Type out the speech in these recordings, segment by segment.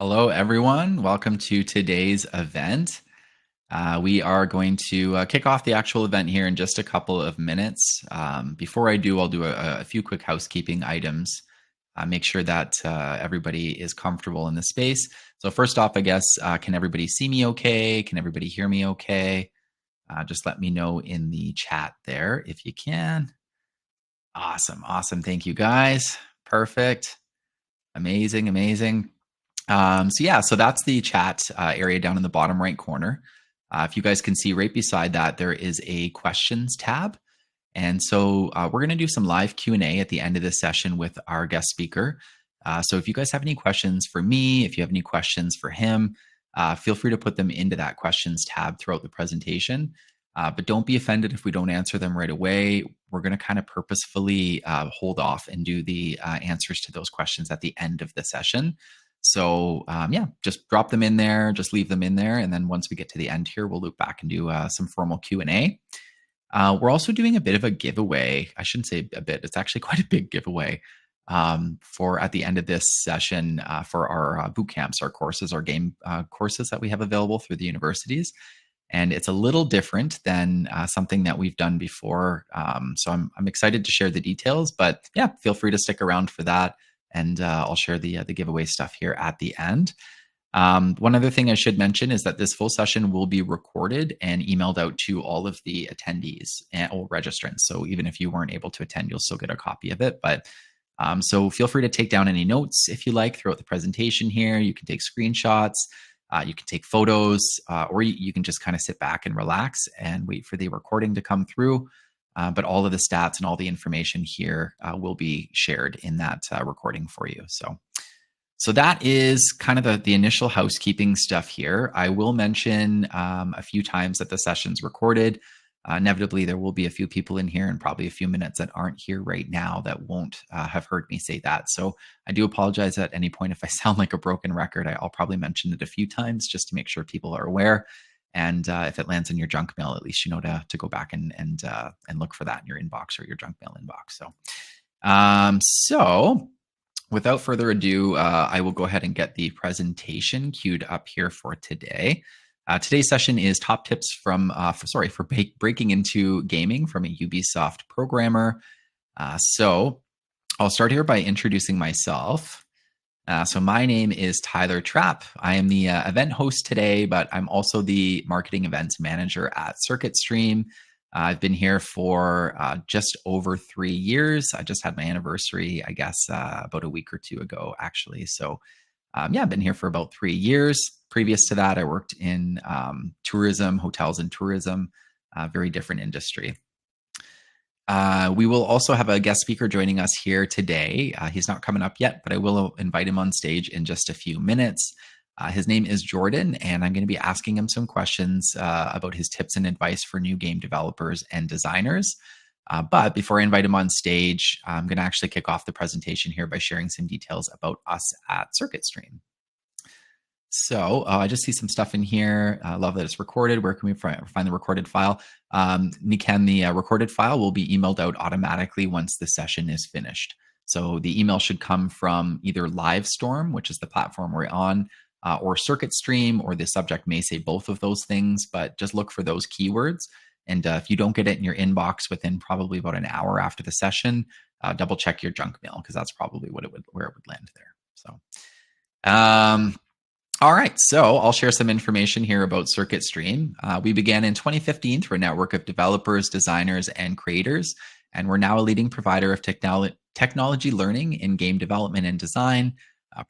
Hello, everyone. Welcome to today's event. We are going to kick off the actual event here in just a couple of minutes. Before I do, I'll do a few quick housekeeping items. Make sure that everybody is comfortable in the space. So first off, I guess, can everybody see me okay? Can everybody hear me okay? Just let me know in the chat there if you can. Awesome. Thank you, guys. Perfect. Amazing. So that's the chat area down in the bottom right corner. If you guys can see right beside that, there is a questions tab. And so we're going to do some live Q&A at the end of this session with our guest speaker. So if you guys have any questions for me, if you have any questions for him, feel free to put them into that questions tab throughout the presentation. But don't be offended if we don't answer them right away. We're going to kind of purposefully hold off and do the answers to those questions at the end of the session. So just drop them in there, just leave them in there. And then once we get to the end here, we'll loop back and do some formal Q&A. We're also doing a bit of a giveaway. I shouldn't say a bit, it's actually quite a big giveaway for at the end of this session for our boot camps, our courses, our game courses that we have available through the universities. And it's a little different than something that we've done before. So I'm excited to share the details, but yeah, feel free to stick around for that. And I'll share the giveaway stuff here at the end. One other thing I should mention is that this full session will be recorded and emailed out to all of the attendees or registrants. So even if you weren't able to attend, you'll still get a copy of it. But so feel free to take down any notes if you like throughout the presentation here. You can take screenshots. You can take photos, or you can just kind of sit back and relax and wait for the recording to come through. But all of the stats and all the information here will be shared in that recording for you. So that is kind of the initial housekeeping stuff here. I will mention a few times that the session's recorded. Inevitably, there will be a few people in here and probably a few minutes that aren't here right now that won't have heard me say that. So I do apologize at any point if I sound like a broken record. I'll probably mention it a few times just to make sure people are aware. And if it lands in your junk mail, at least you know to go back and look for that in your inbox or your junk mail inbox. So without further ado, I will go ahead and get the presentation queued up here for today. Today's session is top tips for breaking into gaming from a Ubisoft programmer. So I'll start here by introducing myself. So my name is Tyler Trapp. I am the event host today, but I'm also the marketing events manager at CircuitStream. I've been here for just over 3 years. I just had my anniversary, I guess, about a week or two ago, actually. So I've been here for about 3 years. Previous to that, I worked in tourism, hotels and tourism, very different industry. We will also have a guest speaker joining us here today. He's not coming up yet, but I will invite him on stage in just a few minutes. His name is Jordan, and I'm going to be asking him some questions about his tips and advice for new game developers and designers. But before I invite him on stage, I'm going to actually kick off the presentation here by sharing some details about us at CircuitStream. So I just see some stuff in here. I love that it's recorded. Where can we find the recorded file? The recorded file will be emailed out automatically once the session is finished. So the email should come from either Livestorm, which is the platform we're on, or CircuitStream, or the subject may say both of those things, but just look for those keywords. And if you don't get it in your inbox within probably about an hour after the session, double check your junk mail, because that's probably where it would land there. So, all right, so I'll share some information here about CircuitStream. We began in 2015 through a network of developers, designers, and creators, and we're now a leading provider of technology learning in game development and design,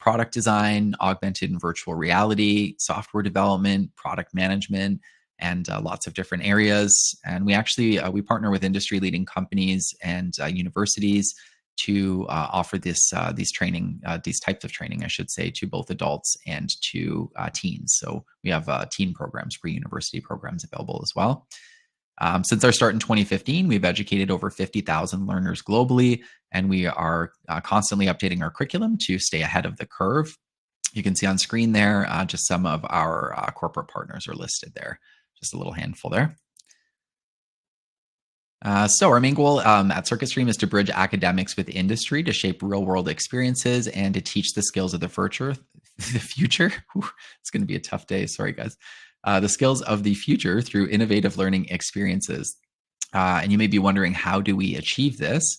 product design, augmented and virtual reality, software development, product management, and lots of different areas. And we partner with industry-leading companies and universities to offer these types of training, I should say, to both adults and to teens. So we have teen programs, pre-university programs available as well. Since our start in 2015, we've educated over 50,000 learners globally, and we are constantly updating our curriculum to stay ahead of the curve. You can see on screen there, just some of our corporate partners are listed there, just a little handful there. So our main goal at CircuitStream is to bridge academics with industry to shape real-world experiences and to teach the skills of the The future? Whew, it's going to be a tough day. Sorry, guys. The skills of the future through innovative learning experiences. And you may be wondering, how do we achieve this?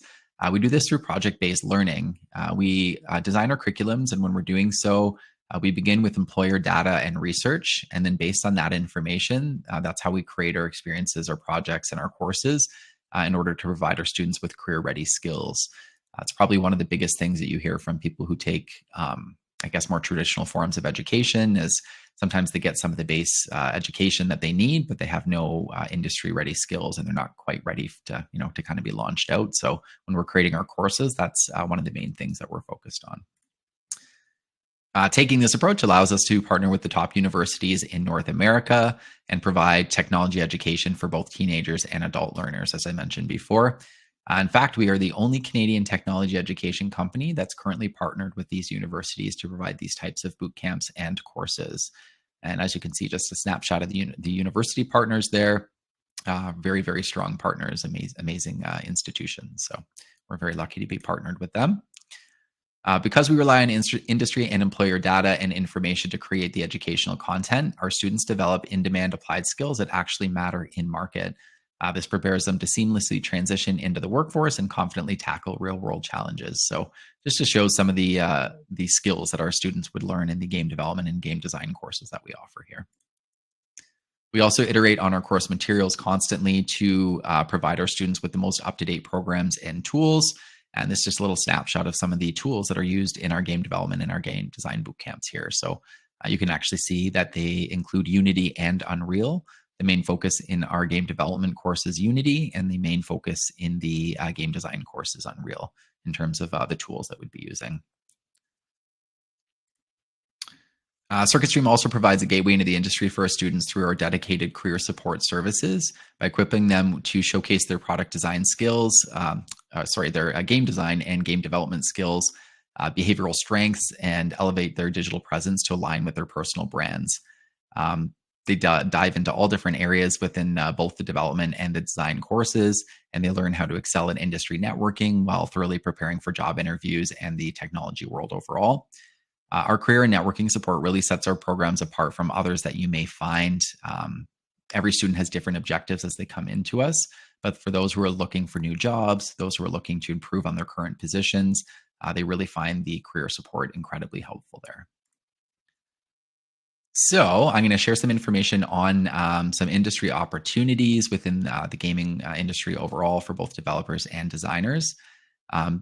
We do this through project based learning. We design our curriculums, and when we're doing so, we begin with employer data and research. And then, based on that information, that's how we create our experiences, our projects, and our courses in order to provide our students with career ready skills. It's probably one of the biggest things that you hear from people who take, I guess, more traditional forms of education is sometimes they get some of the base education that they need, but they have no industry ready skills and they're not quite ready to, to kind of be launched out. So when we're creating our courses, that's one of the main things that we're focused on. Taking this approach allows us to partner with the top universities in North America and provide technology education for both teenagers and adult learners, as I mentioned before. In fact, we are the only Canadian technology education company that's currently partnered with these universities to provide these types of boot camps and courses. And as you can see, just a snapshot of the university partners there. Very, very strong partners, amazing institutions. So we're very lucky to be partnered with them. Because we rely on industry and employer data and information to create the educational content, our students develop in-demand applied skills that actually matter in market. This prepares them to seamlessly transition into the workforce and confidently tackle real-world challenges. So, just to show some of the skills that our students would learn in the game development and game design courses that we offer here. We also iterate on our course materials constantly to provide our students with the most up-to-date programs and tools. And this is just a little snapshot of some of the tools that are used in our game development and our game design boot camps here. So you can actually see that they include Unity and Unreal. The main focus in our game development course is Unity, and the main focus in the game design course is Unreal in terms of the tools that we'd be using. CircuitStream also provides a gateway into the industry for our students through our dedicated career support services by equipping them to showcase their product design skills, their game design and game development skills, behavioral strengths, and elevate their digital presence to align with their personal brands. They dive into all different areas within both the development and the design courses, and they learn how to excel in industry networking while thoroughly preparing for job interviews and the technology world overall. Our career and networking support really sets our programs apart from others that you may find. Every student has different objectives as they come into us, but for those who are looking for new jobs, those who are looking to improve on their current positions, they really find the career support incredibly helpful there. So I'm going to share some information on some industry opportunities within the gaming industry overall for both developers and designers.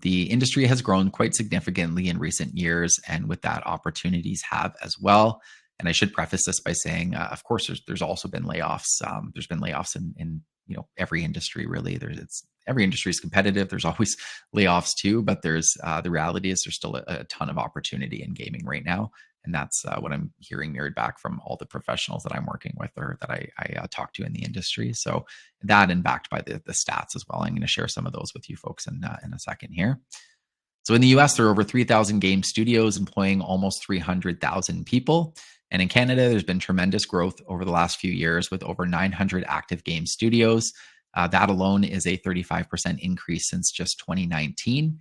The industry has grown quite significantly in recent years, and with that, opportunities have as well. And I should preface this by saying, of course, there's also been layoffs. There's been layoffs in every industry really. Every industry is competitive. There's always layoffs too, but there's the reality is there's still a ton of opportunity in gaming right now, and that's what I'm hearing mirrored back from all the professionals that I'm working with or that I talk to in the industry. So that, and backed by the stats as well. I'm going to share some of those with you folks in a second here. So in the US, there are over 3,000 game studios employing almost 300,000 people. And in Canada, there's been tremendous growth over the last few years with over 900 active game studios. That alone is a 35% increase since just 2019.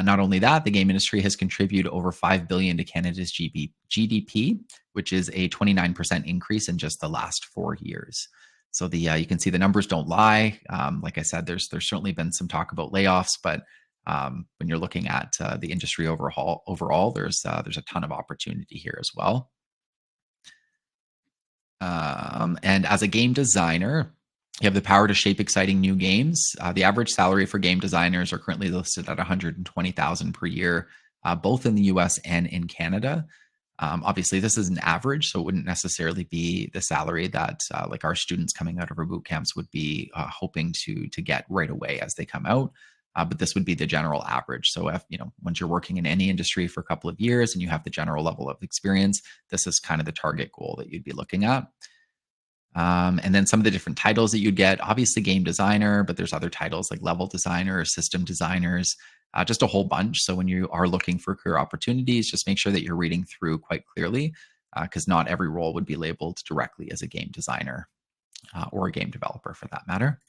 Not only that, the game industry has contributed over $5 billion to Canada's GDP, which is a 29% increase in just the last 4 years. So you can see the numbers don't lie. Like I said, there's certainly been some talk about layoffs, but when you're looking at the industry overall, there's a ton of opportunity here as well. And as a game designer, you have the power to shape exciting new games. The average salary for game designers are currently listed at $120,000 per year, both in the US and in Canada. Obviously, this is an average, so it wouldn't necessarily be the salary that like our students coming out of our boot camps would be hoping to get right away as they come out. But this would be the general average. So if, once you're working in any industry for a couple of years and you have the general level of experience, this is kind of the target goal that you'd be looking at. And then some of the different titles that you'd get, obviously game designer, but there's other titles like level designer, system designers, just a whole bunch. So when you are looking for career opportunities, just make sure that you're reading through quite clearly, because not every role would be labeled directly as a game designer or a game developer for that matter.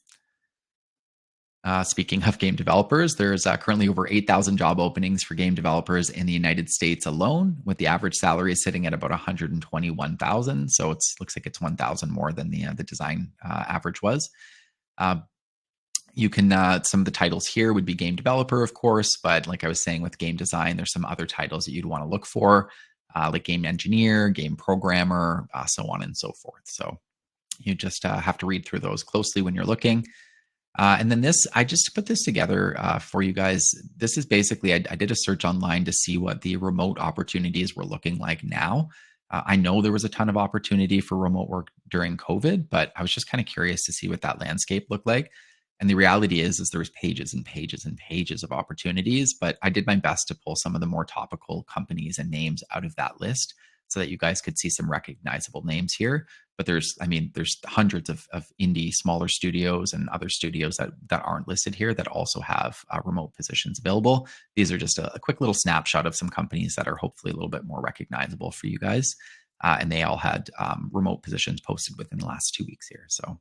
Speaking of game developers, there's currently over 8,000 job openings for game developers in the United States alone, with the average salary sitting at about 121,000. So it looks like it's 1,000 more than the design average was. Uh, you can some of the titles here would be game developer, of course, but like I was saying with game design, there's some other titles that you'd want to look for, like game engineer, game programmer, so on and so forth. So you just have to read through those closely when you're looking. And then this, I just put this together for you guys. This is basically, I did a search online to see what the remote opportunities were looking like now. I know there was a ton of opportunity for remote work during COVID, but I was just kind of curious to see what that landscape looked like. And the reality is there was pages and pages and pages of opportunities, but I did my best to pull some of the more topical companies and names out of that list so that you guys could see some recognizable names here. But there's hundreds of indie smaller studios and other studios that aren't listed here that also have remote positions available. These are just a quick little snapshot of some companies that are hopefully a little bit more recognizable for you guys. And they all had remote positions posted within the last 2 weeks here. So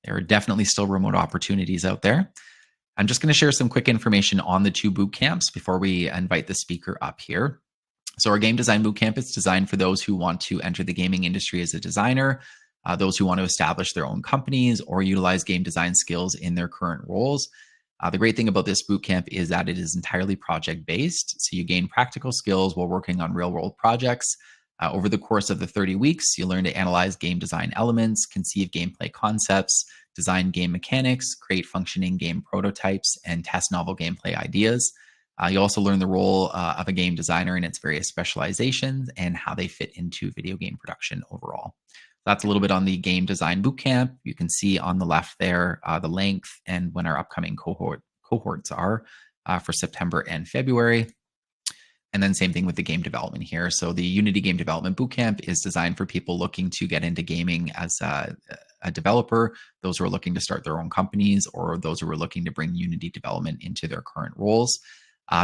there are definitely still remote opportunities out there. I'm just going to share some quick information on the 2 boot camps before we invite the speaker up here. So our game design bootcamp is designed for those who want to enter the gaming industry as a designer, those who want to establish their own companies or utilize game design skills in their current roles. The great thing about this bootcamp is that it is entirely project-based, so you gain practical skills while working on real-world projects. Over the course of the 30 weeks, you learn to analyze game design elements, conceive gameplay concepts, design game mechanics, create functioning game prototypes, and test novel gameplay ideas. You also learn the role of a game designer and its various specializations and how they fit into video game production overall. That's a little bit on the game design bootcamp. You can see on the left there the length and when our upcoming cohorts are for September and February. And then same thing with the game development here. So the Unity Game Development Bootcamp is designed for people looking to get into gaming as a developer, those who are looking to start their own companies, or those who are looking to bring Unity development into their current roles.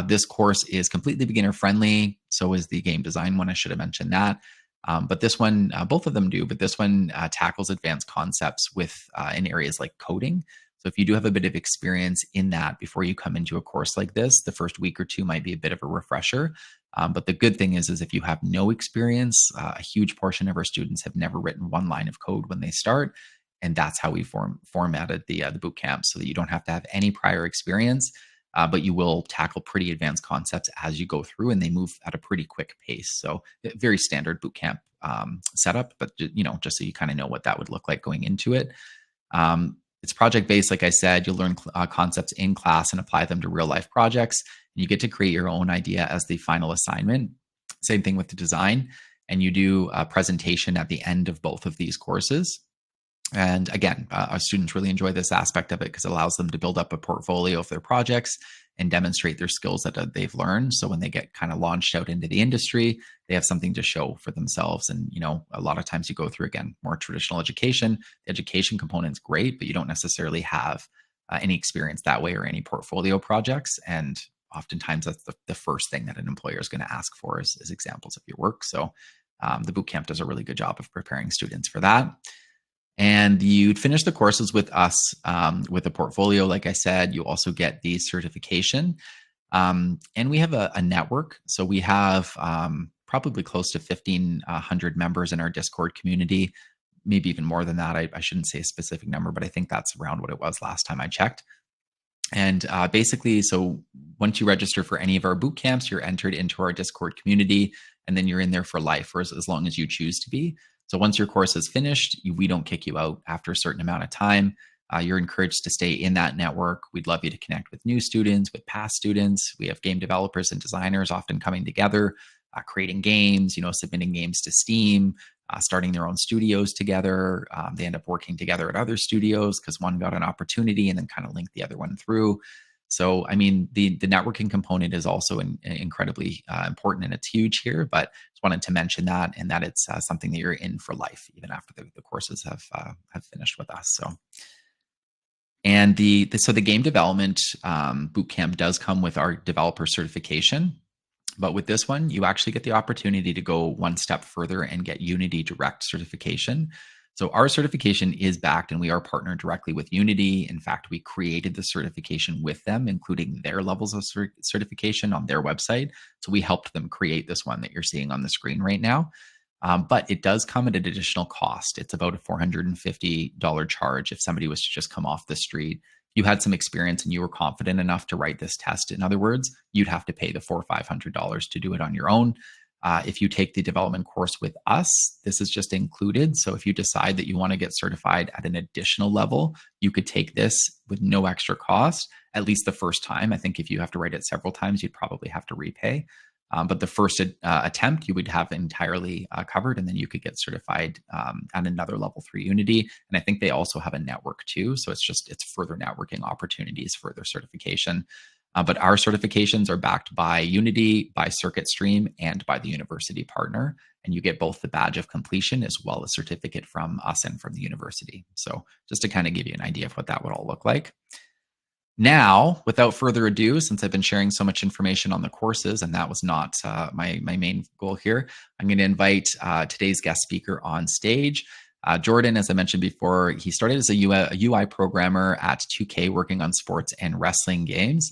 This course is completely beginner friendly. So is the game design one. I should have mentioned that. But this one, both of them do, but this one tackles advanced concepts in areas like coding. So if you do have a bit of experience in that before you come into a course like this, the first week or two might be a bit of a refresher. But the good thing is if you have no experience, a huge portion of our students have never written one line of code when they start. And that's how we formatted the boot camp, so that you don't have to have any prior experience. But you will tackle pretty advanced concepts as you go through, and they move at a pretty quick pace. So very standard bootcamp setup, but just so you kind of know what that would look like going into it. It's project-based, like I said. You'll learn concepts in class and apply them to real-life projects. And you get to create your own idea as the final assignment. Same thing with the design. And you do a presentation at the end of both of these courses. And again, our students really enjoy this aspect of it because it allows them to build up a portfolio of their projects and demonstrate their skills that they've learned. So when they get kind of launched out into the industry, they have something to show for themselves. And, a lot of times you go through, again, more traditional education. The education component's great, but you don't necessarily have any experience that way or any portfolio projects. And oftentimes that's the first thing that an employer is going to ask for is examples of your work. So the bootcamp does a really good job of preparing students for that. And you'd finish the courses with us with a portfolio. Like I said, you also get the certification. And we have a network. So we have probably close to 1,500 members in our Discord community, maybe even more than that. I shouldn't say a specific number, but I think that's around what it was last time I checked. And basically, so once you register for any of our boot camps, you're entered into our Discord community, and then you're in there for life for as long as you choose to be. So once your course is finished, we don't kick you out after a certain amount of time. You're encouraged to stay in that network. We'd love you to connect with new students, with past students. We have game developers and designers often coming together, creating games, submitting games to Steam, starting their own studios together. They end up working together at other studios because one got an opportunity and then kind of linked the other one through. So, the networking component is also incredibly important, and it's huge here, but just wanted to mention that, and that it's something that you're in for life, even after the courses have finished with us. So, and the game development bootcamp does come with our developer certification. But with this one, you actually get the opportunity to go one step further and get Unity Direct certification. So our certification is backed and we are partnered directly with Unity. In fact, we created the certification with them, including their levels of certification on their website. So we helped them create this one that you're seeing on the screen right now. But it does come at an additional cost. It's about a $450 charge if somebody was to just come off the street. You had some experience and you were confident enough to write this test. In other words, you'd have to pay the $400 or $500 to do it on your own. If you take the development course with us, this is just included. So if you decide that you want to get certified at an additional level, you could take this with no extra cost, at least the first time. I think if you have to write it several times, you'd probably have to repay. But the first attempt you would have entirely covered, and then you could get certified at another level through Unity. And I think they also have a network too. So it's further networking opportunities for their certification. But our certifications are backed by Unity, by Circuit Stream, and by the university partner. And you get both the badge of completion as well as certificate from us and from the university. So just to kind of give you an idea of what that would all look like. Now, without further ado, since I've been sharing so much information on the courses, and that was not my main goal here, I'm going to invite today's guest speaker on stage. Jordan, as I mentioned before, he started as a UI programmer at 2K working on sports and wrestling games.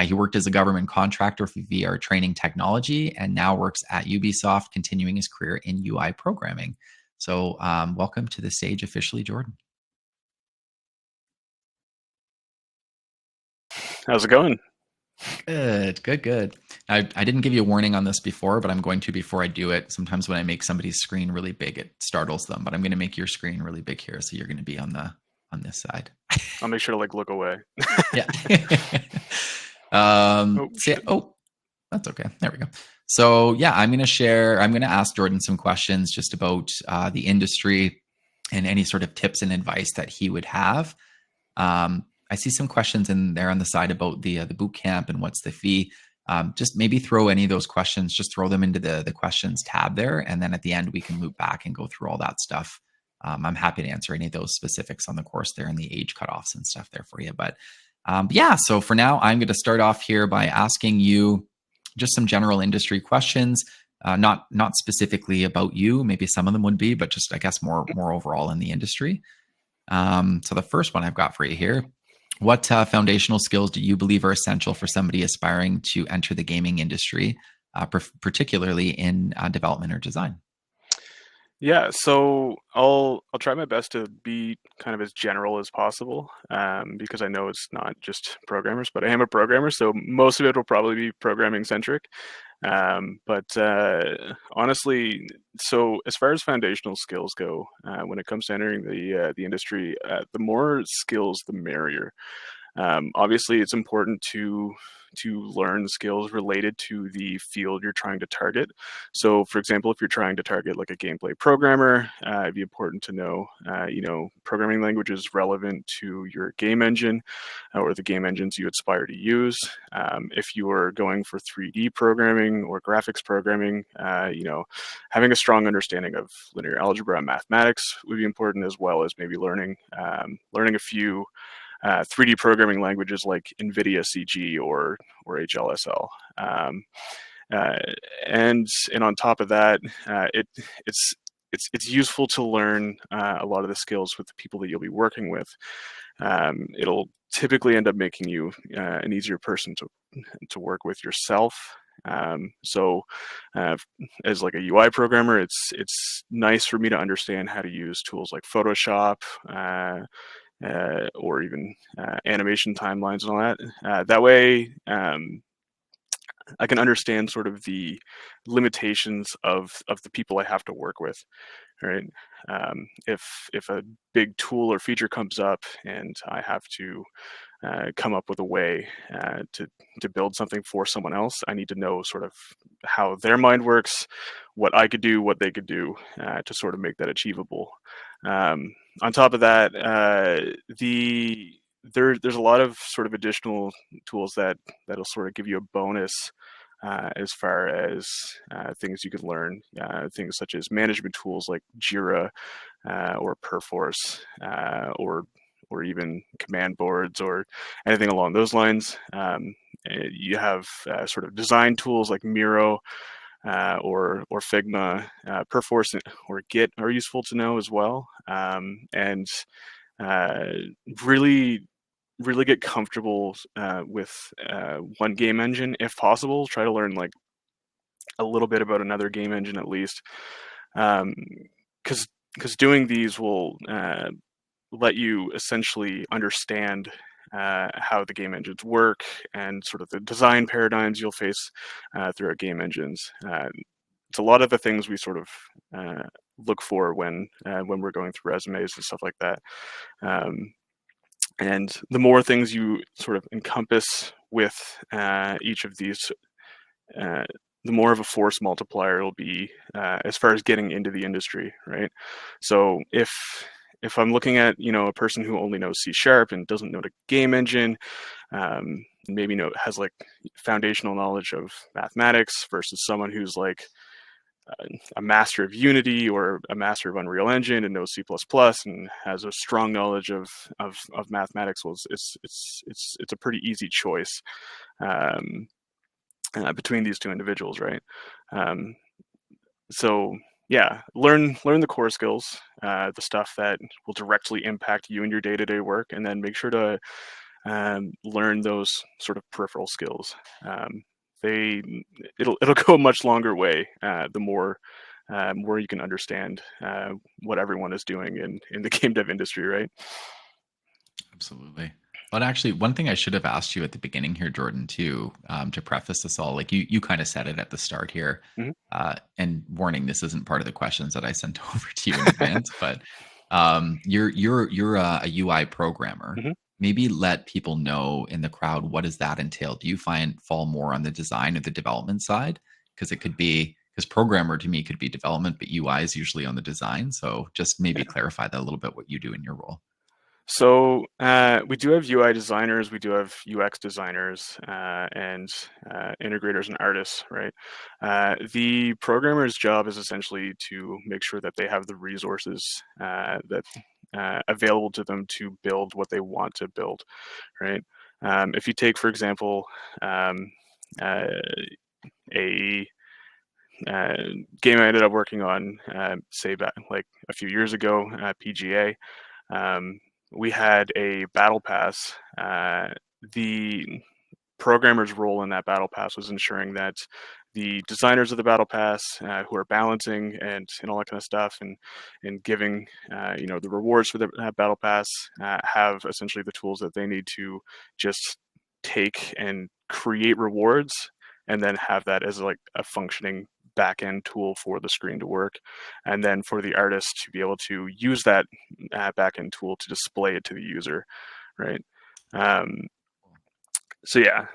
He worked as a government contractor for VR training technology and now works at Ubisoft, continuing his career in UI programming. So welcome to the stage officially, Jordan. How's it going? Good. I didn't give you a warning on this before, but I'm going to before I do it. Sometimes when I make somebody's screen really big, it startles them. But I'm going to make your screen really big here, so you're going to be on this side. I'll make sure to look away. Yeah. That's okay. There we go. So yeah, I'm going to ask Jordan some questions just about the industry and any sort of tips and advice that he would have. I see some questions in there on the side about the boot camp and what's the fee. Just maybe throw any of those questions, just throw them into the questions tab there. And then at the end, we can loop back and go through all that stuff. I'm happy to answer any of those specifics on the course there and the age cutoffs and stuff there for you. But yeah, so for now, I'm going to start off here by asking you just some general industry questions, not specifically about you. Maybe some of them would be, but just, I guess, more overall in the industry. So the first one I've got for you here. What foundational skills do you believe are essential for somebody aspiring to enter the gaming industry, particularly in development or design? Yeah, so I'll try my best to be kind of as general as possible, because I know it's not just programmers, but I am a programmer, so most of it will probably be programming centric. But honestly, so as far as foundational skills go, when it comes to entering the industry, the more skills, the merrier. Obviously, it's important to learn skills related to the field you're trying to target. So, for example, if you're trying to target like a gameplay programmer, it'd be important to know, programming languages relevant to your game engine or the game engines you aspire to use. If you are going for 3D programming or graphics programming, having a strong understanding of linear algebra and mathematics would be important, as well as maybe learning a few 3D programming languages like NVIDIA CG or HLSL. And on top of that, it's useful to learn a lot of the skills with the people that you'll be working with. It'll typically end up making you an easier person to work with yourself. So as like a UI programmer, it's nice for me to understand how to use tools like Photoshop, or even animation timelines and all that. That way, I can understand sort of the limitations of the people I have to work with. Right? If a big tool or feature comes up and I have to come up with a way to build something for someone else, I need to know sort of how their mind works, what I could do, what they could do to sort of make that achievable. On top of that, there's a lot of sort of additional tools that'll sort of give you a bonus as far as things you can learn, things such as management tools like Jira or Perforce or even command boards or anything along those lines. You have sort of design tools like Miro, or Figma. Perforce or Git are useful to know as well, and uh, really really get comfortable with one game engine if possible. Try to learn like a little bit about another game engine at least, because doing these will let you essentially understand how the game engines work and sort of the design paradigms you'll face throughout game engines. It's a lot of the things we sort of look for when we're going through resumes and stuff like that. Um, and the more things you sort of encompass with each of these, uh, the more of a force multiplier it'll be as far as getting into the industry, right? So if I'm looking at a person who only knows C# and doesn't know the game engine, maybe has like foundational knowledge of mathematics versus someone who's like a master of Unity or a master of Unreal Engine and knows C++ and has a strong knowledge of mathematics, well, it's a pretty easy choice between these two individuals, right? Um, so yeah, learn the core skills, the stuff that will directly impact you and your day-to-day work, and then make sure to learn those sort of peripheral skills. They it'll go a much longer way the more you can understand what everyone is doing in the game dev industry, right? Absolutely. But actually, one thing I should have asked you at the beginning here, Jordan, too, to preface this all, like you kind of said it at the start here. Mhm. And warning, this isn't part of the questions that I sent over to you in advance, but you're a UI programmer. Mhm. Maybe let people know in the crowd, what does that entail? Do you fall more on the design or the development side? Because it could be, because programmer to me could be development, but UI is usually on the design. So just maybe clarify that a little bit, what you do in your role. So we do have UI designers, we do have UX designers, and integrators and artists, right? The programmer's job is essentially to make sure that they have the resources that available to them to build what they want to build, right? If you take, for example, uh, a game I ended up working on, say back like a few years ago, PGA. Um, we had a battle pass. The programmer's role in that battle pass was ensuring that the designers of the battle pass, who are balancing and all that kind of stuff, and giving the rewards for the battle pass, have essentially the tools that they need to just take and create rewards, and then have that as like a functioning back-end tool for the screen to work, and then for the artist to be able to use that back-end tool to display it to the user, right? Um, so yeah,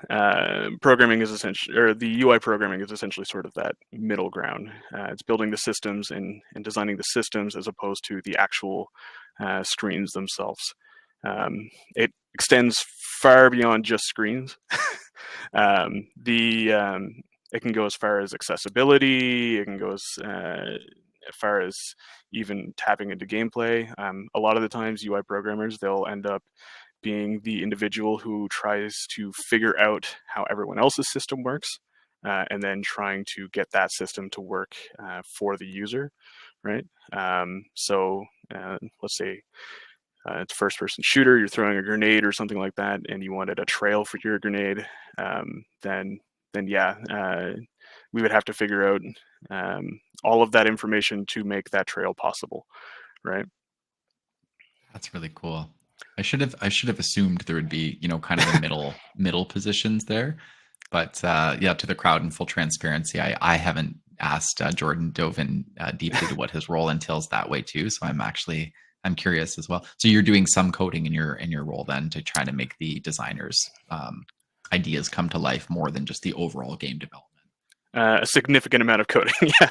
programming is essentially, or the UI programming is essentially sort of that middle ground. It's building the systems and designing the systems as opposed to the actual screens themselves. It extends far beyond just screens. The It can go as far as accessibility. It can go as far as even tapping into gameplay. A lot of the times, UI programmers, they'll end up being the individual who tries to figure out how everyone else's system works, and then trying to get that system to work for the user, right? Let's say it's a first-person shooter, you're throwing a grenade or something like that, and you wanted a trail for your grenade, then yeah, we would have to figure out all of that information to make that trail possible, right? That's really cool. I should have assumed there would be, kind of the middle positions there. But yeah, to the crowd in full transparency, I haven't asked Jordan dove in deeply to what his role entails that way too. So I'm curious as well. So you're doing some coding in your role then to try to make the designers ideas come to life more than just the overall game development. A significant amount of coding. Yeah,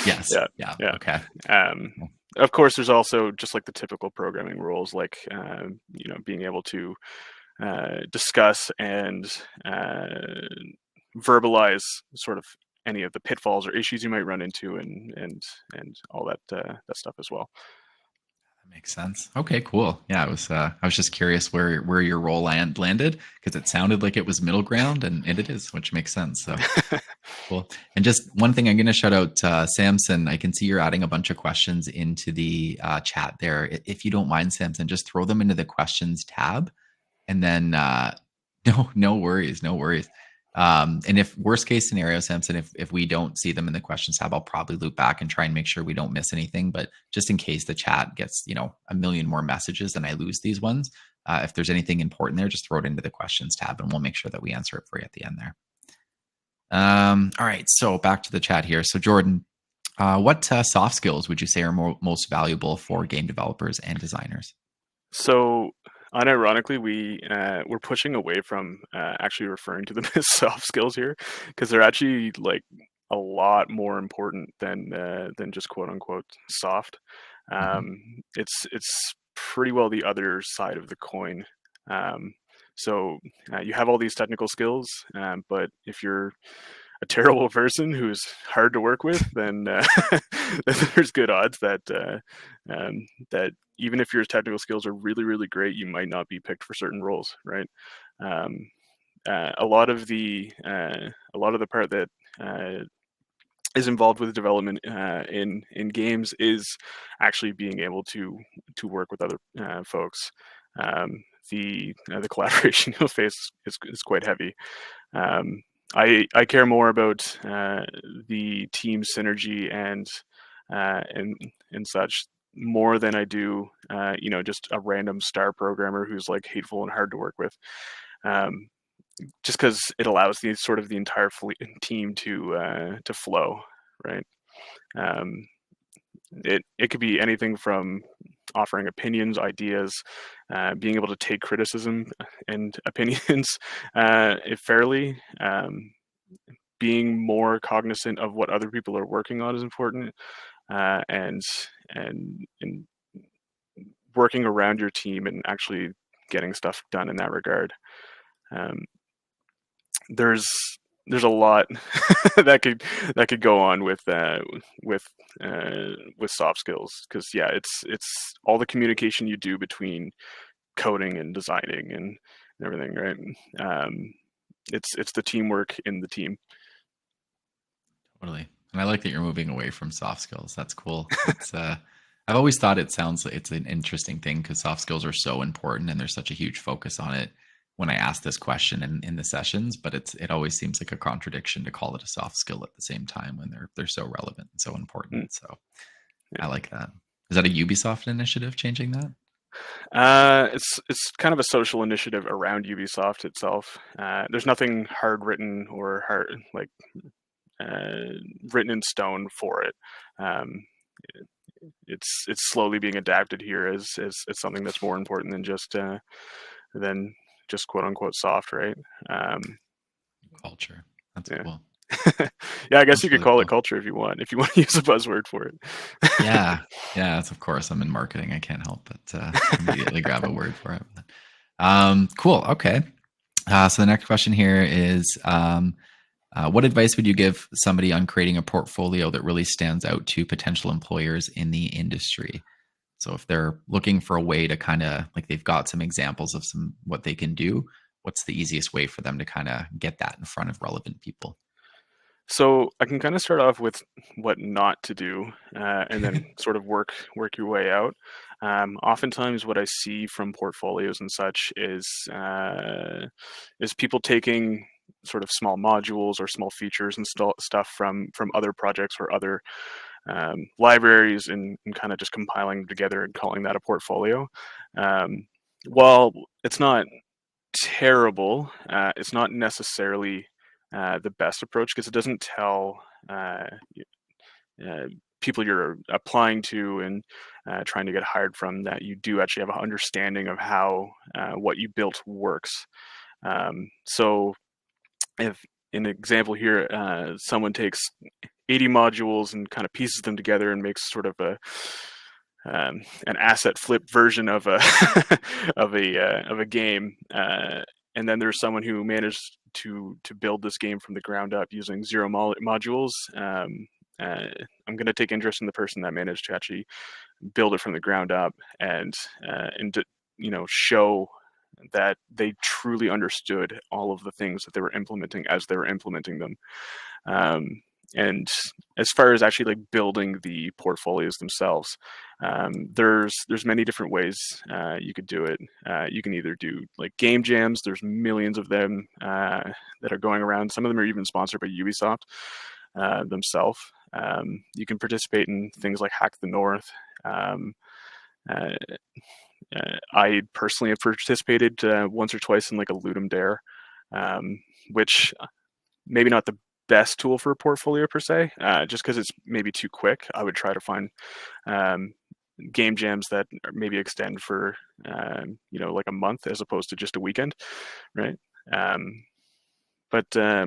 Yes. yeah, Yeah. yeah. Okay. Um, of course, there's also just like the typical programming rules, like being able to discuss and verbalize sort of any of the pitfalls or issues you might run into, and all that stuff as well. That makes sense. Okay, cool. Yeah, I was just curious where your role landed because it sounded like it was middle ground, and it is, which makes sense. So cool. And just one thing, I'm going to shout out Samson. I can see you're adding a bunch of questions into the chat there. If you don't mind, Samson, just throw them into the questions tab, and then no worries, no worries. And if worst case scenario, Samson, if we don't see them in the questions tab, I'll probably loop back and try and make sure we don't miss anything. But just in case the chat gets a million more messages and I lose these ones, if there's anything important there, just throw it into the questions tab, and we'll make sure that we answer it for you at the end there. All right, so back to the chat here. So Jordan, what soft skills would you say are most valuable for game developers and designers? So, unironically, we're pushing away from actually referring to them as soft skills here, because they're actually like a lot more important than just quote unquote soft. Hmm. It's pretty well the other side of the coin. Um, so you have all these technical skills, but if you're a terrible person who's hard to work with, then there's good odds that even if your technical skills are really, really great, you might not be picked for certain roles, right? Um, a lot of the part that is involved with development in games is actually being able to work with other folks. The collaboration you'll face is quite heavy. Um, I care more about the team synergy and such more than I do just a random star programmer who's like hateful and hard to work with. Um, just because it allows the entire team to flow, right? Um, it could be anything from offering opinions, ideas, being able to take criticism and opinions fairly. Being more cognizant of what other people are working on is important, and and working around your team and actually getting stuff done in that regard. Um, there's there's a lot that could go on with with soft skills, because yeah, it's all the communication you do between coding and designing and everything, right? It's the teamwork in the team. Totally. And I like that you're moving away from soft skills. That's cool. I've always thought it sounds like it's an interesting thing because soft skills are so important and there's such a huge focus on it when I ask this question in the sessions, but it always seems like a contradiction to call it a soft skill at the same time when they're so relevant and so important. Mm, So I yeah. like that. Is that a Ubisoft initiative changing that? It's kind of a social initiative around Ubisoft itself. There's nothing hard written or hard like uh, written in stone for it. Um, it's slowly being adapted here as something that's more important than just quote unquote soft, right? Um, Culture. That's yeah. cool. Yeah, I guess you That's could really call it cool. culture if you want to use a buzzword for it. Yeah. Yeah. That's, of course, I'm in marketing. I can't help but immediately grab a word for it. Cool. Okay. So the next question here is what advice would you give somebody on creating a portfolio that really stands out to potential employers in the industry? So if they're looking for a way to kind of like they've got some examples of some what they can do, what's the easiest way for them to kind of get that in front of relevant people? So I can kind of start off with what not to do, and then sort of work your way out. Oftentimes, what I see from portfolios and such is people taking sort of small modules or small features and stuff from other projects or other libraries, and kind of just compiling them together and calling that a portfolio. Um, while it's not terrible, it's not necessarily the best approach, because it doesn't tell uh, people you're applying to and trying to get hired from that you do actually have an understanding of how what you built works. So if an example here, someone takes 80 modules and kind of pieces them together and makes sort of an asset flip version of a of a game, and then there's someone who managed to build this game from the ground up using zero modules. I'm going to take interest in the person that managed to actually build it from the ground up, and show that they truly understood all of the things that they were implementing as they were implementing them. Um, and as far as actually like building the portfolios themselves, there's many different ways you could do it. You can either do like game jams. There's millions of them that are going around. Some of them are even sponsored by Ubisoft themselves. You can participate in things like Hack the North. Um, uh, I personally have participated once or twice in like a Ludum Dare, which maybe not the best tool for a portfolio per se, just because it's maybe too quick. I would try to find um, game jams that maybe extend for like a month as opposed to just a weekend, right? Um, but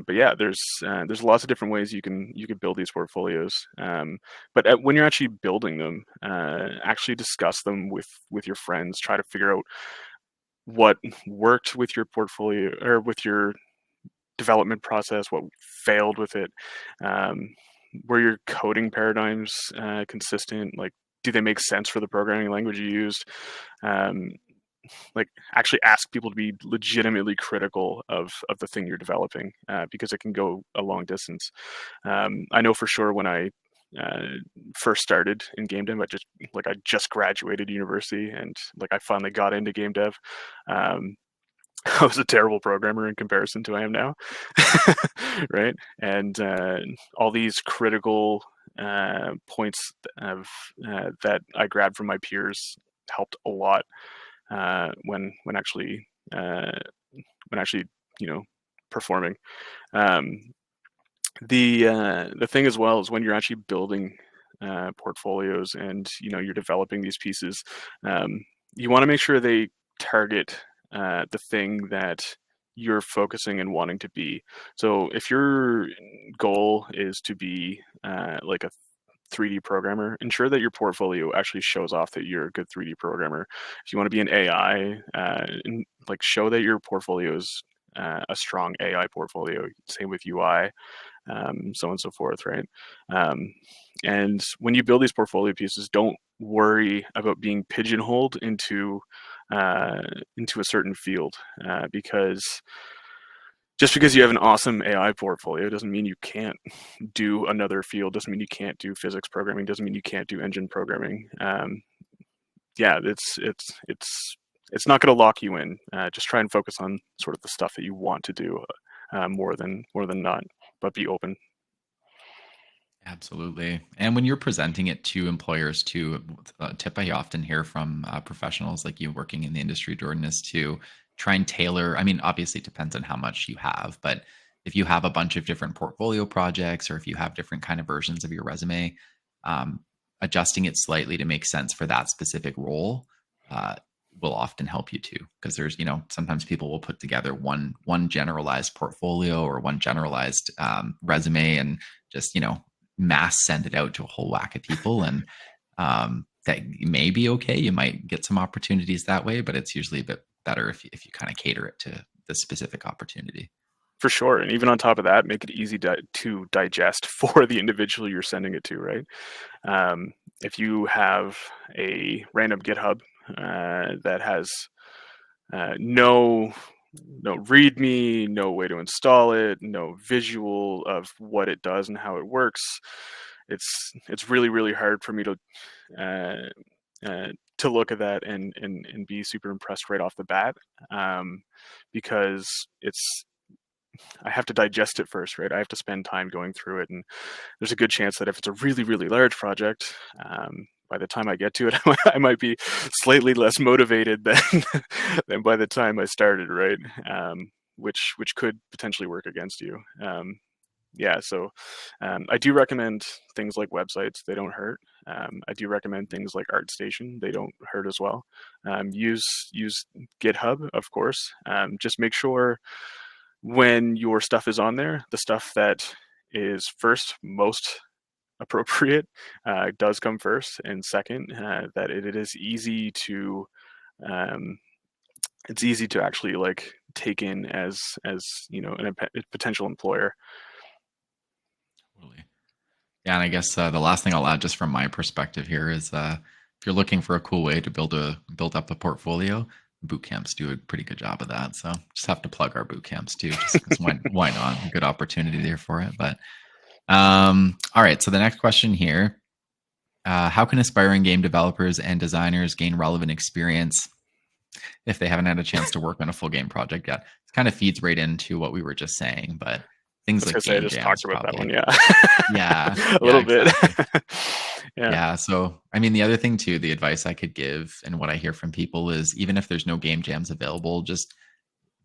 yeah, there's lots of different ways you can build these portfolios. But when you're actually building them, actually discuss them with your friends. Try to figure out what worked with your portfolio or with your development process, what failed with it. Um, were your coding paradigms consistent? Like, do they make sense for the programming language you used? Um, like, actually ask people to be legitimately critical of the thing you're developing, because it can go a long distance. I know for sure when I uh, first started in game dev, I just graduated university, and like I finally got into game dev. Um, I was a terrible programmer in comparison to I am now, right? And all these critical points of that I grabbed from my peers helped a lot when actually you know performing. Um, the thing as well is when you're actually building portfolios and you're developing these pieces, um, you want to make sure they target the thing that you're focusing and wanting to be. So if your goal is to be like a 3D programmer, ensure that your portfolio actually shows off that you're a good 3D programmer. If you want to be an AI, like show that your portfolio is a strong AI portfolio. Same with UI, so on and so forth, right? Um, and when you build these portfolio pieces, don't worry about being pigeonholed into a certain field, because just because you have an awesome AI portfolio doesn't mean you can't do another field. Doesn't mean you can't do physics programming. Doesn't mean you can't do engine programming. Yeah, it's not going to lock you in. Just try and focus on sort of the stuff that you want to do, more than not, but be open. Absolutely. And when you're presenting it to employers too, a tip I often hear from professionals like you working in the industry, Jordan, is to try and tailor. I mean, obviously, it depends on how much you have, but if you have a bunch of different portfolio projects or if you have different kind of versions of your resume, um, adjusting it slightly to make sense for that specific role uh, will often help you too. Because there's, sometimes people will put together one generalized portfolio or one generalized resume and just, mass send it out to a whole whack of people, and that may be okay. You might get some opportunities that way, but it's usually a bit better if you kind of cater it to the specific opportunity. For sure, and even on top of that, make it easy to digest for the individual you're sending it to, right? If you have a random GitHub that has no README, no way to install it, no visual of what it does and how it works, it's really really hard for me to look at that and be super impressed right off the bat, because I have to digest it first, right? I have to spend time going through it, and there's a good chance that if it's a really, really large project, by the time I get to it, I might be slightly less motivated than than by the time I started, right? Which could potentially work against you. Yeah, so I do recommend things like websites; they don't hurt. I do recommend things like ArtStation; they don't hurt as well. Use GitHub, of course. Just make sure when your stuff is on there, the stuff that is first most appropriate does come first, and second, that it is easy to um, it's easy to actually like take in as a potential employer. Totally. Yeah, and I guess the last thing I'll add, just from my perspective here, is if you're looking for a cool way to build up a portfolio, boot camps do a pretty good job of that. So just have to plug our boot camps too, just because why not? A good opportunity there for it. But all right. So the next question here: how can aspiring game developers and designers gain relevant experience if they haven't had a chance to work on a full game project yet? It kind of feeds right into what we were just saying, but I things was like gonna say I game just jams talked about that one. probably. Yeah, Yeah, a yeah, little bit. exactly. Yeah. Yeah. So, I mean, the other thing too, the advice I could give and what I hear from people is even if there's no game jams available, just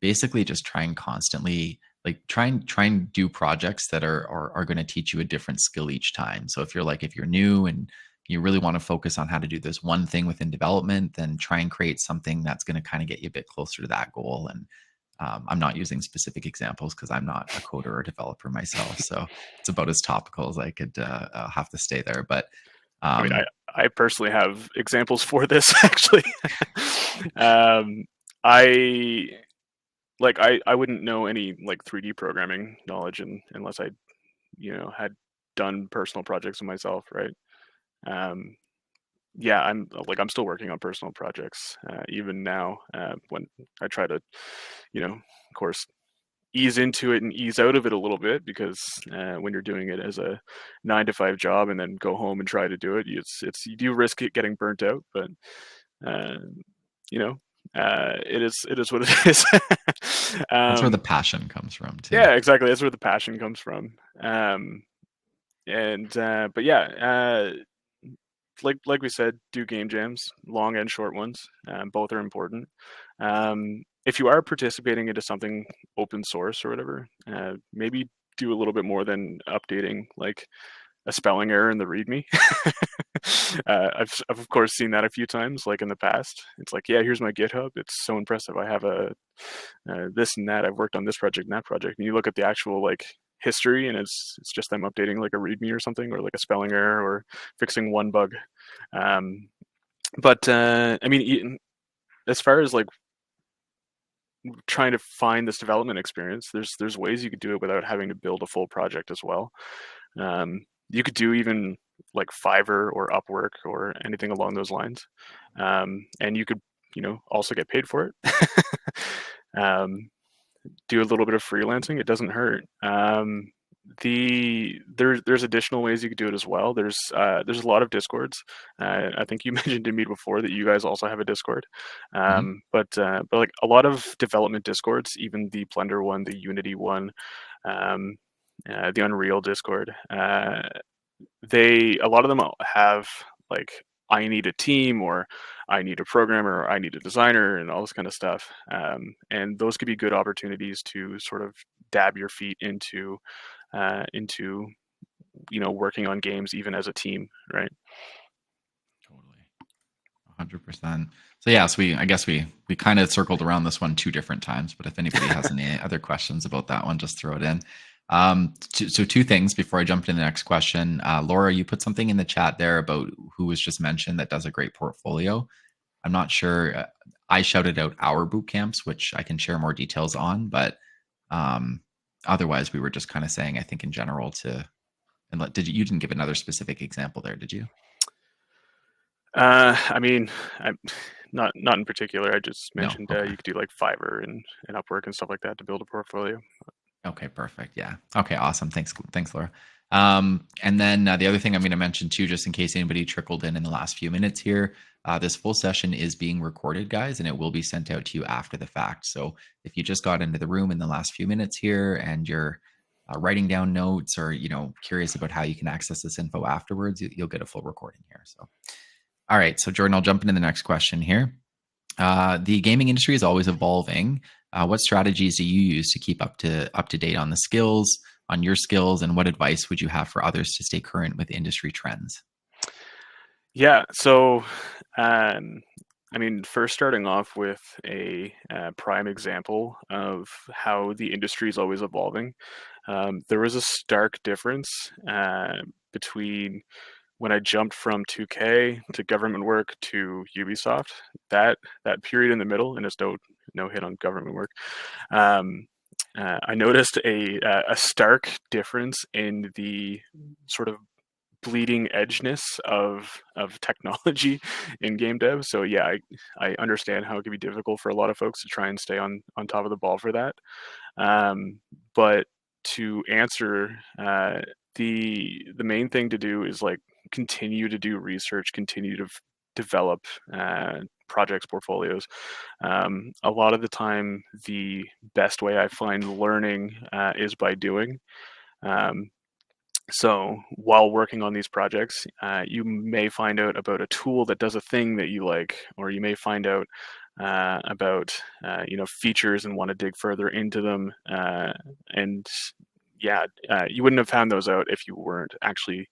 basically just try and constantly try and do projects that are going to teach you a different skill each time. So if you're new and you really want to focus on how to do this one thing within development, then try and create something that's going to kind of get you a bit closer to that goal. And I'm not using specific examples because I'm not a coder or developer myself, so it's about as topical as I could have to stay there. But I mean, um, I personally have examples for this actually. um, I I wouldn't know any like 3D programming knowledge unless I had done personal projects of myself, right? Um, yeah, I'm still working on personal projects even now when I try to of course ease into it and ease out of it a little bit because when you're doing it as a 9 to 5 job and then go home and try to do it, you do risk it getting burnt out, but uh, you know, it is what it is. that's where the um, passion comes from too. yeah, exactly. That's where the passion comes from. And but yeah, like we said, do game jams, long and short ones. Both are important. If you are participating into something open source or whatever, maybe do a little bit more than updating like a spelling error in the README. I've of course seen that a few times, like in the past. It's like, yeah, here's my GitHub. It's so impressive. I have a this and that. I've worked on this project and that project. And you look at the actual like history, and it's just them updating like a README or something, or like a spelling error, or fixing one bug. Um, but I mean, as far as like trying to find this development experience, there's ways you could do it without having to build a full project as well. You could do even like Fiverr or Upwork or anything along those lines, and you could also get paid for it. um, do a little bit of freelancing. It doesn't hurt. There's additional ways you could do it as well. There's a lot of discords. I think you mentioned to me before that you guys also have a discord. Hmm. But like a lot of development discords, even the Blender one, the Unity one, um, the Unreal discord, a lot of them have like, I need a team, or I need a programmer, or I need a designer, and all this kind of stuff. And those could be good opportunities to sort of dab your feet into working on games even as a team, right? Totally. 100%. So yeah, so I guess we kind of circled around this one two different times, but if anybody has any other questions about that one, just throw it in. So two things before I jump into the next question. Laura, you put something in the chat there about who was just mentioned that does a great portfolio. I'm not sure. I shouted out our boot camps, which I can share more details on, but um, otherwise, we were just kind of saying, I think in general to. And you didn't give another specific example there, did you? I mean, I, not in particular. I just No. mentioned Okay. you could do like Fiverr and Upwork and stuff like that to build a portfolio. Okay, perfect. Yeah. Okay, awesome. Thanks, Laura. And then the other thing I'm going to mention too, just in case anybody trickled in the last few minutes here, this full session is being recorded, guys, and it will be sent out to you after the fact. So if you just got into the room in the last few minutes here and you're writing down notes or curious about how you can access this info afterwards, you'll get a full recording here. So, all right. So Jordan, I'll jump into the next question here. The gaming industry is always evolving. What strategies do you use to keep up to date on your skills, and what advice would you have for others to stay current with industry trends? Yeah. So, um, I mean, first starting off with a prime example of how the industry is always evolving. There was a stark difference between when I jumped from 2K to government work to Ubisoft. That period in the middle, and it's no hit on government work. Um, I noticed a stark difference in the sort of bleeding edgeness of technology in game dev. So yeah, I understand how it can be difficult for a lot of folks to try and stay on top of the ball for that. But to answer, the main thing to do is like continue to do research, continue to develop projects, portfolios. A lot of the time, the best way I find learning is by doing. Um, so while working on these projects, you may find out about a tool that does a thing that you like, or you may find out about features and want to dig further into them. And yeah, you wouldn't have found those out if you weren't actually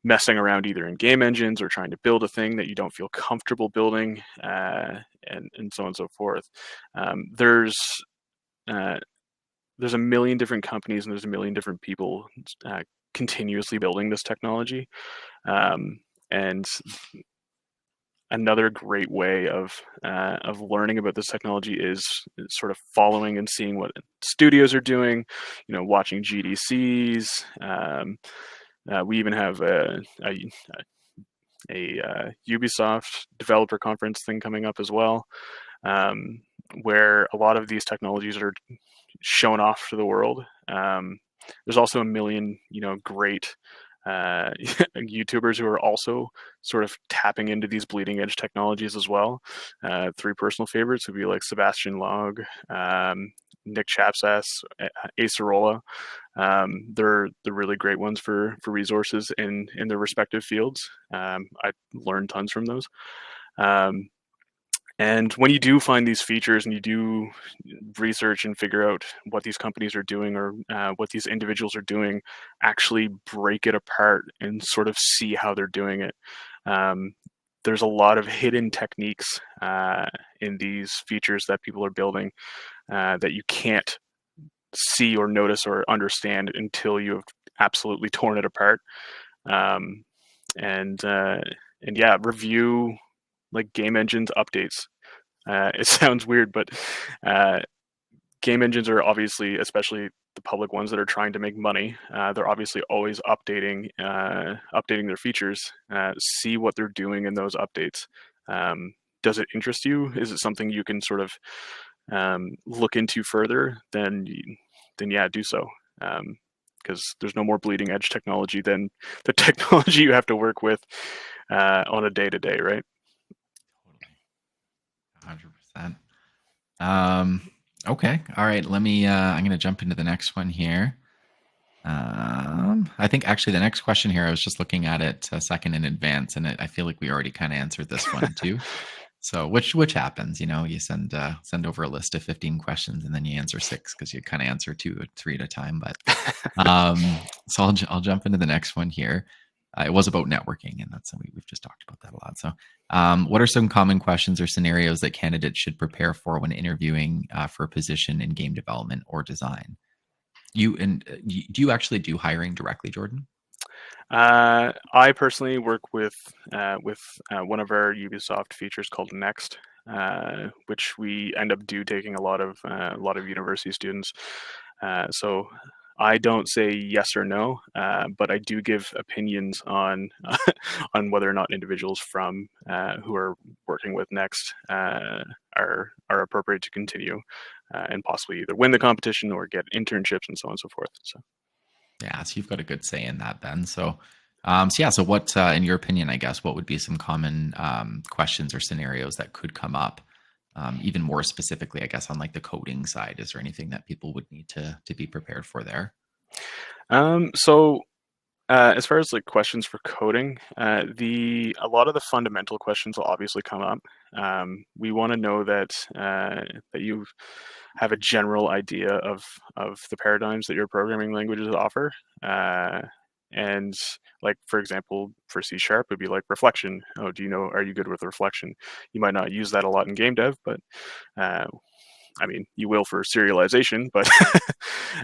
messing around either in game engines or trying to build a thing that you don't feel comfortable building, and so on and so forth. There's uh, there's a million different companies and there's a million different people continuously building this technology. And another great way of learning about this technology is sort of following and seeing what studios are doing. Watching GDCs. We even have a Ubisoft developer conference thing coming up as well, where a lot of these technologies are shown off to the world. There's also a million, great YouTubers who are also sort of tapping into these bleeding edge technologies as well. Three personal favorites would be like Sebastian Log, Nick Chapsas, Acerola. They're the really great ones for resources in their respective fields. I learned tons from those. And when you do find these features and you do research and figure out what these companies are doing or what these individuals are doing, actually break it apart and sort of see how they're doing it. There's a lot of hidden techniques in these features that people are building that you can't see or notice or understand until you have absolutely torn it apart. Um, and yeah, review like game engines updates. It sounds weird, but uh, game engines are obviously, especially the public ones that are trying to make money, they're obviously always updating their features. See what they're doing in those updates. Does it interest you? Is it something you can sort of look into further? Then yeah, do so. Because there's no more bleeding edge technology than the technology you have to work with on a day to day, right? Totally. 100%. Okay. All right. I'm going to jump into the next one here. I think actually the next question here, I was just looking at it a second in advance, and I feel like we already kind of answered this one too. So which happens, you send over a list of 15 questions and then you answer 6 because you kind of answer 2 or 3 at a time. But so I'll jump into the next one here. It was about networking, and we've just talked about that a lot. So, what are some common questions or scenarios that candidates should prepare for when interviewing for a position in game development or design? Do you actually do hiring directly, Jordan? I personally work with one of our Ubisoft features called Next, which we end up taking a lot of university students. So I don't say yes or no, but I do give opinions on on whether or not individuals from who are working with Next are appropriate to continue and possibly either win the competition or get internships and so on and so forth. So. Yeah, so you've got a good say in that then. So what, in your opinion, I guess, what would be some common questions or scenarios that could come up? Even more specifically, I guess, on like the coding side, is there anything that people would need to be prepared for there? So as far as like questions for coding, a lot of the fundamental questions will obviously come up. We want to know that you have a general idea of the paradigms that your programming languages offer. And like for example, for C sharp, it'd be like reflection. Oh, are you good with reflection? You might not use that a lot in game dev, but uh, I mean, you will for serialization, but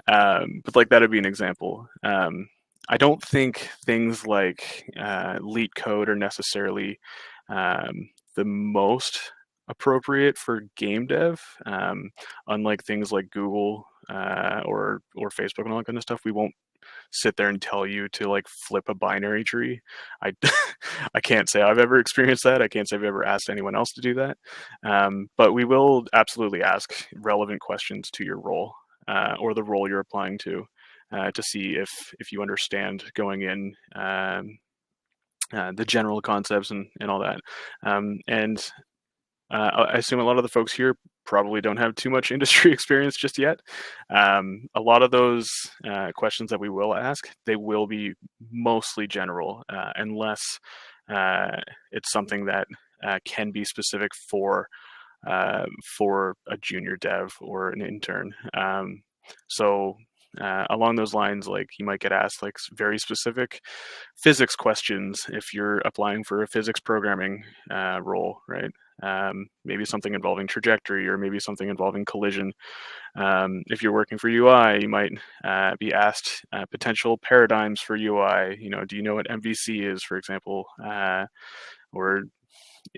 but like that would be an example. I don't think things like leet code are necessarily the most appropriate for game dev. Unlike things like Google or Facebook and all that kind of stuff, we won't sit there and tell you to like flip a binary tree. I I can't say I've ever experienced that. I can't say I've ever asked anyone else to do that. But we will absolutely ask relevant questions to your role, or the role you're applying to see if you understand going in, the general concepts and all that. And I assume a lot of the folks here probably don't have too much industry experience just yet. A lot of those questions that we will ask, they will be mostly general, unless it's something that can be specific for a junior dev or an intern. So along those lines, like you might get asked like very specific physics questions if you're applying for a physics programming role, right? Maybe something involving trajectory, or maybe something involving collision. If you're working for UI, you might be asked potential paradigms for UI. Do you know what MVC is, for example? Or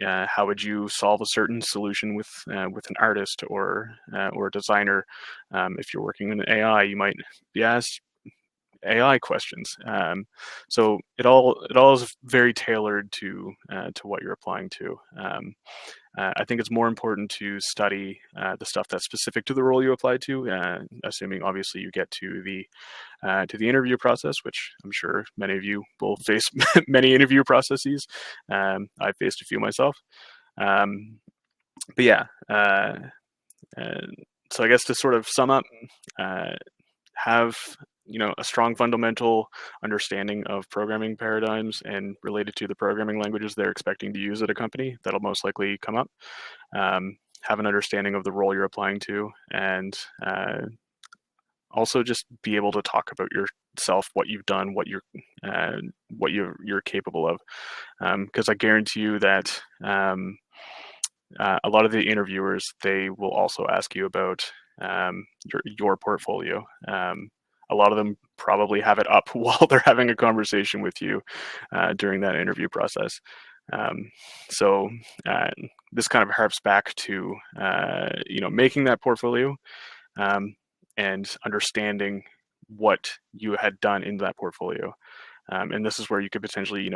how would you solve a certain solution with an artist or a designer? If you're working in AI, you might be asked AI questions. So it all is very tailored to what you're applying to. I think it's more important to study the stuff that's specific to the role you apply to, assuming obviously you get to the interview process, which I'm sure many of you will face many interview processes. I've faced a few myself. But yeah, so I guess to sort of sum up, have a strong fundamental understanding of programming paradigms and related to the programming languages they're expecting to use at a company. That'll most likely come up. Have an understanding of the role you're applying to, and also just be able to talk about yourself, what you've done, what you're capable of, because I guarantee you that a lot of the interviewers, they will also ask you about your portfolio. A lot of them probably have it up while they're having a conversation with you during that interview process. So this kind of harps back to making that portfolio, and understanding what you had done in that portfolio. And this is where you could potentially,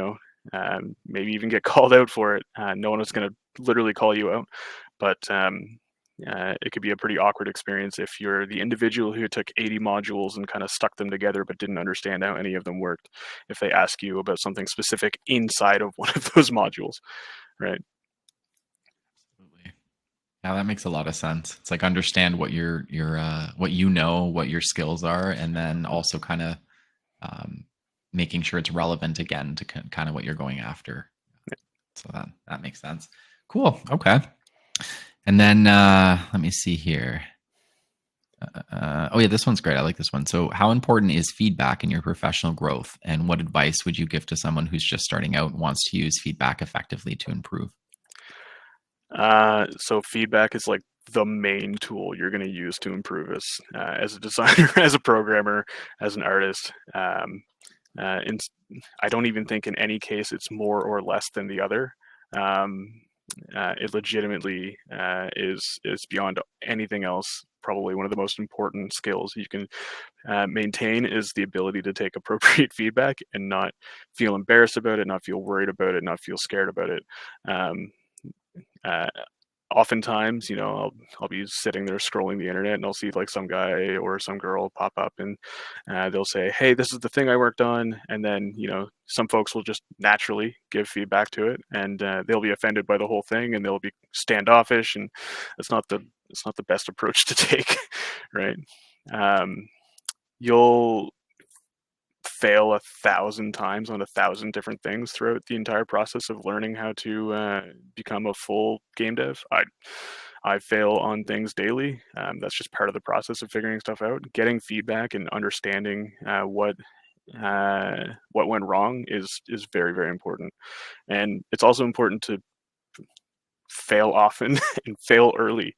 maybe even get called out for it. No one is going to literally call you out, but it could be a pretty awkward experience if you're the individual who took 80 modules and kind of stuck them together but didn't understand how any of them worked, if they ask you about something specific inside of one of those modules, right? Absolutely. Yeah, that makes a lot of sense. It's like understand what your what you know, what your skills are, and then also kind of um, making sure it's relevant again to kind of what you're going after. So that makes sense. Cool. Okay. And then let me see here. Oh yeah, this one's great. I like this one. So, how important is feedback in your professional growth, and what advice would you give to someone who's just starting out and wants to use feedback effectively to improve? So feedback is like the main tool you're going to use to improve as a designer, as a programmer, as an artist. And I don't even think in any case it's more or less than the other. It legitimately is beyond anything else. Probably one of the most important skills you can maintain is the ability to take appropriate feedback and not feel embarrassed about it, not feel worried about it, not feel scared about it. Um, uh, Oftentimes, I'll be sitting there scrolling the internet and I'll see like some guy or some girl pop up, and they'll say, "Hey, this is the thing I worked on," and then some folks will just naturally give feedback to it, and they'll be offended by the whole thing, and they'll be standoffish, and it's not the best approach to take, right? You'll fail 1,000 times on 1,000 different things throughout the entire process of learning how to become a full game dev. I fail on things daily. That's just part of the process of figuring stuff out. Getting feedback and understanding what went wrong is very, very important. And it's also important to fail often and fail early.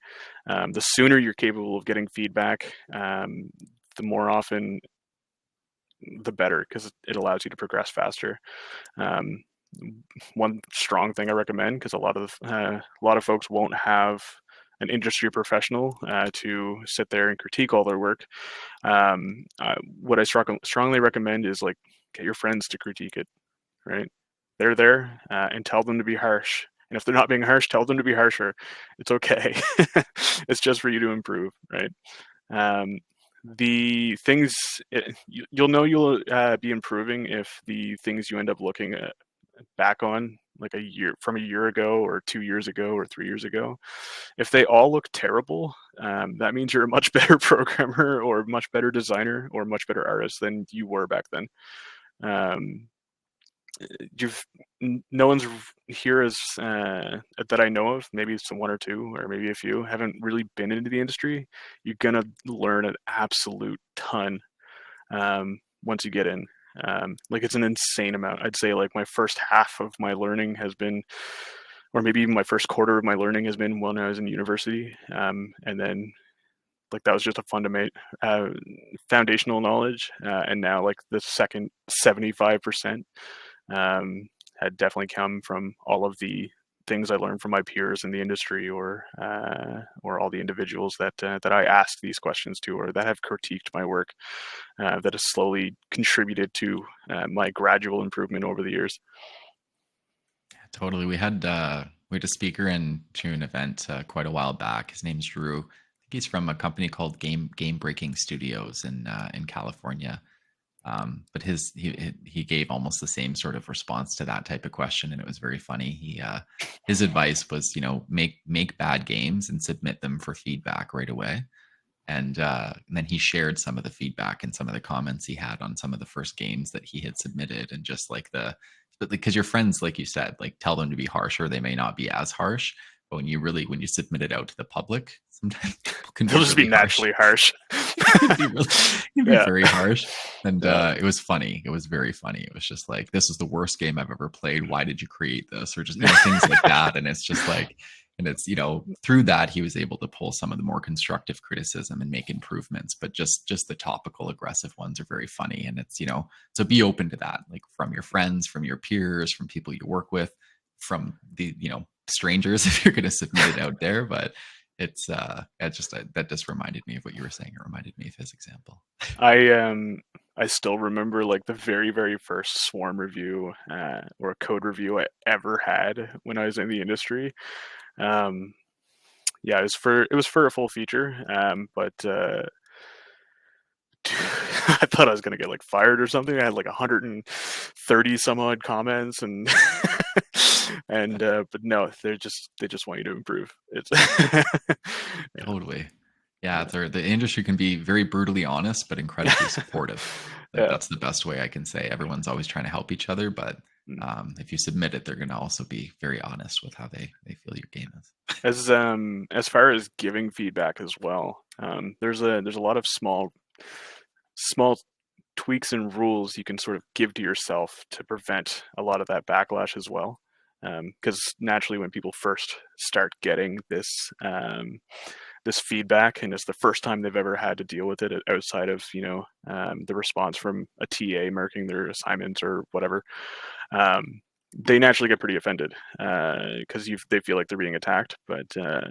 The sooner you're capable of getting feedback, the more often, the better, because it allows you to progress faster. Um, One strong thing I recommend, because a lot of folks won't have an industry professional to sit there and critique all their work. What I strongly recommend is like get your friends to critique it, right? They're there, and tell them to be harsh. And if they're not being harsh, tell them to be harsher. It's okay. It's just for you to improve, right? Um, the things you'll know you'll be improving if the things you end up looking back on like a year ago or 2 years ago or 3 years ago, if they all look terrible, that means you're a much better programmer or much better designer or much better artist than you were back then. Um, you've no one's here as that I know of. Maybe some one or two, or maybe a few haven't really been into the industry. You're gonna learn an absolute ton once you get in. Like it's an insane amount. I'd say like my first half of my learning has been, or maybe even my first quarter of my learning has been when I was in university, and then like that was just a foundational knowledge, and now like the second 75% um, had definitely come from all of the things I learned from my peers in the industry, or all the individuals that I asked these questions to, or that have critiqued my work, that has slowly contributed to my gradual improvement over the years. Totally. We had a speaker in to an event quite a while back. His name's Drew. I think he's from a company called Game Breaking Studios in California. But he gave almost the same sort of response to that type of question, and it was very funny. His advice was, make bad games and submit them for feedback right away. And then he shared some of the feedback and some of the comments he had on some of the first games that he had submitted, and just like but because your friends, like you said, like tell them to be harsher, they may not be as harsh. But when you submit it out to the public, sometimes people can be They'll just be really harsh. naturally harsh. It can be Yeah, very harsh. And yeah, it was funny. It was very funny. It was just like, this is the worst game I've ever played. Why did you create this? Or just things like that. And it's just like, and it's, through that he was able to pull some of the more constructive criticism and make improvements. But just the topical aggressive ones are very funny. And it's, so be open to that, like from your friends, from your peers, from people you work with, from the, strangers, if you're going to submit it out there. But that just reminded me of what you were saying. It reminded me of his example. I still remember like the very first Swarm review, or a code review I ever had when I was in the industry. Um, yeah, it was for a full feature, but I thought I was gonna get like fired or something. I had like 130 some odd comments, and but no, they just want you to improve. It's yeah, Totally. Yeah, the industry can be very brutally honest, but incredibly supportive. Like yeah. that's the best way I can say. Everyone's always trying to help each other, but Mm. if you submit it, they're going to also be very honest with how they feel your game is. As far as giving feedback as well, there's a lot of small tweaks and rules you can sort of give to yourself to prevent a lot of that backlash as well. Because naturally, when people first start getting this feedback, and it's the first time they've ever had to deal with it outside of the response from a TA marking their assignments or whatever, they naturally get pretty offended because they feel like they're being attacked. But uh,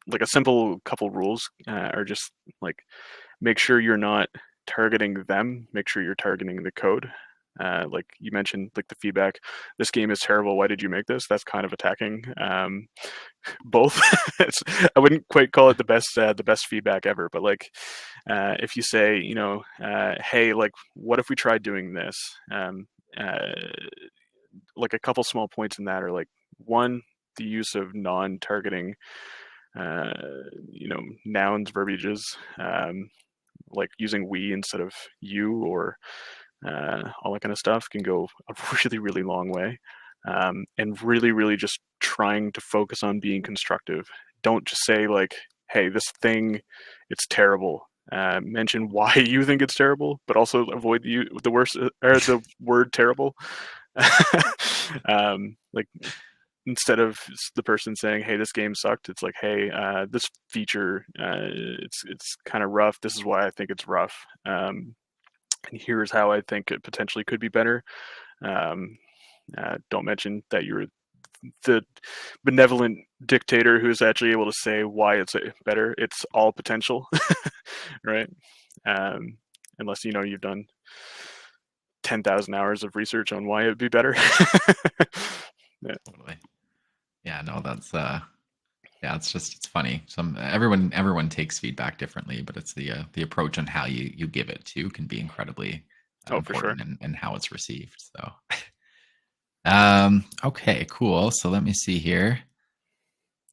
like a simple couple rules are just like make sure you're not targeting them. Make sure you're targeting the code. Like you mentioned, like the feedback, this game is terrible. Why did you make this? That's kind of attacking both. I wouldn't quite call it the best feedback ever, but like if you say, hey, like what if we tried doing this? Uh, like a couple small points in that are like one, the use of non-targeting, uh, nouns, verbiages, like using we instead of you, or all that kind of stuff can go a really long way. And really just trying to focus on being constructive. Don't just say like, hey, this thing, it's terrible. Mention why you think it's terrible, but also avoid the worst, or the word terrible. Like instead of the person saying, hey, this game sucked, it's like, hey, this feature, it's kind of rough, this is why I think it's rough, and here's how I think it potentially could be better. um, don't mention that you're the benevolent dictator who's actually able to say why it's better. It's all potential, right? Um, Unless you've done 10,000 hours of research on why it would be better. Yeah. Totally. Yeah, no, that's yeah, it's funny. Everyone takes feedback differently, but it's the approach on how you give it to can be incredibly Oh, for sure. important and how it's received. So okay, cool. So let me see here.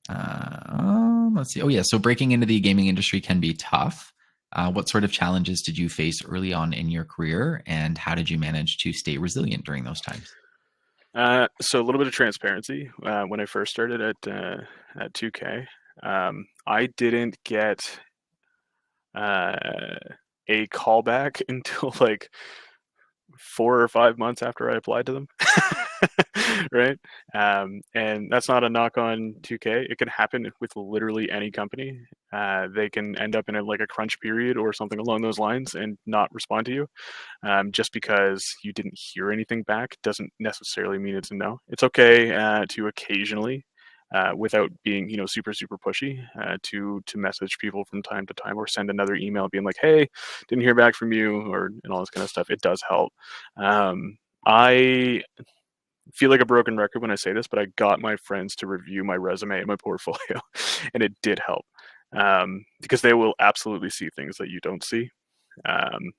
Let's see. Oh yeah, so breaking into the gaming industry can be tough. What sort of challenges did you face early on in your career, and how did you manage to stay resilient during those times? So a little bit of transparency. When I first started at 2K, I didn't get uh, a callback until like 4 or 5 months after I applied to them. Right? And that's not a knock on 2K. It can happen with literally any company. They can end up in like a crunch period or something along those lines and not respond to you. Just because you didn't hear anything back doesn't necessarily mean it's a no. It's okay to occasionally, without being super super pushy, to message people from time to time or send another email being like, hey, didn't hear back from you, or and all this kind of stuff. It does help. I feel like a broken record when I say this, but I got my friends to review my resume and my portfolio, and it did help, because they will absolutely see things that you don't see. Um,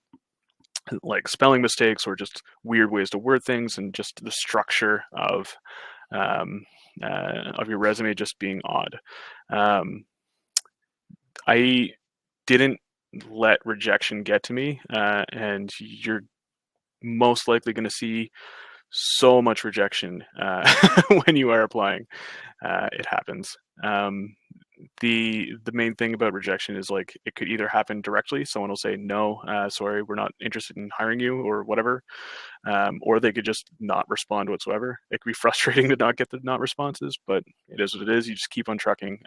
like spelling mistakes or just weird ways to word things, and just the structure um, of your resume just being odd. Um, I didn't let rejection get to me, and you're most likely going to see so much rejection when you are applying. It happens. The main thing about rejection is like it could either happen directly. Someone will say no, sorry, we're not interested in hiring you, or whatever, or they could just not respond whatsoever. It could be frustrating to not get the not responses, but it is what it is. You just keep on trucking.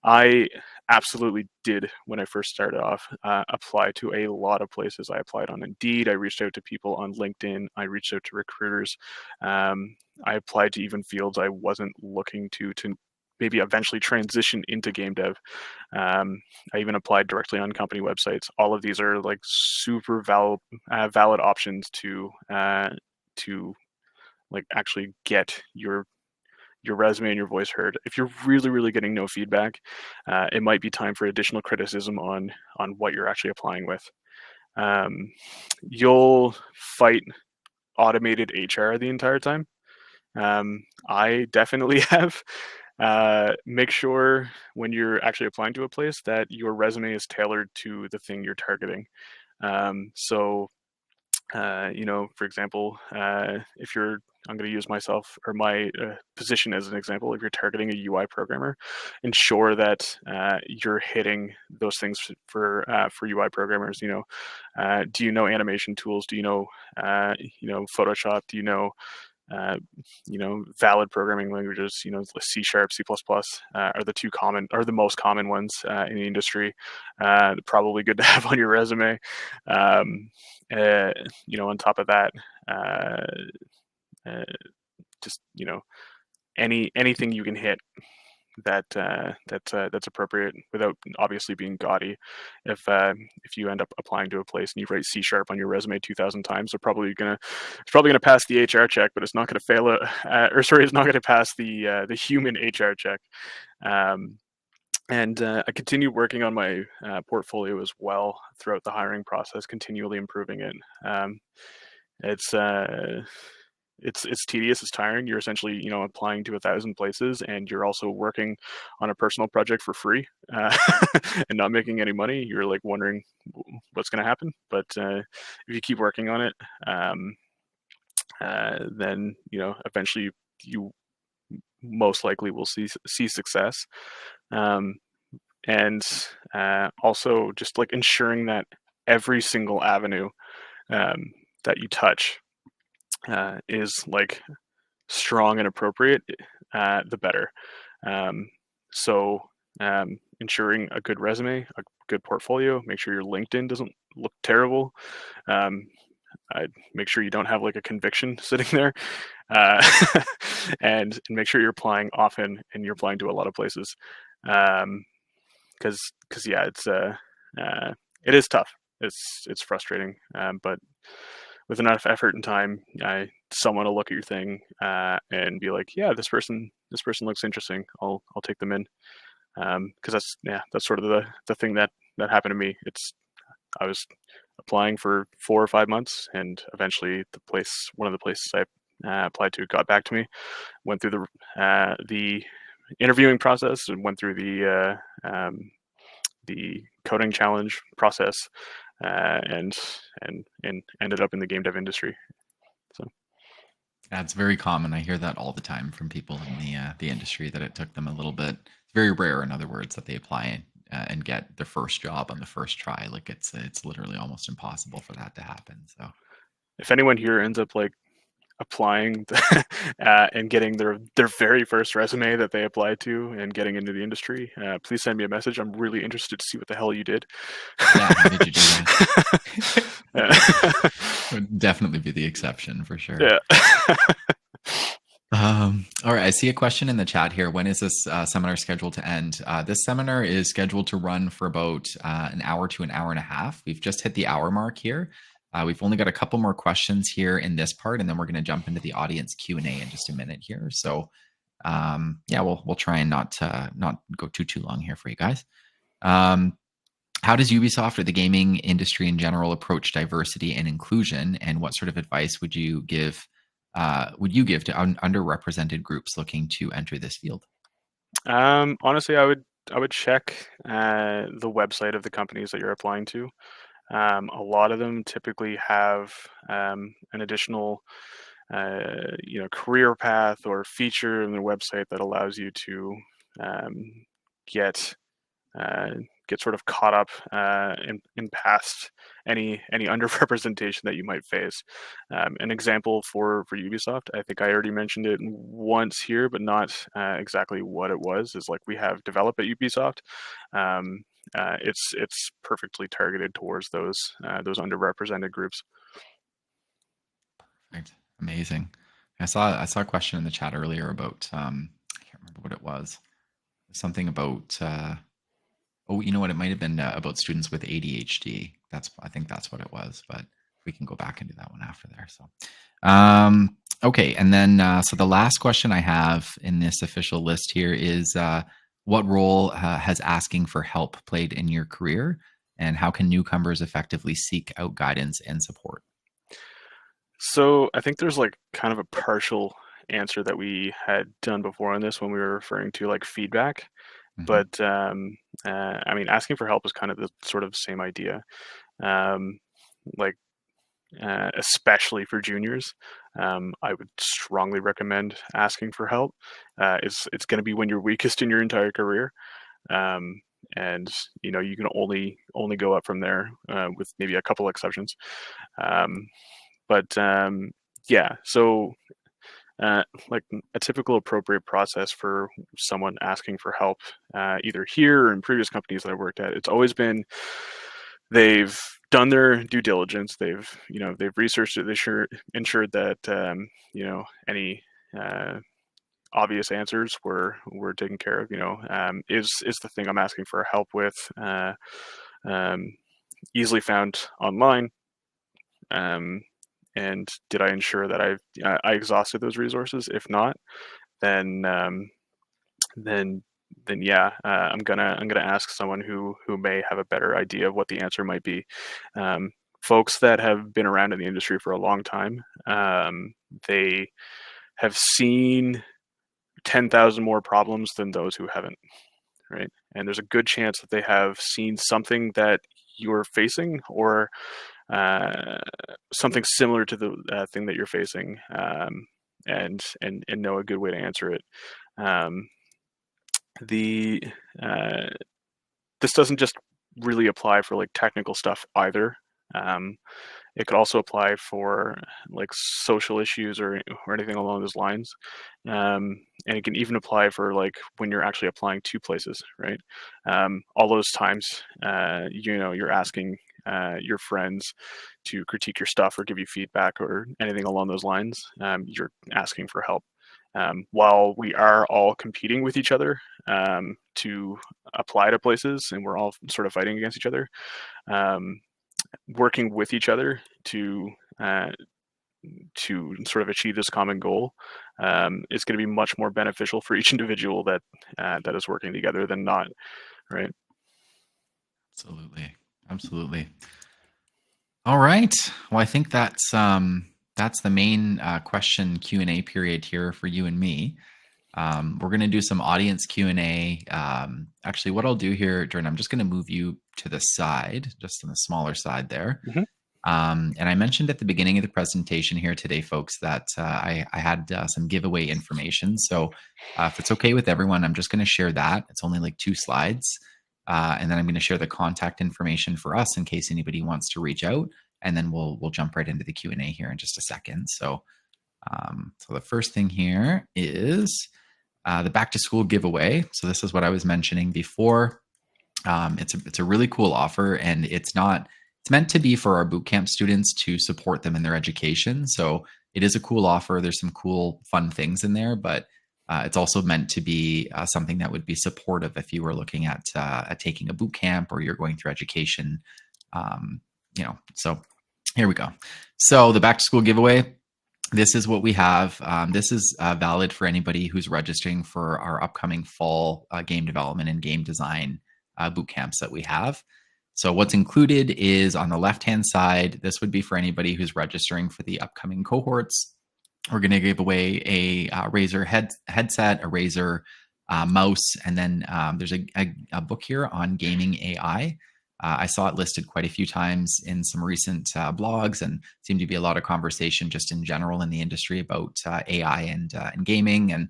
I absolutely did, when I first started off, apply to a lot of places. I applied on Indeed. I reached out to people on LinkedIn. I reached out to recruiters. I applied to even fields I wasn't looking to maybe eventually transition into game dev. I even applied directly on company websites. All of these are like super valid options to like actually get your resume and your voice heard. If you're really really getting no feedback, it might be time for additional criticism on what you're actually applying with. Um, you'll fight automated HR the entire time. I definitely have. Make sure when you're actually applying to a place that your resume is tailored to the thing you're targeting. So for example, if you're, I'm going to use myself or my position as an example. If you're targeting a UI programmer, ensure that you're hitting those things for UI programmers. Do you know animation tools? Do you know Photoshop? Do you know valid programming languages? C Sharp, C++ are the most common ones in the industry. Probably good to have on your resume. Um, on top of that, uh, uh, just anything you can hit that's appropriate without obviously being gaudy. If you end up applying to a place and you write C Sharp on your resume 2,000 times, it's probably gonna pass the HR check, but it's not gonna fail it. It's not gonna pass the human HR check. Um, and I continue working on my portfolio as well throughout the hiring process, continually improving it. It's it's tedious, it's tiring. You're essentially applying to 1,000 places, and you're also working on a personal project for free, and not making any money. You're like wondering what's going to happen, but if you keep working on it, then eventually you most likely will see success. um, and Also just like ensuring that every single avenue um, that you touch is like strong and appropriate, the better. Um, so ensuring a good resume, a good portfolio, make sure your LinkedIn doesn't look terrible. Um, I'd make sure you don't have like a conviction sitting there, uh, and make sure you're applying often and you're applying to a lot of places, because yeah, uh, it is tough. It's frustrating, but with enough effort and time, someone will look at your thing and be like, yeah, this person looks interesting. I'll take them in, because that's sort of the thing that happened to me. I was applying for 4 or 5 months, and eventually one of the places I applied to got back to me, went through the interviewing process, and went through the coding challenge process, and ended up in the game dev industry. So That's very common. I hear that all the time from people in the industry that it took them a little bit. It's very rare, in other words, that they apply and get their first job on the first try. Like it's literally almost impossible for that to happen. So if anyone here ends up like applying and getting their very first resume that they applied to and getting into the industry, please send me a message. I'm really interested to see what the hell you did. yeah, how did you do that? Yeah. Would definitely be the exception for sure. Yeah. All right, I see a question in the chat here. When is this seminar scheduled to end? This seminar is scheduled to run for about an hour to an hour and a half. We've just hit the hour mark here. We've only got a couple more questions here in this part, and then we're going to jump into the audience Q&A in just a minute here. So yeah, we'll try and not go too long here for you guys. How does Ubisoft or the gaming industry in general approach diversity and inclusion, and what sort of advice would you give to underrepresented groups looking to enter this field? Honestly, I would check the website of the companies that you're applying to. A lot of them typically have an additional career path or feature in their website that allows you to get uh, get sort of caught up in past any underrepresentation that you might face. An example for Ubisoft, I think I already mentioned it once here, but not exactly what it was. Is like we have develop at Ubisoft. Um, it's perfectly targeted towards those underrepresented groups. Perfect. Amazing. I saw a question in the chat earlier about I can't remember what it was. Something about oh, you know what? It might have been about students with ADHD. I think that's what it was, but we can go back into that one after there. So, okay. And then, so the last question I have in this official list here is what role has asking for help played in your career, and how can newcomers effectively seek out guidance and support? So I think there's like kind of a partial answer that we had done before on this when we were referring to like feedback. Hmm. But I mean, asking for help is kind of the sort of same idea. Um, like especially for juniors, I would strongly recommend asking for help. It's going to be when you're weakest in your entire career, um, and you can only go up from there with maybe a couple exceptions. Um, but yeah, so like a typical appropriate process for someone asking for help, either here or in previous companies that I've worked at, it's always been they've done their due diligence. They've researched it. They ensured that any obvious answers were taken care of. Is the thing I'm asking for help with um, easily found online? And did I ensure that I exhausted those resources? If not, then then then yeah, I'm gonna ask someone who may have a better idea of what the answer might be. Um, Folks that have been around in the industry for a long time, they have seen 10,000 more problems than those who haven't, right? And there's a good chance that they have seen something that you're facing, or uh, something similar to the thing that you're facing, and know a good way to answer it. Um, the This doesn't just really apply for like technical stuff either. Um, it could also apply for like social issues or anything along those lines, and it can even apply for like when you're actually applying to places, right? All those times, you're asking your friends to critique your stuff or give you feedback or anything along those lines. You're asking for help. While we are all competing with each other to apply to places, and we're all sort of fighting against each other, working with each other uh, to sort of achieve this common goal is going to be much more beneficial for each individual that is working together than not, right? Absolutely. Absolutely. All right. Well, I think that's the main question Q&A period here for you and me. We're going to do some audience Q&A. Actually, what I'll do here, Jordan, I'm just going to move you to the side, just on the smaller side there. Mm-hmm. And I mentioned at the beginning of the presentation here today, folks, that I had some giveaway information. So if it's okay with everyone, I'm just going to share that. It's only like 2 slides. And then I'm going to share the contact information for us in case anybody wants to reach out. And then we'll jump right into the Q&A here in just a second. So the first thing here is the back to school giveaway. So this is what I was mentioning before. It's a really cool offer, and it's meant to be for our bootcamp students to support them in their education. So it is a cool offer. There's some cool, fun things in there, but it's also meant to be something that would be supportive if you were looking at taking a boot camp or you're going through education. So here we go. So the back to school giveaway. This is what we have. This is valid for anybody who's registering for our upcoming fall game development and game design boot camps that we have. So what's included is on the left-hand side, this would be for anybody who's registering for the upcoming cohorts. We're going to give away a Razer headset, a Razer mouse, and then there's a book here on gaming AI. I saw it listed quite a few times in some recent blogs, and seemed to be a lot of conversation just in general in the industry about AI and gaming and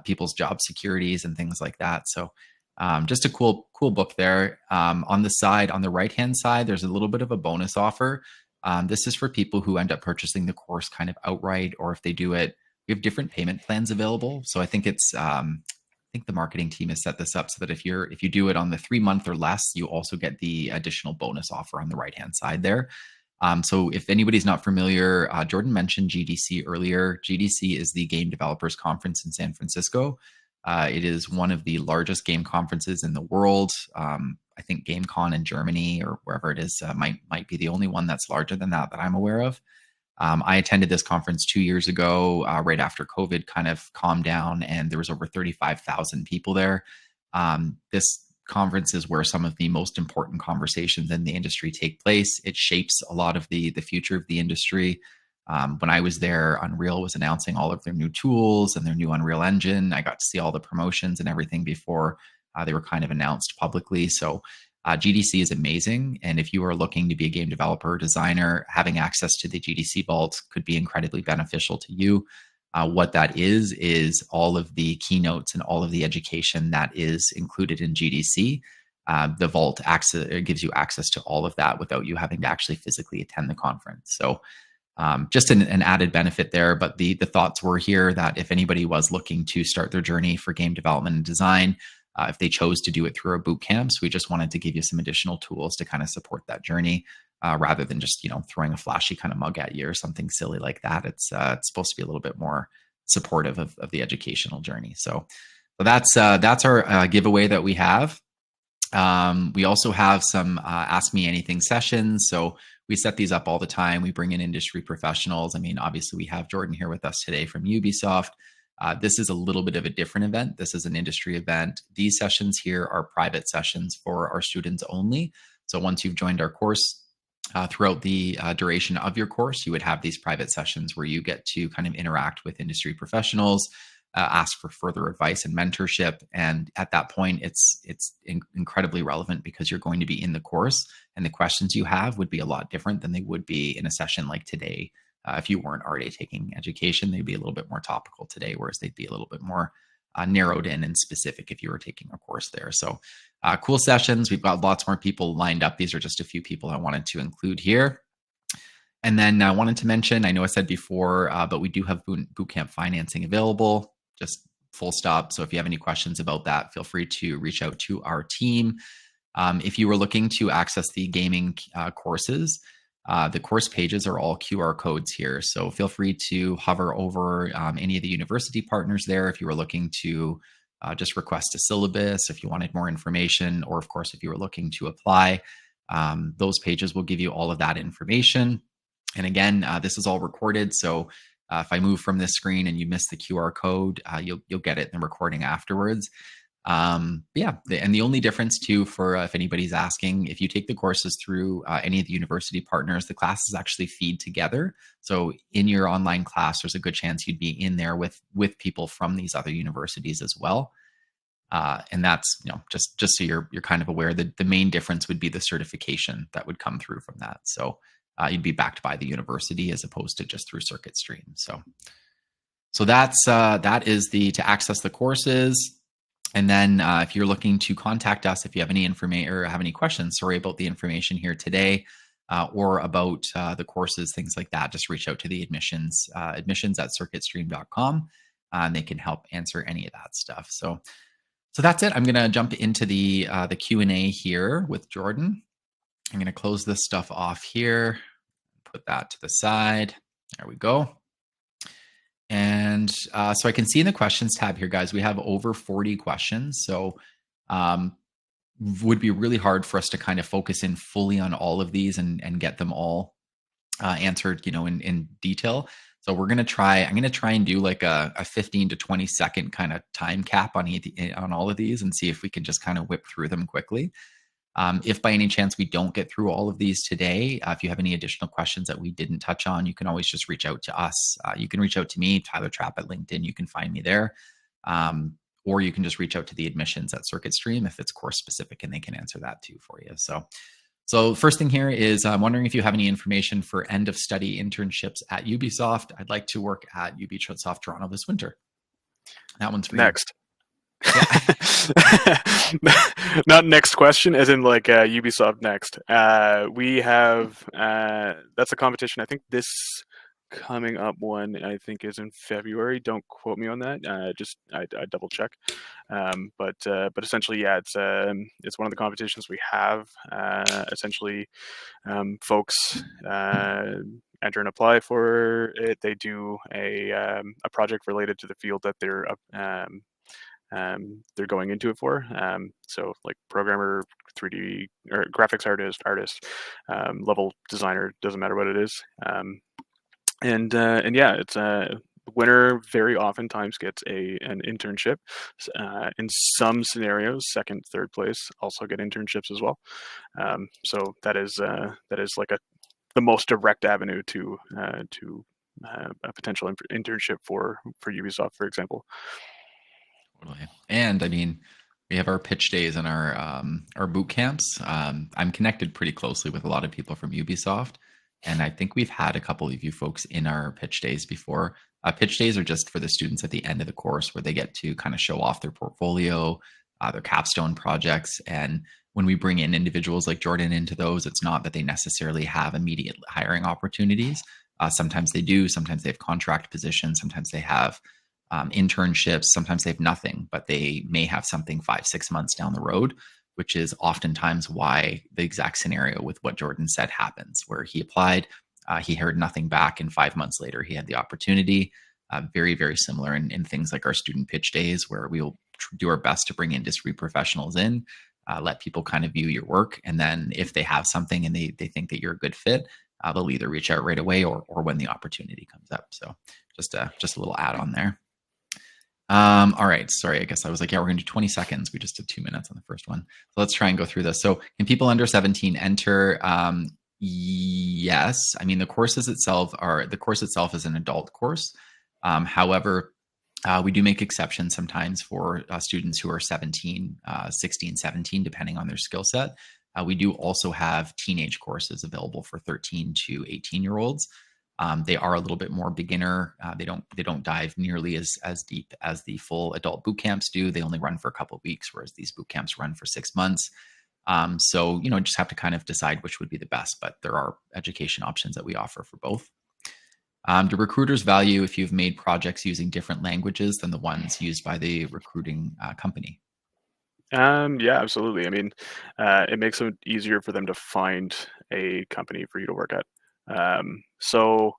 people's job securities and things like that. So just a cool book there. On the side, on the right-hand side, there's a little bit of a bonus offer. This is for people who end up purchasing the course kind of outright, or if they do it, we have different payment plans available. So I think I think the marketing team has set this up so that if you do it on the 3-month or less, you also get the additional bonus offer on the right-hand side there. So if anybody's not familiar, Jordan mentioned GDC earlier. GDC is the Game Developers Conference in San Francisco. It is one of the largest game conferences in the world. I think GameCon in Germany or wherever it is might be the only one that's larger than that I'm aware of. I attended this conference 2 years ago, right after COVID kind of calmed down, and there was over 35,000 people there. This conference is where some of the most important conversations in the industry take place. It shapes a lot of the future of the industry. When I was there, Unreal was announcing all of their new tools and their new Unreal Engine. I got to see all the promotions and everything before they were kind of announced publicly. So GDC is amazing. And if you are looking to be a game developer or designer, having access to the GDC vault could be incredibly beneficial to you. What that is all of the keynotes and all of the education that is included in GDC. The vault gives you access to all of that without you having to actually physically attend the conference. So just an added benefit there. But the thoughts were here that if anybody was looking to start their journey for game development and design, if they chose to do it through our boot camps, we just wanted to give you some additional tools to kind of support that journey, rather than just throwing a flashy kind of mug at you or something silly like that. It's supposed to be a little bit more supportive of the educational journey. So that's our giveaway that we have. We also have some Ask Me Anything sessions. So we set these up all the time. We bring in industry professionals. I mean, obviously, we have Jordan here with us today from Ubisoft. This is a little bit of a different event. This is an industry event. These sessions here are private sessions for our students only. So once you've joined our course, throughout the duration of your course, you would have these private sessions where you get to kind of interact with industry professionals, ask for further advice and mentorship. And at that point, it's incredibly relevant because you're going to be in the course, and the questions you have would be a lot different than they would be in a session like today. If you weren't already taking education, they'd be a little bit more topical today, whereas they'd be a little bit more narrowed in and specific if you were taking a course there. So cool sessions. We've got lots more people lined up. These are just a few people I wanted to include here. And then I wanted to mention, I know I said before, but we do have bootcamp financing available, just full stop. So if you have any questions about that, feel free to reach out to our team. If you were looking to access the gaming courses, the course pages are all QR codes here. So feel free to hover over any of the university partners there if you were looking to just request a syllabus, if you wanted more information, or of course, if you were looking to apply. Those pages will give you all of that information. And again, this is all recorded. So if I move from this screen and you miss the QR code, you'll get it in the recording afterwards. Yeah, and the only difference too, for if anybody's asking, if you take the courses through any of the university partners, the classes actually feed together. So in your online class, there's a good chance you'd be in there with people from these other universities as well. And that's, just so you're kind of aware that the main difference would be the certification that would come through from that. So you'd be backed by the university as opposed to just through Circuit Stream. So that is to access the courses. And then if you're looking to contact us, if you have any information or have any questions, sorry about the information here today, or about the courses, things like that, just reach out to the admissions at circuitstream.com, and they can help answer any of that stuff. So that's it. I'm going to jump into the Q&A here with Jordan. I'm going to close this stuff off here, put that to the side. There we go. And so I can see in the questions tab here, guys, we have over 40 questions. So would be really hard for us to kind of focus in fully on all of these and get them all answered, in detail. So I'm going to try and do like a 15 to 20 second kind of time cap on all of these and see if we can just kind of whip through them quickly. If by any chance we don't get through all of these today, if you have any additional questions that we didn't touch on, you can always just reach out to us. You can reach out to me, Tyler Trapp at LinkedIn. You can find me there. Or you can just reach out to the admissions at Circuit Stream if it's course specific, and they can answer that too for you. So first thing here is I'm wondering if you have any information for end of study internships at Ubisoft. I'd like to work at Ubisoft Toronto this winter. That one's for Next. Yeah. Not next question, as in like Ubisoft Next. We have that's a competition. I think this coming up one I think is in February. Don't quote me on that. I double check. But essentially, yeah, it's one of the competitions we have. Essentially, folks enter and apply for it. They do a project related to the field that they're going into it for. So like programmer, 3D or graphics artist, level designer, doesn't matter what it is. And yeah, it's winner very oftentimes gets an internship. In some scenarios, second, third place also get internships as well. So that is like the most direct avenue to a potential internship for Ubisoft, for example. Totally. And I mean, we have our pitch days and our boot camps. I'm connected pretty closely with a lot of people from Ubisoft, and I think we've had a couple of you folks in our pitch days before. Pitch days are just for the students at the end of the course where they get to kind of show off their portfolio, their capstone projects. And when we bring in individuals like Jordan into those, it's not that they necessarily have immediate hiring opportunities. Sometimes they do. Sometimes they have contract positions. Sometimes they have internships. Sometimes they have nothing, but they may have something 5-6 months down the road, which is oftentimes why the exact scenario with what Jordan said happens, where he applied, he heard nothing back, and 5 months later he had the opportunity. Very, very similar in things like our student pitch days, where we will do our best to bring industry professionals in, let people kind of view your work, and then if they have something and they think that you're a good fit, they'll either reach out right away or when the opportunity comes up. So just a little add on there. All right. Sorry. I guess I was like, yeah, we're going to do 20 seconds. We just did 2 minutes on the first one. So let's try and go through this. So can people under 17 enter? Yes. I mean, the course itself is an adult course. However, we do make exceptions sometimes for students who are 16, 17, depending on their skill set. We do also have teenage courses available for 13 to 18-year-olds. They are a little bit more beginner. They don't dive nearly as deep as the full adult boot camps do. They only run for a couple of weeks, whereas these boot camps run for 6 months. So just have to kind of decide which would be the best. But there are education options that we offer for both. Do recruiters value if you've made projects using different languages than the ones used by the recruiting company? Yeah, absolutely. I mean, it makes it easier for them to find a company for you to work at. So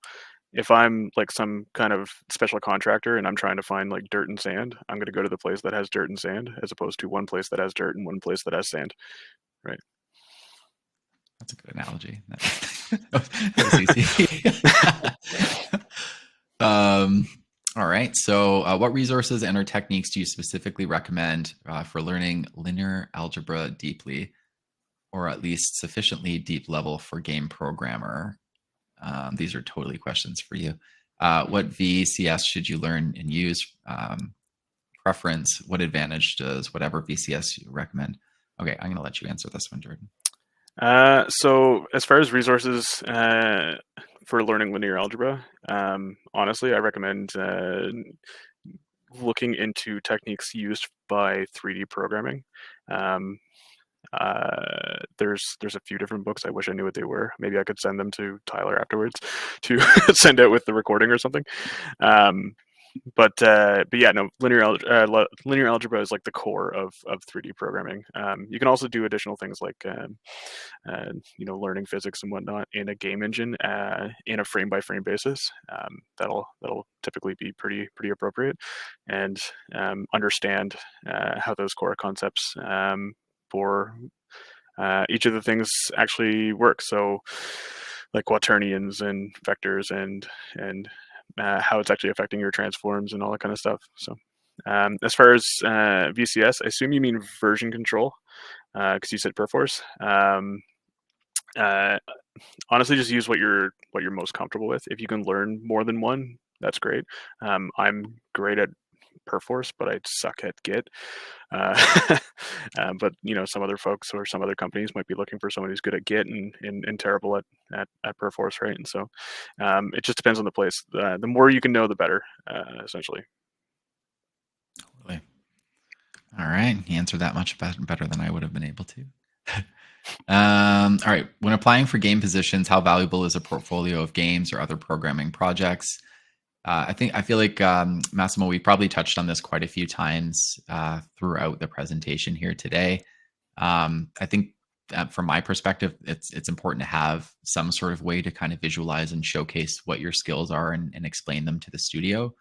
if I'm like some kind of special contractor and I'm trying to find like dirt and sand, I'm going to go to the place that has dirt and sand as opposed to one place that has dirt and one place that has sand, right? That's a good analogy. That was easy. um, all right. So, what resources and or techniques do you specifically recommend for learning linear algebra deeply, or at least sufficiently deep level for game programmer? These are totally questions for you. What VCS should you learn and use? Preference? What advantage does whatever VCS you recommend? Okay, I'm going to let you answer this one, Jordan. So as far as resources for learning linear algebra, honestly, I recommend looking into techniques used by 3D programming. Um, there's a few different books. I wish I knew what they were. Maybe I could send them to Tyler afterwards to send out with the recording or something. Um, but yeah, no, linear algebra is like the core of 3D programming. You can also do additional things like learning physics and whatnot in a game engine in a frame by frame basis. That'll typically be pretty appropriate, and understand how those core concepts for each of the things actually work. So, like quaternions and vectors and how it's actually affecting your transforms and all that kind of stuff. So, as far as VCS, I assume you mean version control because you said Perforce. Uh, Honestly, just use what you're most comfortable with. If you can learn more than one, that's great. I'm great at Perforce, but I suck at Git. Uh, but some other folks or some other companies might be looking for someone who's good at Git and terrible at Perforce, right? And so it just depends on the place. The more you can know, the better, essentially. Totally. All right, he answered that much better than I would have been able to. All right, when applying for game positions, how valuable is a portfolio of games or other programming projects? I feel like Massimo, we probably touched on this quite a few times throughout the presentation here today. I think from my perspective, it's important to have some sort of way to kind of visualize and showcase what your skills are and explain them to the studio,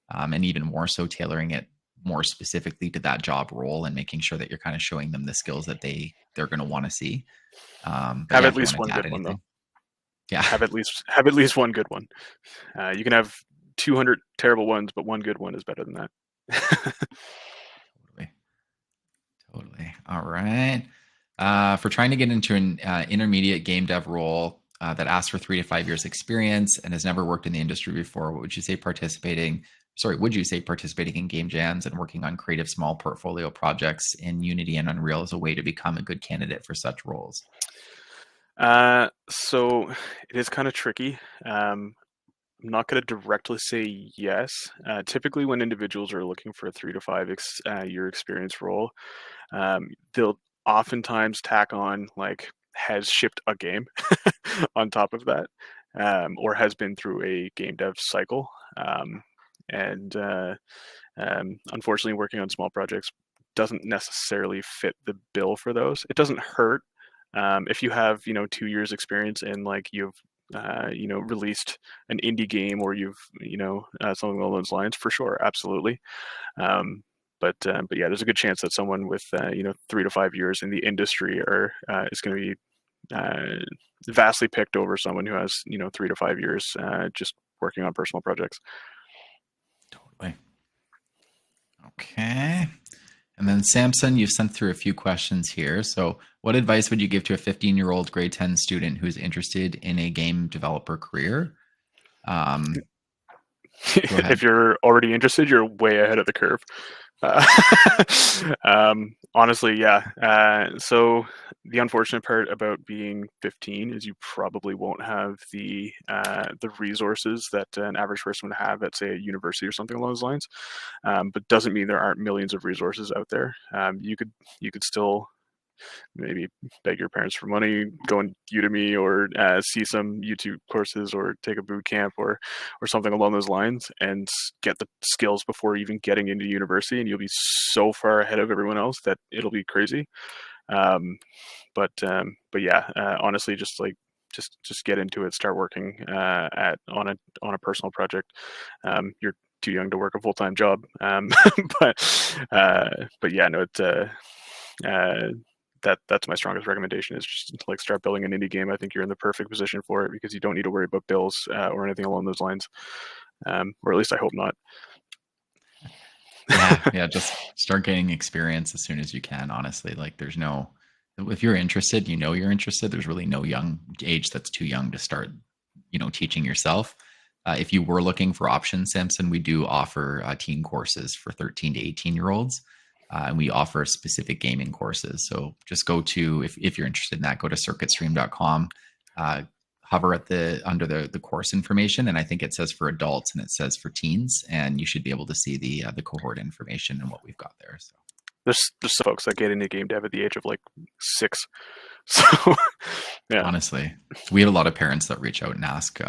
and even more so tailoring it more specifically to that job role and making sure that you're kind of showing them the skills that they're going to want to see. But Have yeah, at if you least wanted one to add good one though. anything, yeah, Have at least one good one. You can have 200 terrible ones, but one good one is better than that. totally. Totally. All right. For trying to get into an intermediate game dev role that asks for 3 to 5 years experience and has never worked in the industry before, what would you say participating? Sorry, would you say participating in game jams and working on creative small portfolio projects in Unity and Unreal is a way to become a good candidate for such roles? So it is kind of tricky. I'm not going to directly say yes. Typically, when individuals are looking for a 3 to 5 year experience role, they'll oftentimes tack on like has shipped a game on top of that, or has been through a game dev cycle. And Unfortunately, working on small projects doesn't necessarily fit the bill for those. It doesn't hurt if you have 2 years experience and like you've released an indie game or you've something along those lines, for sure, absolutely. Um, but yeah, there's a good chance that someone with 3 to 5 years in the industry is going to be vastly picked over someone who has 3 to 5 years just working on personal projects. Totally. Okay. And then Samson, you've sent through a few questions here. So, what advice would you give to a 15-year-old grade 10 student who's interested in a game developer career? Um, Go If ahead. you're already interested, you're way ahead of the curve. Uh, Honestly, yeah. So the unfortunate part about being 15 is you probably won't have the resources that an average person would have at, say, a university or something along those lines. But doesn't mean there aren't millions of resources out there. You could still maybe beg your parents for money, go on Udemy, or see some YouTube courses, or take a boot camp, or something along those lines, and get the skills before even getting into university, and you'll be so far ahead of everyone else that it'll be crazy. Um, but yeah, honestly, just get into it, start working at on a personal project. You're too young to work a full time job, but yeah, no, uh, that's my strongest recommendation, is just like start building an indie game. I think you're in the perfect position for it, because you don't need to worry about bills or anything along those lines, or at least I hope not. Yeah, just start getting experience as soon as you can, honestly. Like there's no, if you're interested, you're interested, there's really no young age that's too young to start, teaching yourself. If you were looking for options, Samson, we do offer teen courses for 13 to 18-year-olds. And we offer specific gaming courses. So just go to, if you're interested in that, go to circuitstream.com, uh, hover at under the course information, and I think it says for adults and it says for teens, and you should be able to see the cohort information and what we've got there. So There's some folks that get into game dev at the age of like 6. So yeah. honestly, we have a lot of parents that reach out and ask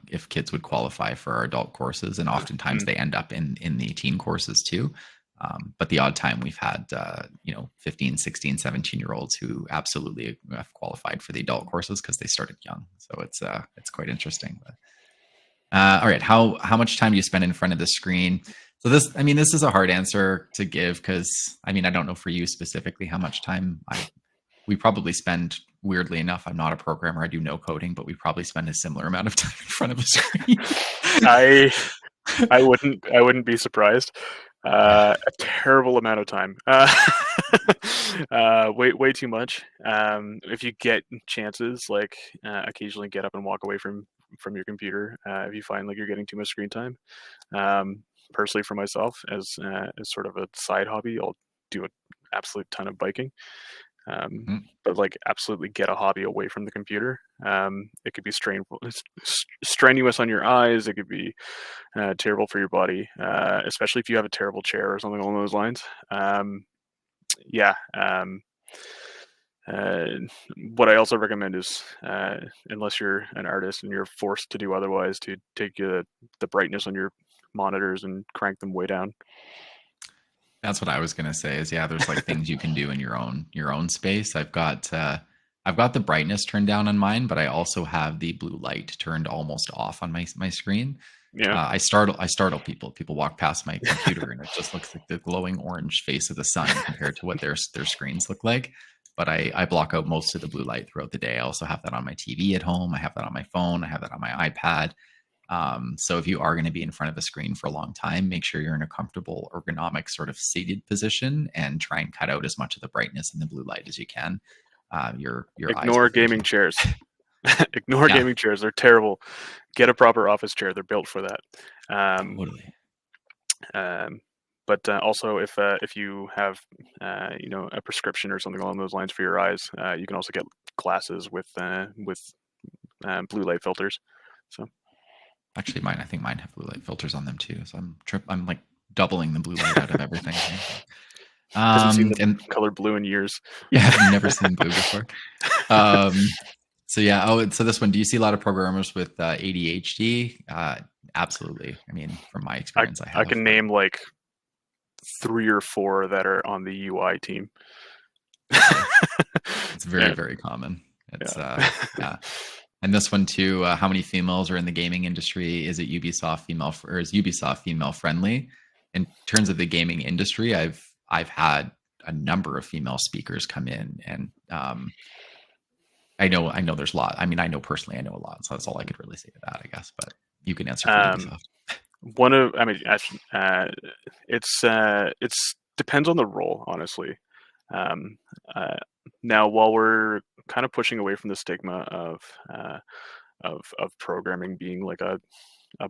if kids would qualify for our adult courses, and oftentimes they end up in the teen courses too. But the odd time we've had 15, 16, 17-year-olds who absolutely have qualified for the adult courses because they started young. So it's quite interesting. But all right, how much time do you spend in front of the screen? So this is a hard answer to give, because I don't know for you specifically how much time we probably spend. Weirdly enough, I'm not a programmer. I do no coding, but we probably spend a similar amount of time in front of a screen. I wouldn't be surprised. Yeah. A terrible amount of time. Way too much. If you get chances, like occasionally get up and walk away from your computer if you find like you're getting too much screen time. Personally, for myself, as sort of a side hobby, I'll do an absolute ton of biking. Mhm. But like absolutely get a hobby away from the computer. It could be strenuous on your eyes. It could be terrible for your body, especially if you have a terrible chair or something along those lines. Yeah. Uh, what I also recommend is, unless you're an artist and you're forced to do otherwise, to take the brightness on your monitors and crank them way down. That's what I was gonna say. Is yeah, there's like things you can do in your own space. I've got the brightness turned down on mine, but I also have the blue light turned almost off on my screen. Yeah. I startle people. People walk past my computer and it just looks like the glowing orange face of the sun compared to what their screens look like. But I block out most of the blue light throughout the day. I also have that on my TV at home. I have that on my phone. I have that on my iPad. So if you are going to be in front of a screen for a long time, make sure you're in a comfortable, ergonomic sort of seated position, and try and cut out as much of the brightness and the blue light as you can. Your eyes Ignore will thank gaming you. chairs. Ignore Yeah, gaming chairs. They're terrible. Get a proper office chair. They're built for that. Um, totally. um, but also, if you have a prescription or something along those lines for your eyes, you can also get glasses with blue light filters. So Actually, I think mine have blue light filters on them too. So I'm like doubling the blue light out of everything here. haven't seen the And color blue in years. yeah, I've never seen blue before. Um, so yeah. Oh, so this one, do you see a lot of programmers with ADHD? Absolutely. From my I experience, I I have. can But name like 3 or 4 that are on the UI team. it's very, Yeah, very common. It's yeah. yeah. And this one too. How many females are in the gaming industry? Is Ubisoft female friendly? In terms of the gaming industry, I've had a number of female speakers come in, and I know there's a lot. I know personally, I know a lot, so that's all I could really say to that, I guess. But you can answer for Um, Ubisoft. One of, I mean, actually, it's depends on the role, honestly. Um, uh, Now, while we're kind of pushing away from the stigma of programming being like a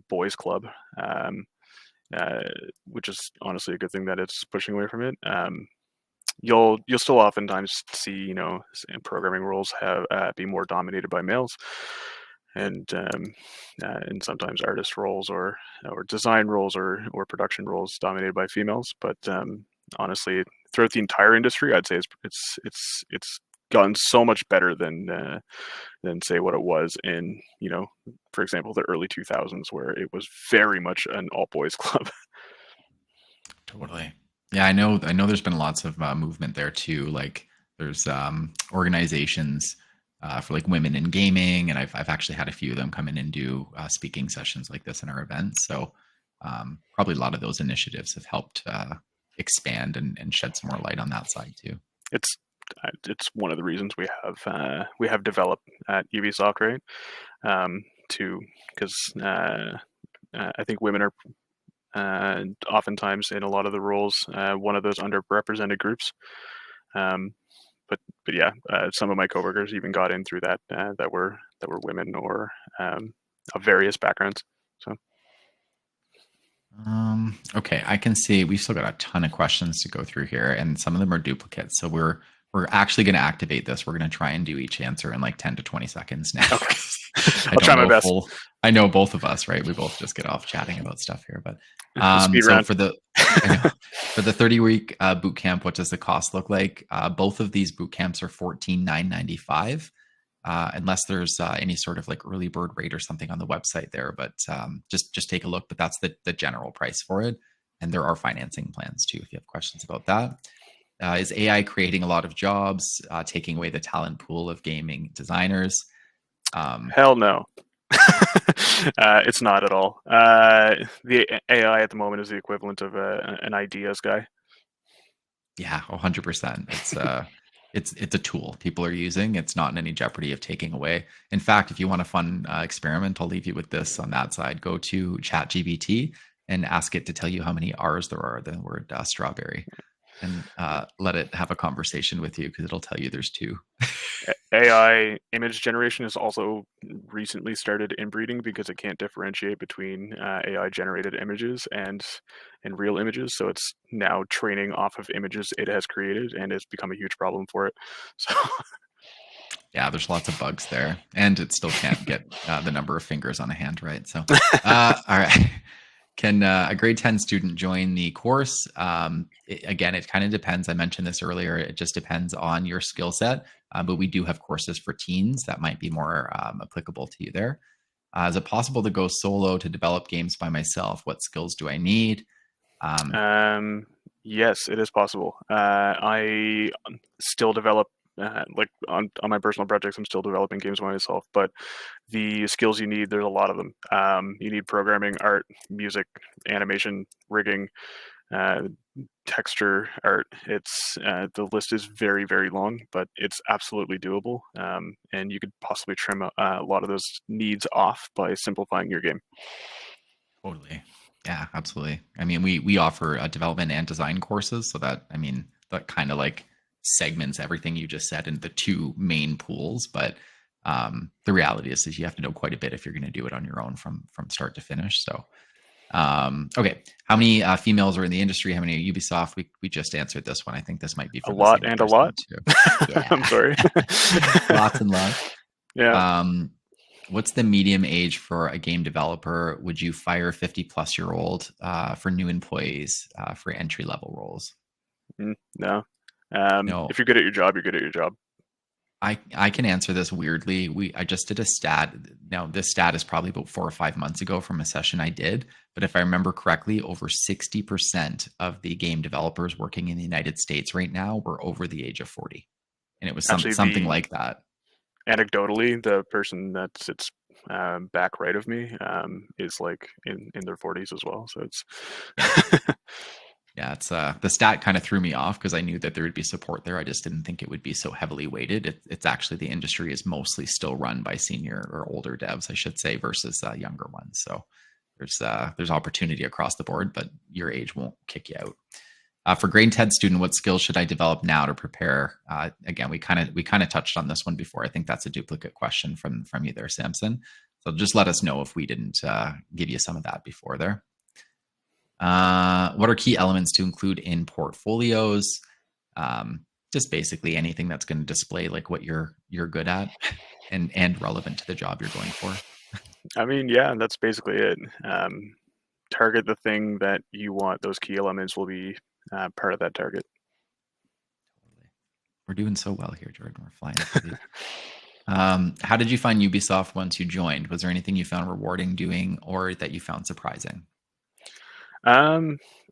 boys' club, um, uh, which is honestly a good thing that it's pushing away from it. You'll still oftentimes see, programming roles have be more dominated by males, and sometimes artist roles or design roles or production roles dominated by females. But honestly, throughout the entire industry, I'd say it's gotten so much better than say what it was in, for example, the early 2000s, where it was very much an all boys club. Totally. Yeah, I know there's been lots of movement there too. Like there's organizations for like women in gaming, and I've actually had a few of them come in and do speaking sessions like this in our events. So probably a lot of those initiatives have helped expand and shed some more light on that side too. It's it's one of the reasons we have developed at Ubisoft, right? To because I think women are oftentimes in a lot of the roles one of those underrepresented groups. Um, but yeah, some of my coworkers even got in through that were women or of various backgrounds. So Okay, I can see we've still got a ton of questions to go through here, and some of them are duplicates. So we're actually going to activate this. We're going to try and do each answer in like 10 to 20 seconds now. okay, I I'll don't try my know if best. I know both of us, right? We both just get off chatting about stuff here, but Speed so round. for the I know for the 30-week boot camp, what does the cost look like? Both of these boot camps are 14,995. Unless there's any sort of like early bird rate or something on the website there. But just take a look. But that's the general price for it, and there are financing plans too. If you have questions about that, is AI creating a lot of jobs, taking away the talent pool of gaming designers? Um, Hell no. It's not at all. The AI at the moment is the equivalent of an ideas guy. yeah, 100%. It's a tool people are using. It's not in any jeopardy of taking away. In fact, if you want a fun experiment, I'll leave you with this on that side. Go to ChatGPT and ask it to tell you how many R's there are in the word strawberry, and let it have a conversation with you because it'll tell you there's two. AI image generation has also recently started inbreeding because it can't differentiate between AI generated images and real images. So it's now training off of images it has created, and it's become a huge problem for it. So Yeah, there's lots of bugs there, and it still can't get the number of fingers on a hand right. So, all right. Can a grade 10 student join the course? Again, it kind of depends. I mentioned this earlier. It just depends on your skill set. But we do have courses for teens that might be more applicable to you there. Is it possible to go solo to develop games by myself? What skills do I need? Um, Um, yes, it is possible. I still develop, like on my personal projects, I'm still developing games by myself. But the skills you need, there's a lot of them. You need programming, art, music, animation, rigging, uh, texture art. It's the list is very, very long, but it's absolutely doable. And you could possibly trim a lot of those needs off by simplifying your game. Totally. Yeah, absolutely. I mean, we offer development and design courses, so that I mean that kind of like segments everything you just said into the two main pools. But the reality is you have to know quite a bit if you're going to do it on your own from start to finish. So, okay, how many females are in the industry? How many are Ubisoft? We just answered this one. I think this might be A from the lot same and a person lot. too. I'm Yeah, sorry. lots and lots. Yeah. Um, what's the medium age for a game developer? Would you fire 50-plus-year-old for new employees for entry level roles? No. No, If you're good at your job, you're good at your job. I can answer this weirdly. I just did a stat. Now this stat is probably about 4 or 5 months ago from a session I did, but if I remember correctly, over 60% of the game developers working in the United States right now were over the age of 40, and it was Actually, something the like that. anecdotally, the person that sits back right of me is like in their 40s as well. So it's Yeah. Yeah, it's the stat kind of threw me off because I knew that there would be support there. I just didn't think it would be so heavily weighted. It's actually the industry is mostly still run by senior or older devs, I should say, versus younger ones. So there's opportunity across the board, but your age won't kick you out. For grade 10 student, what skills should I develop now to prepare? Again, we kind of touched on this one before. I think that's a duplicate question from you there, Samson. So just let us know if we didn't give you some of that before there. What are key elements to include in portfolios? Just basically anything that's going to display like what you're good at and relevant to the job you're going for. I mean, yeah, that's basically it. Target the thing that you want those key elements will be part of that target. We're doing so well here, Jordan. We're flying through these. How did you find Ubisoft once you joined? Was there anything you found rewarding doing or that you found surprising?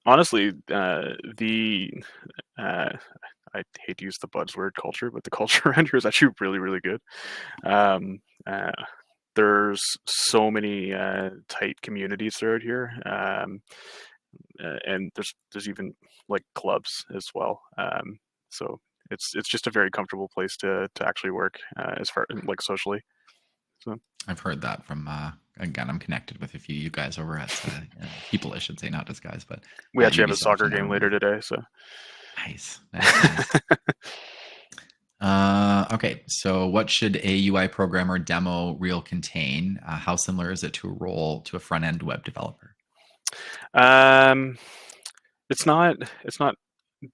Honestly, the I hate to use the buzzword culture, but the culture around here is actually really, really good. Um, uh, there's so many tight communities throughout here, and there's even like clubs as well. So it's just a very comfortable place to actually work as far like socially. So I've heard that from, again, I'm connected with a few of you guys over at, people, I should say, not just guys, but we at actually have a Ubisoft. soccer And game later everyone, today. So nice, nice, nice. Okay, so what should a UI programmer demo reel contain? How similar is it to a role to a front end web developer? um, it's not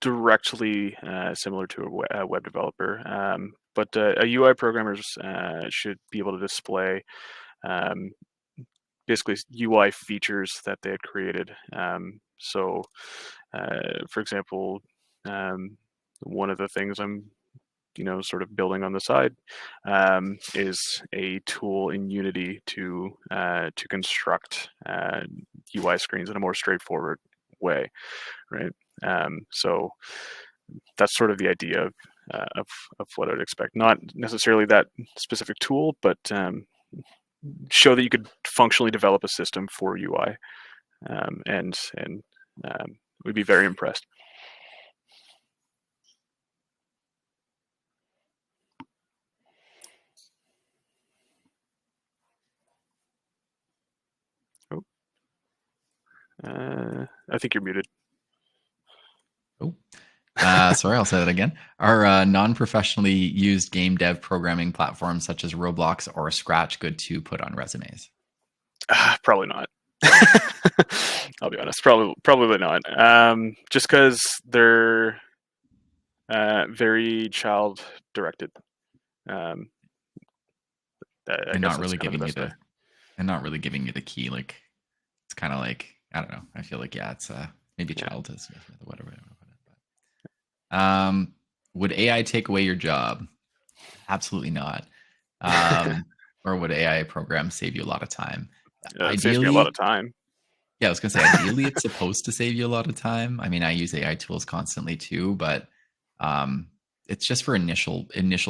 directly similar to a web developer, but a UI programmers should be able to display um, basically UI features that they had created. So, for example, um, one of the things I'm sort of building on the side is a tool in Unity to construct UI screens in a more straightforward way, right? So that's sort of the idea of what I'd expect. Not necessarily that specific tool, but show that you could functionally develop a system for UI, and we'd be very impressed. Oh, I think you're muted. Oh, sorry, I'll say that again. Are non-professionally used game dev programming platforms such as Roblox or Scratch good to put on resumes? Probably not. I'll be honest. Probably not. Just because they're very child directed. Um, I And guess not that's really kind of the giving you best way. the key. Like it's kind of like, I don't know. I feel like, yeah, it's maybe Yeah. child is whatever. Would AI take away your job? Absolutely not. Um, or would AI programs save you a lot of time? It saves me a lot Ideally, of time. yeah, I was gonna say ideally it's supposed to save you a lot of time. I mean, I use AI tools constantly too, but um, it's just for initial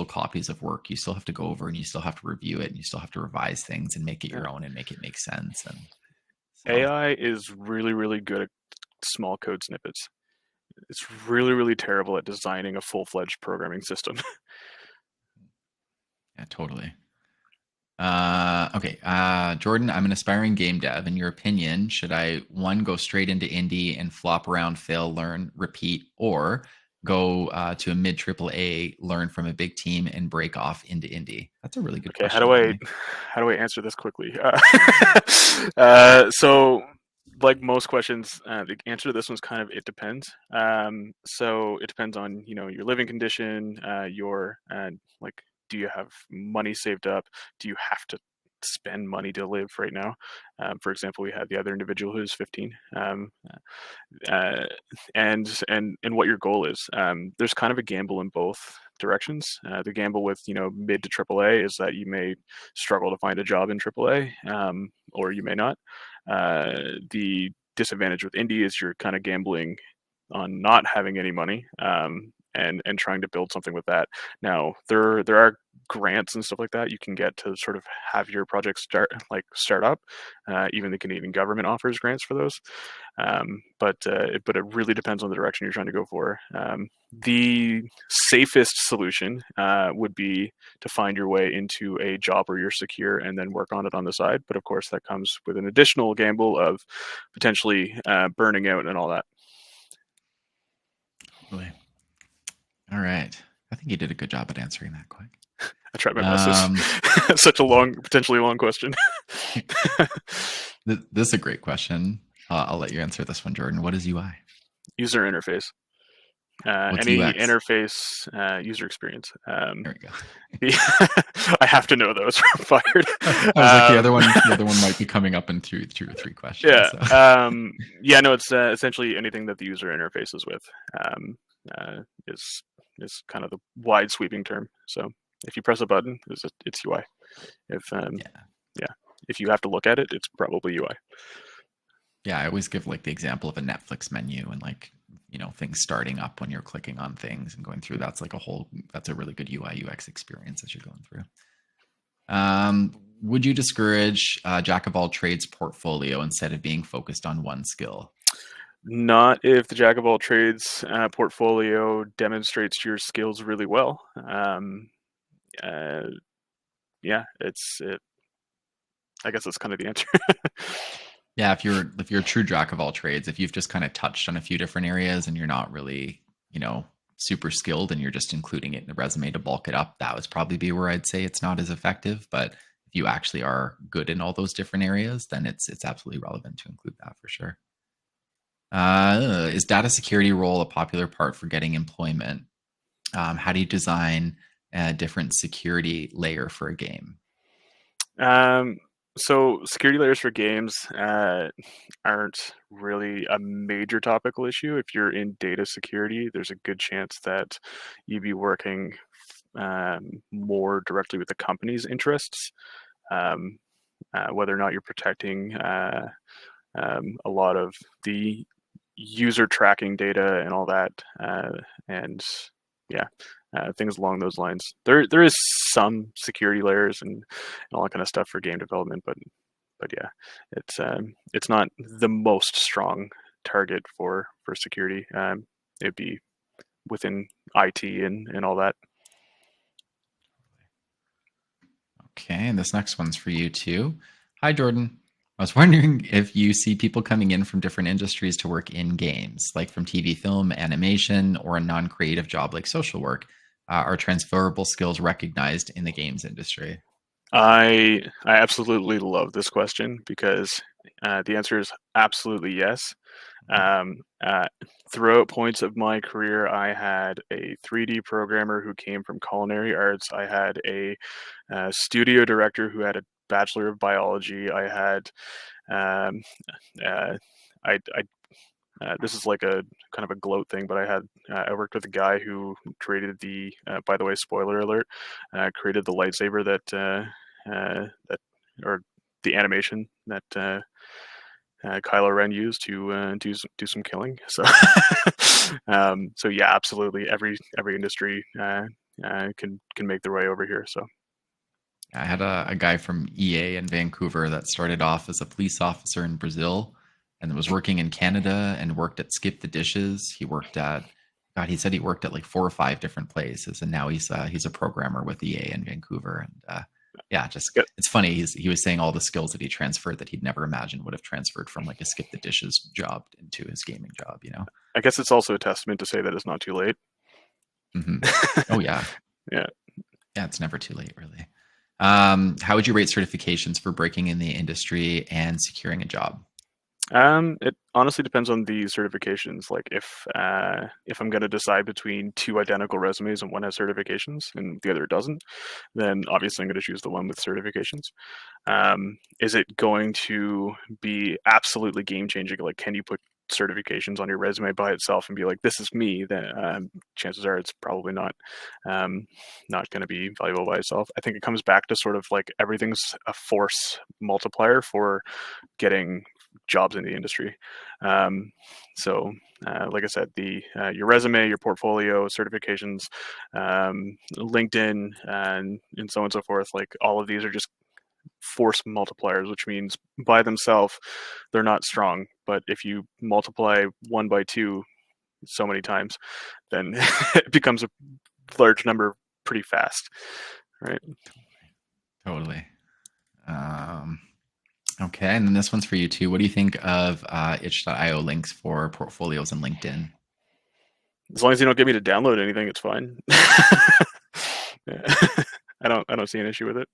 copies of work. You still have to go over and you still have to review it and you still have to revise things and make it Yeah. your own and make it make sense. And so AI is really, really good at small code snippets. It's really, really terrible at designing a full-fledged programming system. yeah, totally. Okay. Jordan, I'm an aspiring game dev. In your opinion, should I one go straight into indie and flop around, fail, learn, repeat, or go to a mid triple A, learn from a big team, and break off into indie? That's a really good Okay, question, by the way. how do I answer this quickly? So, like most questions, the answer to this one's kind of it depends. So it depends on your living condition, your like, do you have money saved up? Do you have to spend money to live right now? For example, we had the other individual who's 15. Uh, and what your goal is. There's kind of a gamble in both directions. The gamble with mid to AAA is that you may struggle to find a job in AAA, or you may not. The disadvantage with indie is you're kind of gambling on not having any money, and trying to build something with that. Now there are grants and stuff like that you can get to sort of have your project start up. Even the Canadian government offers grants for those. But it really depends on the direction you're trying to go for. The safest solution would be to find your way into a job where you're secure and then work on it on the side. But of course, that comes with an additional gamble of potentially burning out and all that. Totally. All right. I think you did a good job at answering that quick. I tried my best. Um, It's such a potentially long question. this is a great question. I'll let you answer this one, Jordan. What is UI? User interface. What's Any UX? interface, user experience. There we go. I have to know those for fired. I was like, the other one might be coming up in two or three questions. Yeah. So Yeah. No, it's essentially anything that the user interfaces with um, is kind of the wide sweeping term. So if you press a button, it's UI. If yeah. yeah, if you have to look at it, it's probably UI. Yeah, I always give like the example of a Netflix menu and like, things starting up when you're clicking on things and going through. That's a really good UI UX experience as you're going through. Would you discourage jack of all trades portfolio instead of being focused on one skill? Not if the jack of all trades portfolio demonstrates your skills really well. Uh, yeah, I guess that's kind of the answer. Yeah, if you're a true jack of all trades, if you've just kind of touched on a few different areas and you're not really, super skilled and you're just including it in the resume to bulk it up, that would probably be where I'd say it's not as effective. But if you actually are good in all those different areas, then it's absolutely relevant to include that for sure. Is data security role a popular part for getting employment? How do you design a different security layer for a game? Um, so security layers for games aren't really a major topical issue. If you're in data security, there's a good chance that you'd be working more directly with the company's interests, um, whether or not you're protecting a lot of the user tracking data and all that, and yeah, things along those lines. There is some security layers and all that kind of stuff for game development, but yeah, it's not the most strong target for security. It'd be within IT and all that. Okay, and this next one's for you too. Hi, Jordan. I was wondering if you see people coming in from different industries to work in games, like from TV, film, animation, or a non creative job like social work. Are transferable skills recognized in the games industry? I absolutely love this question because the answer is absolutely yes. Mhm. Um, uh, Throughout points of my career, I had a 3D programmer who came from culinary arts. I had a studio director who had a bachelor of biology. I had um, uh, I this is like a kind of a gloat thing, but I worked with a guy who created the by the way, spoiler alert, created the lightsaber that or the animation that Kylo Ren used to do some killing. So so yeah, absolutely, every industry can make their way over here. So I had a guy from EA in Vancouver that started off as a police officer in Brazil and was working in Canada and worked at Skip the Dishes. God, he said he worked at like 4 or 5 different places, and now he's a programmer with EA in Vancouver. And yeah, just yeah, it's funny. He was saying all the skills that he transferred that he'd never imagined would have transferred from like a Skip the Dishes job into his gaming job. I guess it's also a testament to say that it's not too late. Hmm. Oh yeah, Yeah. yeah, it's never too late, really. How would you rate certifications for breaking in the industry and securing a job? It honestly depends on the certifications. Like if I'm going to decide between two identical resumes and one has certifications and the other doesn't, then obviously I'm going to choose the one with certifications. Is it going to be absolutely game changing? Like, can you put certifications on your resume by itself and be like, "This is me"? Then chances are it's probably um, not going to be valuable by itself. I think it comes back to sort of like everything's a force multiplier for getting jobs in the industry. Um, so, like I said, the your resume, your portfolio, certifications, LinkedIn, and so on and so forth. Like all of these are just force multipliers, which means by themselves they're not strong. But if you multiply one by two so many times, then it becomes a large number pretty fast, right? Totally. Um, okay, and then this one's for you too. What do you think of itch.io links for portfolios and LinkedIn? As long as you don't get me to download anything, it's fine. I don't see an issue with it.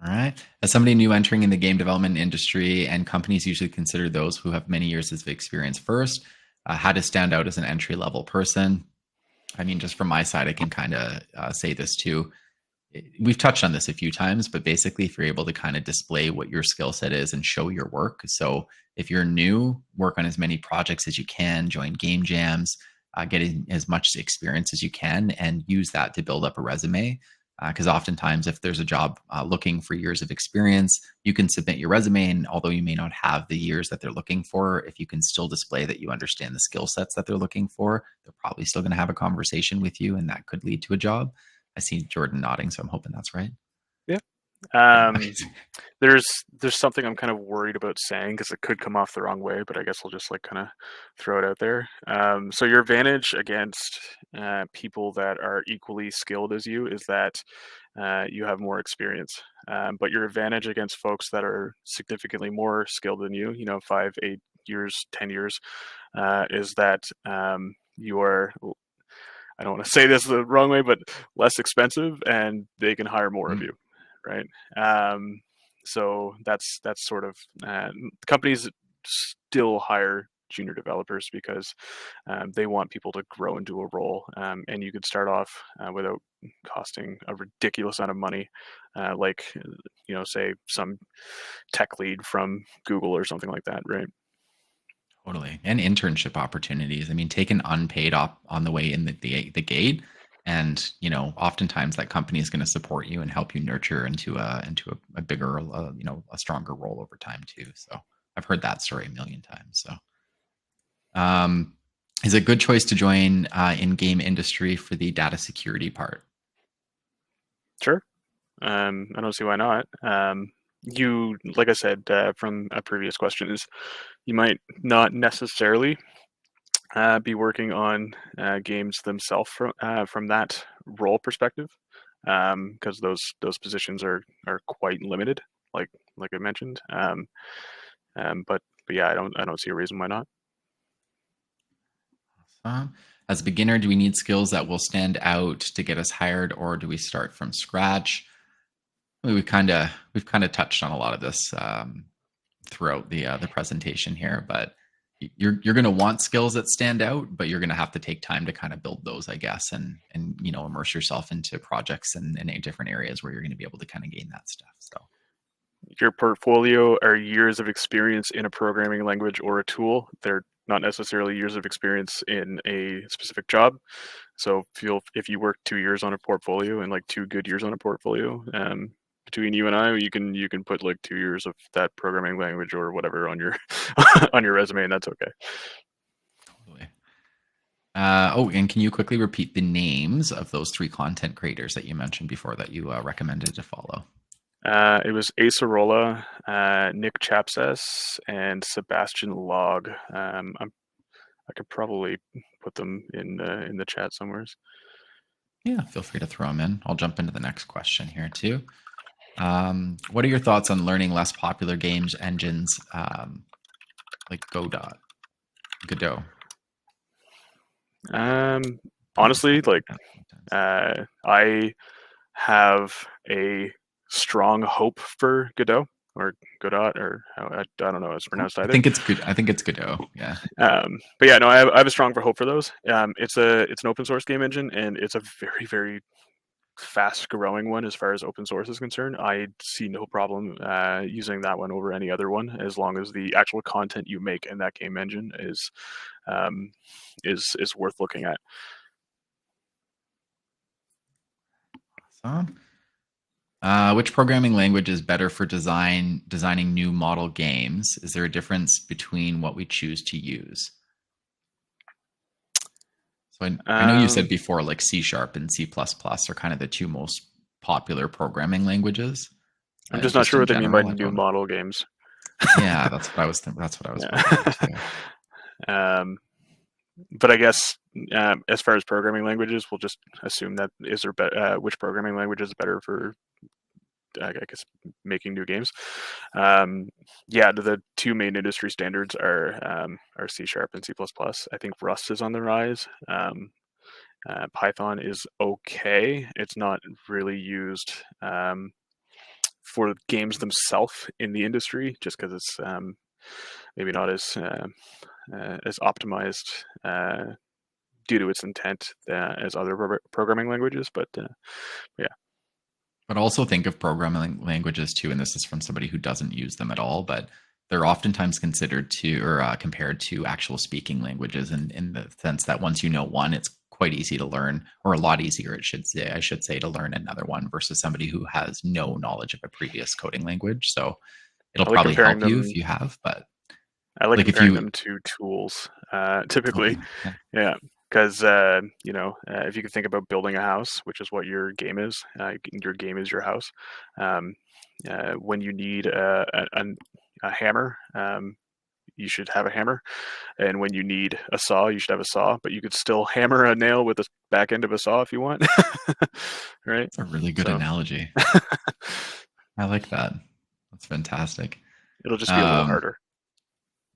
All right. As somebody new entering in the game development industry, and companies usually consider those who have many years of experience first, how to stand out as an entry level person. I mean, just from my side, I can kind of say this too. We've touched on this a few times, but basically, if you're able to kind of display what your skill set is and show your work. So if you're new, work on as many projects as you can, join game jams, get as much experience as you can, and use that to build up a resume. Because oftentimes, if there's a job looking for years of experience, you can submit your resume. And although you may not have the years that they're looking for, if you can still display that you understand the skill sets that they're looking for, they're probably still going to have a conversation with you, and that could lead to a job. I see Jordan nodding, so I'm hoping that's right. Yeah. Yeah. There's something I'm kind of worried about saying because it could come off the wrong way, but I guess I'll just like kind of throw it out there. So your advantage against people that are equally skilled as you is that you have more experience. But your advantage against folks that are significantly more skilled than you, 5, 8 years, 10 years, is that you are. I don't want to say this the wrong way, but less expensive, and they can hire more of Mm, you, right? So that's sort of companies still hire junior developers because they want people to grow into a role, and you could start off without costing a ridiculous amount of money, like say some tech lead from Google or something like that, right? totally. And internship opportunities. I mean, take an unpaid op on the way in the gate. And oftentimes that company is going to support you and help you nurture into a bigger, a stronger role over time too. So I've heard that story a million times. So, um, is a good choice to join in game industry for the data security part. Sure. I don't see why not. You, like I said from a previous question, is you might not necessarily be working on games themselves from that role perspective, because those positions are quite limited, like I mentioned. But yeah, I don't see a reason why not. As a beginner, do we need skills that will stand out to get us hired, or do we start from scratch? I mean, we've kind of touched on a lot of this throughout the presentation here, but you're going to want skills that stand out, but you're going to have to take time to kind of build those, I guess, and immerse yourself into projects and different areas where you're going to be able to kind of gain that stuff. So Your portfolio are years of experience in a programming language or a tool. They're not necessarily years of experience in a specific job. So if you work 2 years on a portfolio and like 2 good years on a portfolio, between you and I, you can put like 2 years of that programming language or whatever on your on your resume, and that's okay. totally. And can you quickly repeat the names of those three content creators that you mentioned before that you recommended to follow? It was Acerola, Nick Chapsas, and Sebastian Log. I could probably put them in the chat somewhere. Yeah, feel free to throw them in. I'll jump into the next question here too. What are your thoughts on learning less popular games engines like Godot? Probably Honestly, said it like like that a few times. I have a strong hope for Godot or Godot or how, I don't know how it's pronounced I either. think it's good. I think it's Godot. Yeah. But yeah, no, I have a strong hope for those. It's an open source game engine, and it's a very very fast growing one as far as open source is concerned. I see no problem using that one over any other one as long as the actual content you make in that game engine um, is worth looking at. Awesome. Which programming language is better for designing new model games? Is there a difference between what we choose to use? So I know you said Um, before like C# and C++ are kind of the two most popular programming languages. I'm just not Just sure in what they mean by general, I new don't. model games. Yeah, that's what I was about to Yeah. ask. Yeah. um, but I guess as far as programming languages, we'll just assume that which programming language is better for I guess making new games. Um, yeah, the two main industry standards are C# and C++. I think Rust is on the rise. Python is okay. It's not really used for games themselves in the industry, just because it's maybe not as optimized due to its intent as other programming languages. But yeah. But also think of programming languages too, and this is from somebody who doesn't use them at all, but they're oftentimes considered to or compared to actual speaking languages in the sense that once you know one, it's quite easy to learn, or a lot easier, I should say, to learn another one versus somebody who has no knowledge of a previous coding language. So it'll I like probably comparing help you them. if you have, but I like like if comparing you, them to tools. okay, Typically, yeah, yeah, because if you could think about building a house, which is what your game is, your game is your house. Um, when you need a hammer, you should have a hammer, and when you need a saw, you should have a saw. But you could still hammer a nail with the back end of a saw if you want, right? it's a really good So analogy. I like that. That's fantastic. it'll just be a little Um, harder.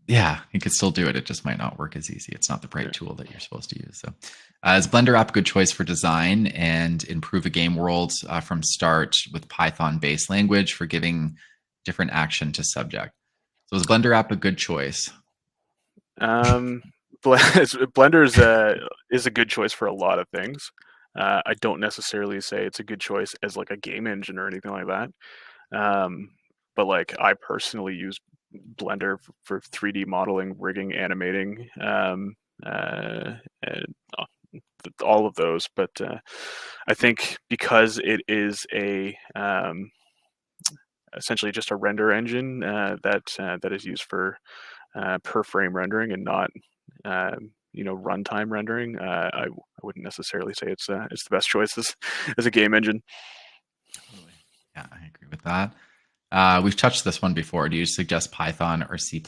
Yeah, you could still do it. It just might not work as easy. It's not the right Yeah. tool that you're supposed to use. So, is Blender app a good choice for design and improve a game world from start with Python-based language for giving different action to subject? So, is Blender app a good choice? Um, Blender is a good choice for a lot of things. I don't necessarily say it's a good choice as like a game engine or anything like that. Um, but like I personally use Blender for 3D modeling, rigging, animating, and all of those. But I think because it is a essentially just a render engine that is used for per frame rendering and not runtime rendering. I wouldn't necessarily say it's the best choice as a game engine. Totally. Yeah, I agree with that. We've touched this one before. Do you suggest Python or C++?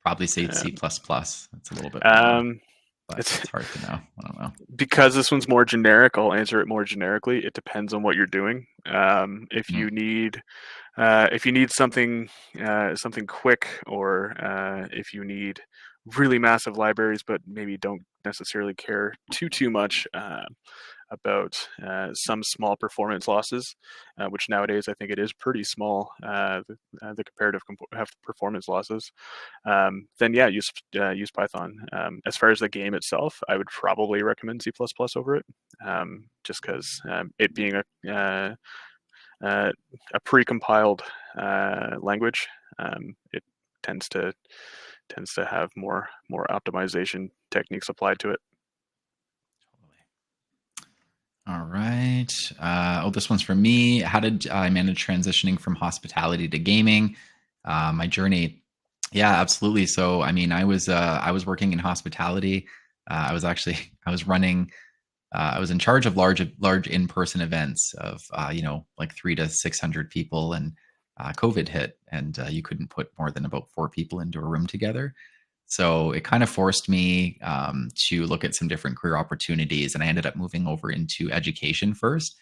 Probably say C++. Um, It's a little bit more, um, but it's it's hard to know. I don't know. because this one's more generic. I'll answer it more generically. It depends on what you're doing. Mm, If you need something quick, or if you need really massive libraries, but maybe don't necessarily care too much about some small performance losses, which nowadays I think it is pretty small. The comparative performance losses. Then yeah, use Python. As far as the game itself, I would probably recommend C++ over it, just because it being a pre-compiled language, it tends to have more optimization techniques applied to it. totally. All right. This one's for me. How did I manage transitioning from hospitality to gaming? My journey. Yeah, absolutely. So, I mean, I was working in hospitality. I was actually I was running. I was in charge of large in person events of like 300 to 600 people, and COVID hit, and you couldn't put more than about 4 people into a room together. So it kind of forced me to look at some different career opportunities. And I ended up moving over into education first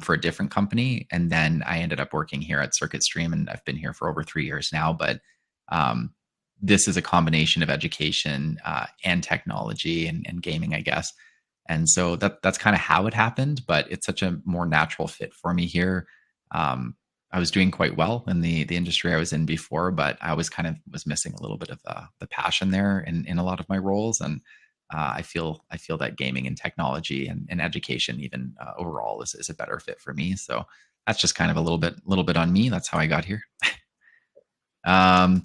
for a different company. And then I ended up working here at Circuit Stream, and I've been here for over 3 years now. But um, this is a combination of education and technology and gaming, I guess. And so that's kind of how it happened. But it's such a more natural fit for me here. Um, I was doing quite well in the industry I was in before, but I was kind of was missing a little bit of the passion there in a lot of my roles, and I feel that gaming and technology and education even overall is a better fit for me. So that's just kind of a little bit on me. That's how I got here. um,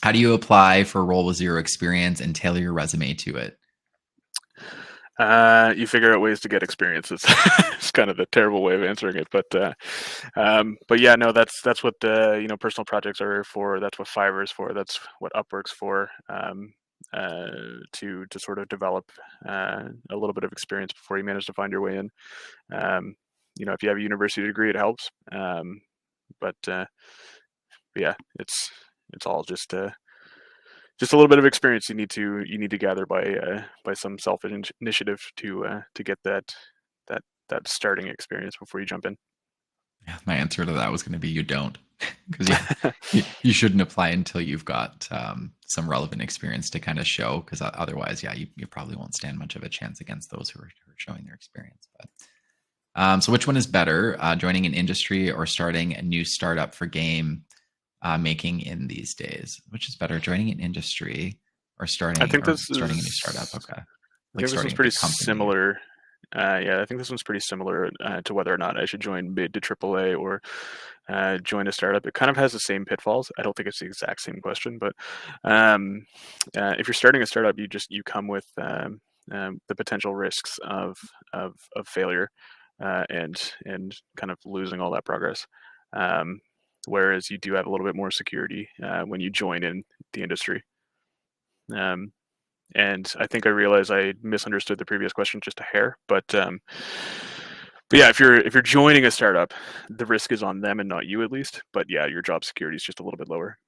how do you apply for a role with zero experience and tailor your resume to it? You figure out ways to get experiences. It's kind of a terrible way of answering it, but yeah, no, that's what personal projects are for. That's what Fiverr is for. That's what Upwork's for. To sort of develop a little bit of experience before you manage to find your way in. Um, if you have a university degree, it helps. But yeah, it's all just a little bit of experience you need to gather by some self initiative to get that starting experience before you jump in. Yeah, my answer to that was going to be you don't, because you shouldn't apply until you've got some relevant experience to kind of show. Because otherwise, yeah, you probably won't stand much of a chance against those who are showing their experience. But so, which one is better, joining an industry or starting a new startup for game? making in these days? Which is better, joining an industry or I think starting a new startup? Okay, I like think this one's starting a pretty big company. similar. Yeah, I think this one's pretty similar to whether or not I should join mid to AAA or join a startup. It kind of has the same pitfalls. I don't think it's the exact same question, but um, if you're starting a startup, you come with the potential risks of failure and kind of losing all that progress. Um, Whereas you do have a little bit more security when you join in the industry. Um, and I think I realized I misunderstood the previous question just a hair, but yeah, if you're joining a startup, the risk is on them and not you at least. But yeah, your job security is just a little bit lower.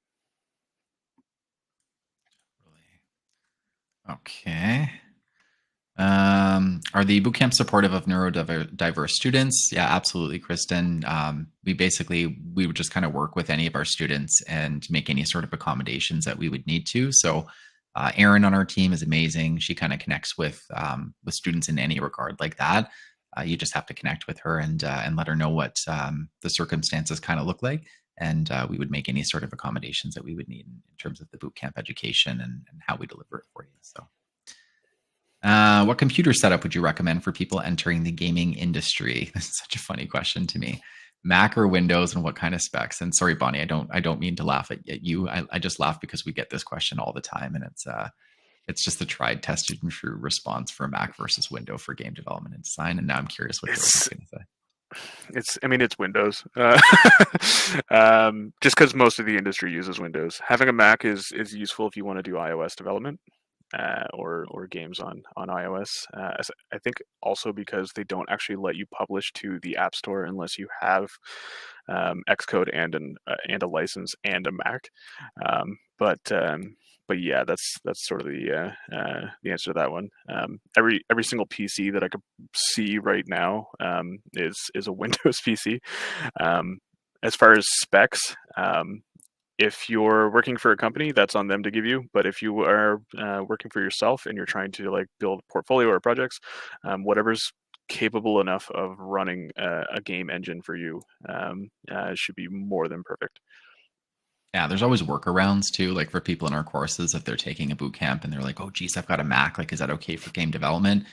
Okay. Are the bootcamps supportive of neurodiverse students? Yeah, absolutely, Kristen. We would just kind of work with any of our students and make any sort of accommodations that we would need to. So, Erin on our team is amazing. She kind of connects with students in any regard like that. You just have to connect with her and let her know what the circumstances kind of look like, and we would make any sort of accommodations that we would need in terms of the bootcamp education and how we deliver it for you. So. What computer setup would you recommend for people entering the gaming industry? That's such a funny question to me. Mac or Windows, and what kind of specs? And sorry, Bonnie, I don't mean to laugh at you. I just laugh because we get this question all the time, and it's just a tried, tested, and true response for Mac versus Windows for game development and design. And now I'm curious what Jordan's It's going to say. I mean, it's Windows. Just because most of the industry uses Windows. Having a Mac is useful if you want to do iOS development or games on iOS. I think also because they don't actually let you publish to the App Store unless you have Xcode and a license and a Mac. Um, but um, but yeah, that's sort of the answer to that one. Every single PC that I could see right now is a Windows PC. Um, as far as specs, if you're working for a company, that's on them to give you. But if you are working for yourself and you're trying to like build a portfolio or projects, whatever's capable enough of running a game engine for you should be more than perfect. Yeah, there's always workarounds too, like for people in our courses, if they're taking a boot camp and they're like, "Oh, geez, I've got a Mac. Like, is that okay for game development?"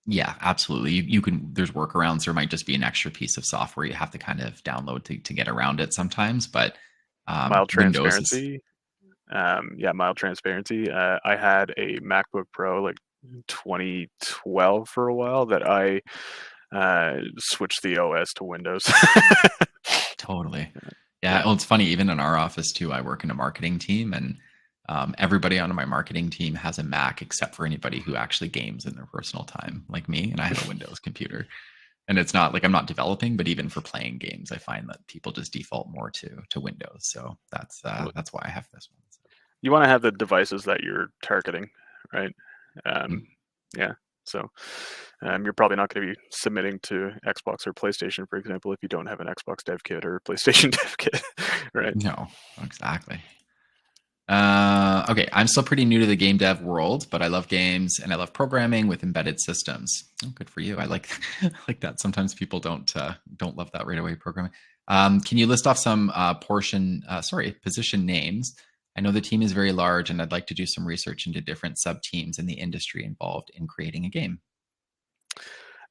Yeah, absolutely. You can. There's workarounds. There might just be an extra piece of software you have to kind of download to get around it sometimes. But Mild Windows is transparency. Yeah, mild transparency. I had a MacBook Pro like 2012 for a while that I switched the OS to Windows. totally. Yeah, Yeah. well, it's funny. Even in our office too, I work in a marketing team, and everybody on my marketing team has a Mac except for anybody who actually games in their personal time, like me. And I have a Windows computer. And it's not like I'm not developing, but even for playing games, I find that people just default more to Windows. So that's why I have this one. So. You want to have the devices that you're targeting, right? Mm. Um, yeah. So you're probably not going to be submitting to Xbox or PlayStation, for example, if you don't have an Xbox dev kit or PlayStation dev kit, right? No, exactly. Okay, I'm still pretty new to the game dev world, but I love games and I love programming with embedded systems. Oh, good for you. I like I like that. Sometimes people don't love that right away. Programming. Can you list off some position names? I know the team is very large, and I'd like to do some research into different sub teams in the industry involved in creating a game.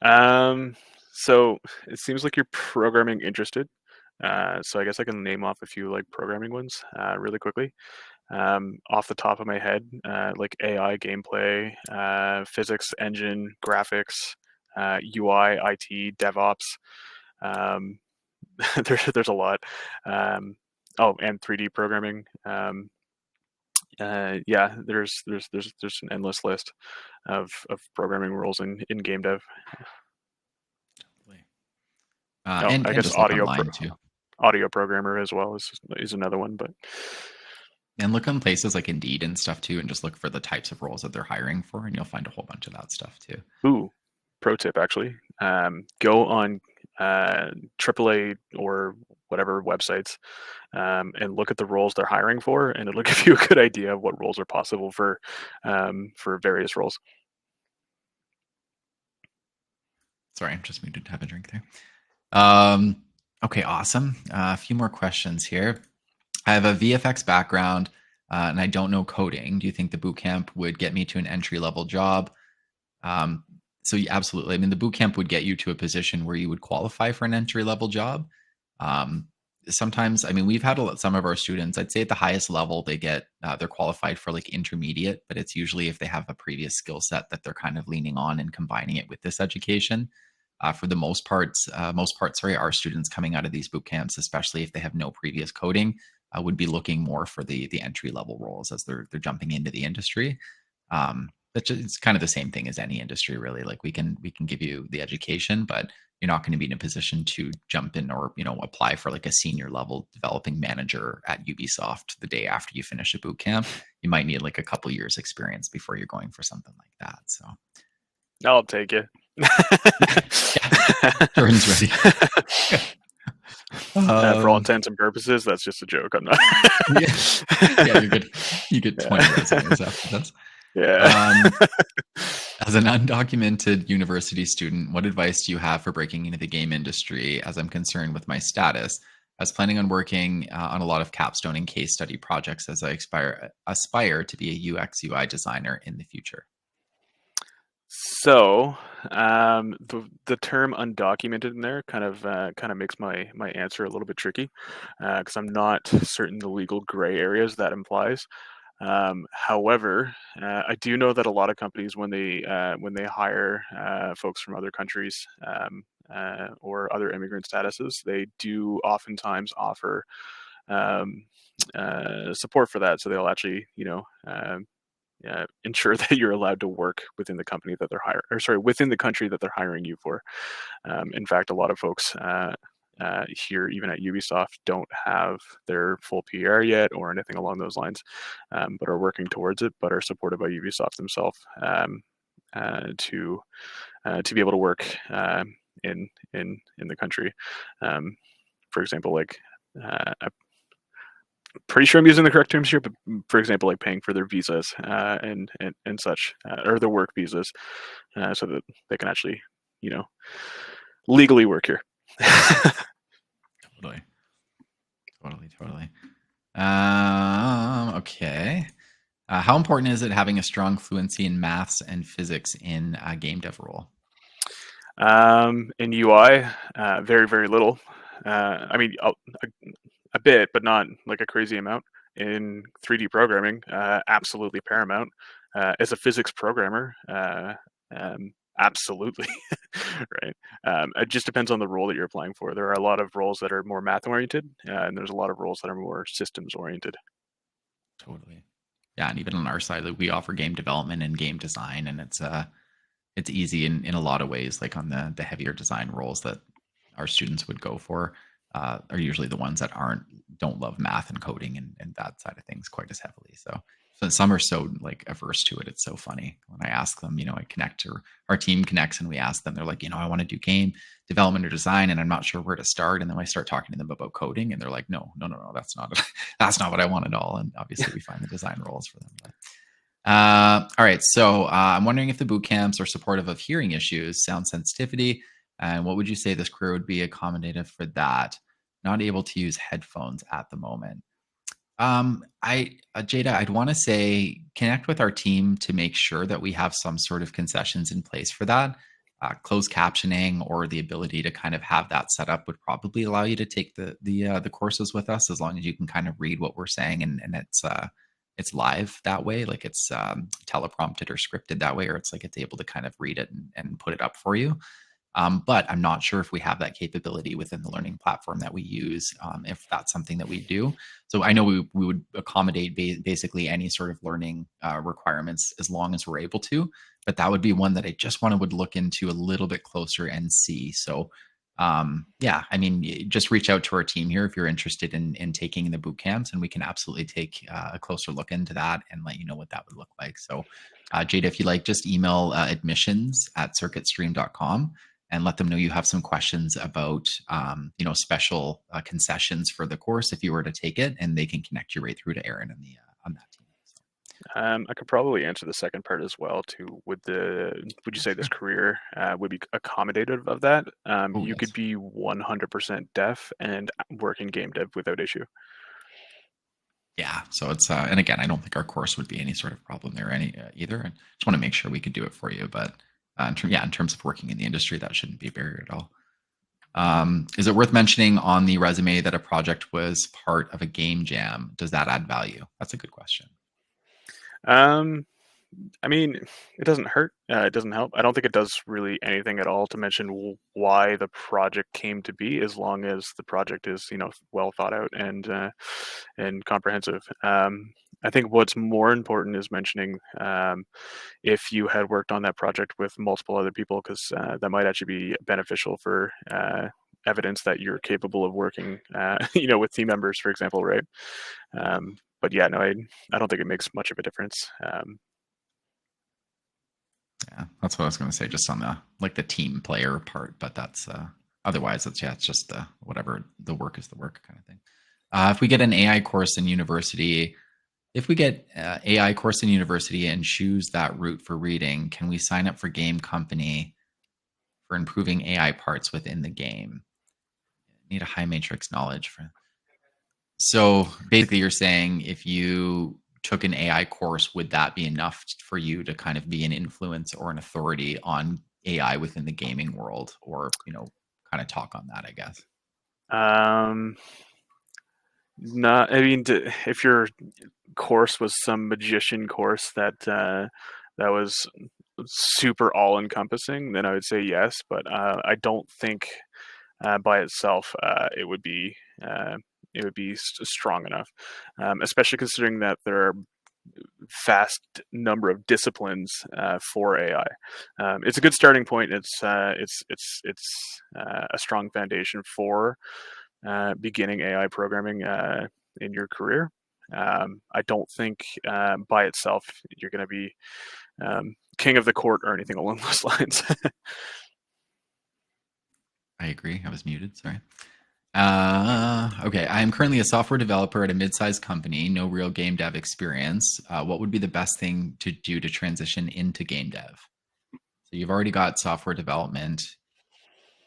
Um, so it seems like you're programming interested. So I guess I can name off a few like programming ones really quickly. Off the top of my head, like AI, gameplay, physics, engine, graphics, UI, IT, DevOps. Um, there's a lot. Um, oh, and 3D programming. Yeah, there's an endless list of programming roles in game dev. Oh, I And guess just look online too. audio programmer as well is another one, but And look on places like Indeed and stuff too, and just look for the types of roles that they're hiring for, and you'll find a whole bunch of that stuff too. ooh, pro tip actually, go on AAA or whatever websites and look at the roles they're hiring for, and it'll give you a good idea of what roles are possible for various roles. Sorry, I'm just muted to have a drink there. Um, okay, awesome. A few more questions here. I have a VFX background, and I don't know coding. Do you think the boot camp would get me to an entry level job? Um, so absolutely. I mean, the boot camp would get you to a position where you would qualify for an entry level job. Um, Sometimes, I mean, we've had some of our students. I'd say at the highest level, they're qualified for like intermediate, but it's usually if they have a previous skill set that they're kind of leaning on and combining it with this education. For the most part, sorry, our students coming out of these boot camps, especially if they have no previous coding, would be looking more for the entry level roles as they're jumping into the industry. It's kind of the same thing as any industry, really. Like we can give you the education, but you're not going to be in a position to jump in or apply for like a senior level developing manager at Ubisoft the day after you finish a boot camp. You might need like a couple years experience before you're going for something like that. So I'll take it. yeah, Jordan's ready. For all intents and purposes, that's just a joke. I'm not. Yeah, yeah, you're good. You get 20 resumes after this. Yeah. As an undocumented university student, what advice do you have for breaking into the game industry? As I'm concerned with my status, I was planning on working on a lot of capstone and case study projects as I aspire to be a UX UI designer in the future. So, the term undocumented in there kind of makes my answer a little bit tricky, because I'm not certain the legal gray areas that implies. However, I do know that a lot of companies, when they hire folks from other countries, or other immigrant statuses, they do oftentimes offer um, support for that. So they'll actually, ensure that you're allowed to work within the company that they're hiring, or sorry, within the country that they're hiring you for. In fact, a lot of folks here, even at Ubisoft, don't have their full PR yet or anything along those lines, but are working towards it, but are supported by Ubisoft themselves, to be able to work in the country. For example, like I'm pretty sure I'm using the correct terms here, but for example, like paying for their visas, and such, or their work visas, so that they can actually, you know, legally work here. Totally, totally. Okay. How important is it having a strong fluency in maths and physics in a game dev role? In UI, very, very little. I mean, a bit, but not like a crazy amount. In 3D programming, absolutely paramount. As a physics programmer, absolutely, right. It just depends on the role that you're applying for. There are a lot of roles that are more math oriented, and there's a lot of roles that are more systems oriented. Totally. Yeah, and even on our side, like we offer game development and game design, and it's easy in a lot of ways. Like on the heavier design roles that our students would go for are usually the ones that don't love math and coding and that side of things quite as heavily. So some are so like averse to it. It's so funny when I ask them. I connect, or our team connects, and we ask them. They're like, I want to do game development or design, and I'm not sure where to start. And then I start talking to them about coding, and they're like, no, no, no, no, that's not that's not what I want at all. And obviously, we find the design roles for them. But all right. So I'm wondering if the boot camps are supportive of hearing issues, sound sensitivity, and what would you say this career would be accommodative for that? Not able to use headphones at the moment. Jada, I'd want to say connect with our team to make sure that we have some sort of concessions in place for that. Closed captioning or the ability to kind of have that set up would probably allow you to take the courses with us as long as you can kind of read what we're saying and it's live that way, like it's teleprompted or scripted that way, or it's like it's able to kind of read it and put it up for you. But I'm not sure if we have that capability within the learning platform that we use, if that's something that we do. So I know we would accommodate basically any sort of learning requirements as long as we're able to, but that would be one that I just would look into a little bit closer and see. So yeah, I mean, just reach out to our team here if you're interested in taking the boot camps, and we can absolutely take a closer look into that and let you know what that would look like. So Jada, if you like, just email admissions@circuitstream.com and let them know you have some questions about special concessions for the course if you were to take it, and they can connect you right through to Aaron on that team. So, I could probably answer the second part as well too. Would you say this sure. career would be accommodative of that? Oh You could yes. be 100% deaf and work in game dev without issue. Yeah. So it's and again, I don't think our course would be any sort of problem there either. I just want to make sure we could do it for you. But in terms of working in the industry, that shouldn't be a barrier at all. Is it worth mentioning on the resume that a project was part of a game jam? Does that add value? That's a good question. Um, I mean, it doesn't hurt. It doesn't help. I don't think it does really anything at all to mention why the project came to be, as long as the project is, well thought out and comprehensive. I think what's more important is mentioning if you had worked on that project with multiple other people, because that might actually be beneficial for evidence that you're capable of working, with team members, for example, right? But yeah, no, I don't think it makes much of a difference. Yeah, that's what I was going to say, just on the team player part. But that's otherwise, it's just the whatever the work is the work kind of thing. If we get an AI course in university, if we get AI course in university and choose that route for reading, can we sign up for game company for improving AI parts within the game? Need a high matrix knowledge for. So basically, you're saying if you took an AI course, would that be enough for you to kind of be an influence or an authority on AI within the gaming world, or kind of talk on that, I guess? Um, Not, I mean, if your course was some magician course that was super all encompassing, then I would say yes. But I don't think by itself it would be strong enough, especially considering that there are vast number of disciplines for AI. It's a good starting point. It's a strong foundation for beginning AI programming in your career. I don't think by itself you're going to be king of the court or anything along those lines. I agree. I was muted. Sorry. Okay. I am currently a software developer at a mid-sized company. No real game dev experience. What would be the best thing to do to transition into game dev? So you've already got software development.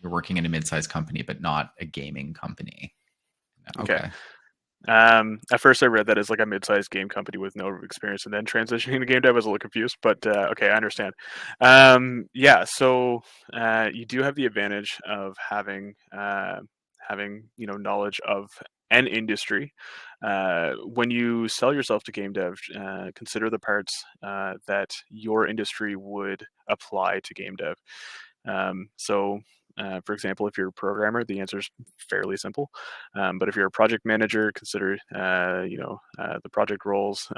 You're working in a mid-sized company, but not a gaming company. Okay. Okay. At first, I read that as like a mid-sized game company with no experience, and then transitioning to game dev, I was a little confused. But okay, I understand. Yeah, so you do have the advantage of having knowledge of an industry. When you sell yourself to game dev, consider the parts that your industry would apply to game dev. For example, if you're a programmer, the answer is fairly simple. But if you're a project manager, consider the project roles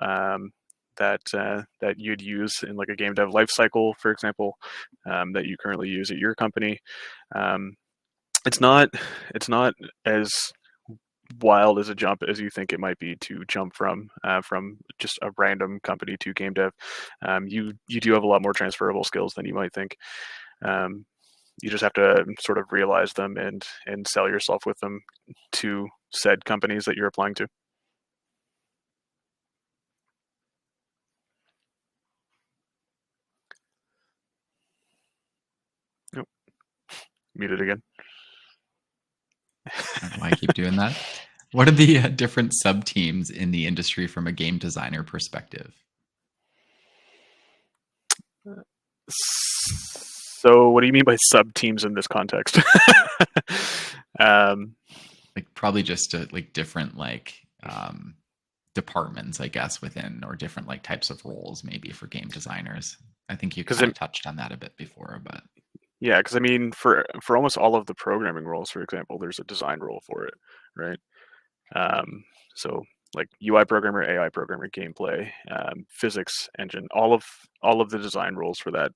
that you'd use in like a game dev lifecycle, for example, that you currently use at your company. Um, it's not as wild as a jump as you think it might be to jump from just a random company to game dev. You do have a lot more transferable skills than you might think. Um, you just have to sort of realize them and sell yourself with them to said companies that you're applying to. Yep. Muted again. I don't know why I keep doing that. What are the different sub teams in the industry from a game designer perspective? So, what do you mean by sub teams in this context? um, Like probably just like different departments, I guess, within or different like types of roles maybe for game designers. I think you because kind of touched on that a bit before, but yeah, because I mean, for almost all of the programming roles, for example, there's a design role for it, right? Um, so like UI programmer, AI programmer, gameplay, physics engine, all of the design rules for that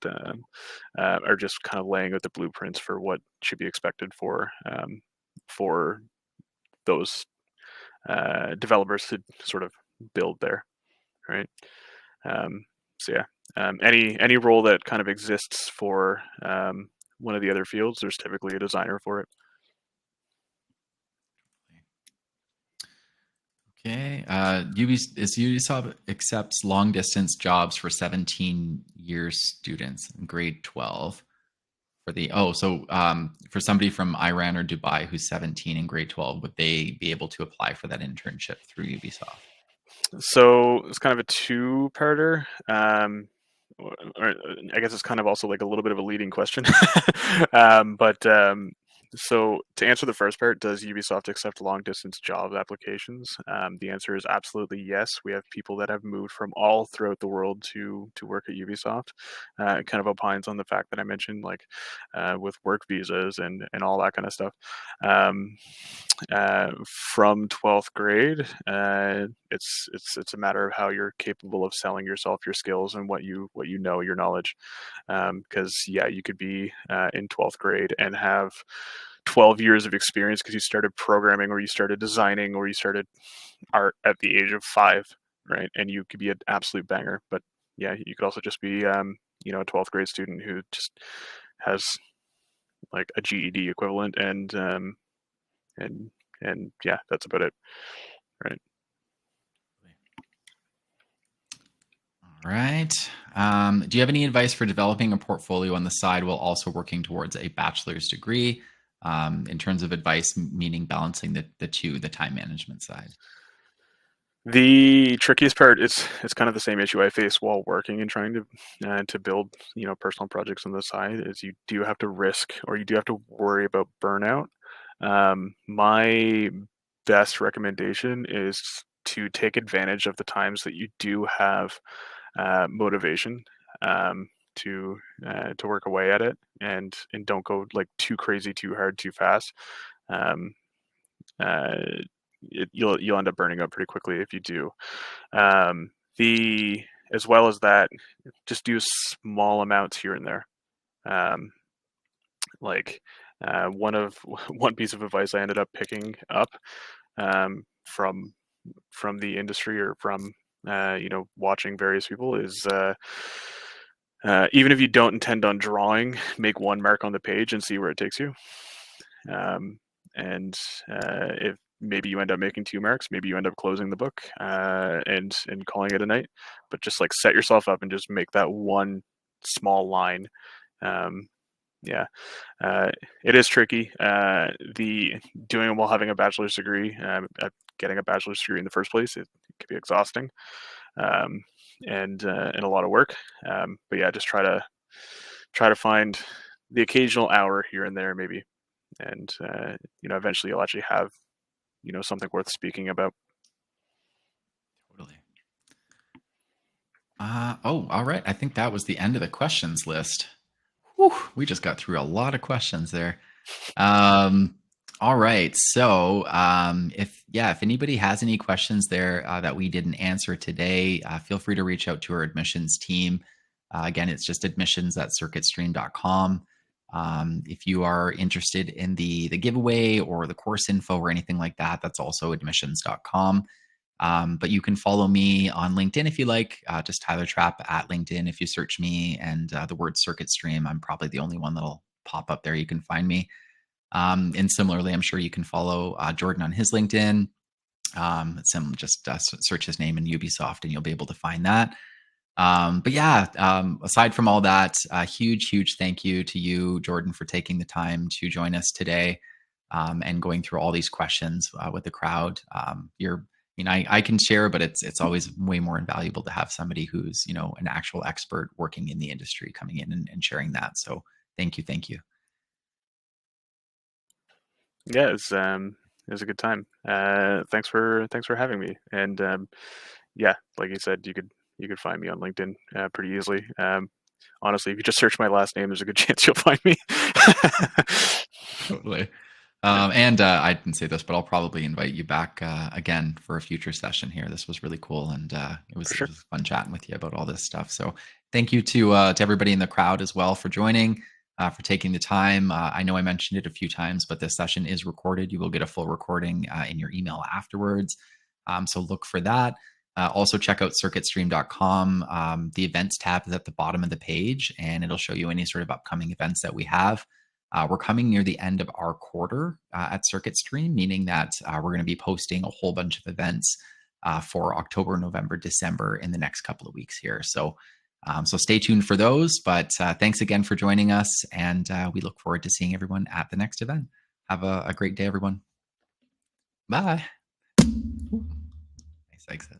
are just kind of laying out the blueprints for what should be expected for those developers to sort of build there, right? Um, so yeah, any role that kind of exists for one of the other fields, there's typically a designer for it. okay. Ubisoft accepts long distance jobs for 17-year students in grade 12 for the for somebody from Iran or Dubai who's 17 in grade 12, would they be able to apply for that internship through Ubisoft? So it's kind of a two-parter. Or I guess it's kind of also like a little bit of a leading question. But so to answer the first part, does Ubisoft accept long-distance job applications? The answer is absolutely yes. We have people that have moved from all throughout the world to work at Ubisoft. It kind of opines on the fact that I mentioned, like with work visas and all that kind of stuff. Um, from 12th grade, it's a matter of how you're capable of selling yourself, your skills, and what you know, your knowledge. Because yeah, you could be in 12th grade and have 12 years of experience because you started programming or you started designing or you started art at the age of 5, right? And you could be an absolute banger. But yeah, you could also just be a 12th grade student who just has like a GED equivalent and and yeah, that's about it, right? All right. Do you have any advice for developing a portfolio on the side while also working towards a bachelor's degree? In terms of advice, meaning balancing the two, the time management side. The trickiest part is it's kind of the same issue I face while working and trying to build personal projects on the side is you do have to risk or you do have to worry about burnout. My best recommendation is to take advantage of the times that you do have motivation to work away at it and don't go like too crazy, too hard, too fast. Um, uh, you'll end up burning out pretty quickly if you do. The As well as that, just do small amounts here and there. Um, like one piece of advice I ended up picking up from the industry or from watching various people is even if you don't intend on drawing, make one mark on the page and see where it takes you. Um, and if maybe you end up making 2 marks, maybe you end up closing the book and calling it a night. But just like set yourself up and just make that one small line. Um, yeah, uh, it is tricky. The doing it while having a bachelor's degree, getting a bachelor's degree in the first place, it can be exhausting um, and a lot of work. But yeah, just try to find the occasional hour here and there, maybe, and eventually you'll actually have something worth speaking about. Totally. Oh, all right. I think that was the end of the questions list. Whew, we just got through a lot of questions there. Um, all right. So, if anybody has any questions there that we didn't answer today, feel free to reach out to our admissions team. Again, it's just admissions at circuitstream.com. If you are interested in the giveaway or the course info or anything like that, that's also admissions.com. But you can follow me on LinkedIn if you like, just Tyler Trapp at LinkedIn. If you search me and the word Circuit Stream, I'm probably the only one that'll pop up there. You can find me. And similarly, I'm sure you can follow Jordan on his LinkedIn. Just search his name in Ubisoft and you'll be able to find that. But yeah, aside from all that, a huge thank you to you, Jordan, for taking the time to join us today and going through all these questions with the crowd. I can share, but it's always way more invaluable to have somebody who's, an actual expert working in the industry coming in and sharing that. So thank you. Yeah, it was a good time. Thanks for having me. And yeah, like you said, you could find me on LinkedIn pretty easily. Honestly, if you just search my last name, there's a good chance you'll find me. Totally. Yeah, And I didn't say this, but I'll probably invite you back again for a future session here. This was really cool, and it was for it sure. was fun chatting with you about all this stuff. So thank you to everybody in the crowd as well for joining, for taking the time. I know I mentioned it a few times, but this session is recorded. You will get a full recording in your email afterwards. So look for that. Also check out circuitstream.com. The events tab is at the bottom of the page, and it'll show you any sort of upcoming events that we have. We're coming near the end of our quarter at Circuit Stream, meaning that we're going to be posting a whole bunch of events for October, November, December in the next couple of weeks here. So stay tuned for those. But thanks again for joining us, and we look forward to seeing everyone at the next event. Have a great day, everyone. Bye. Ooh, nice exit.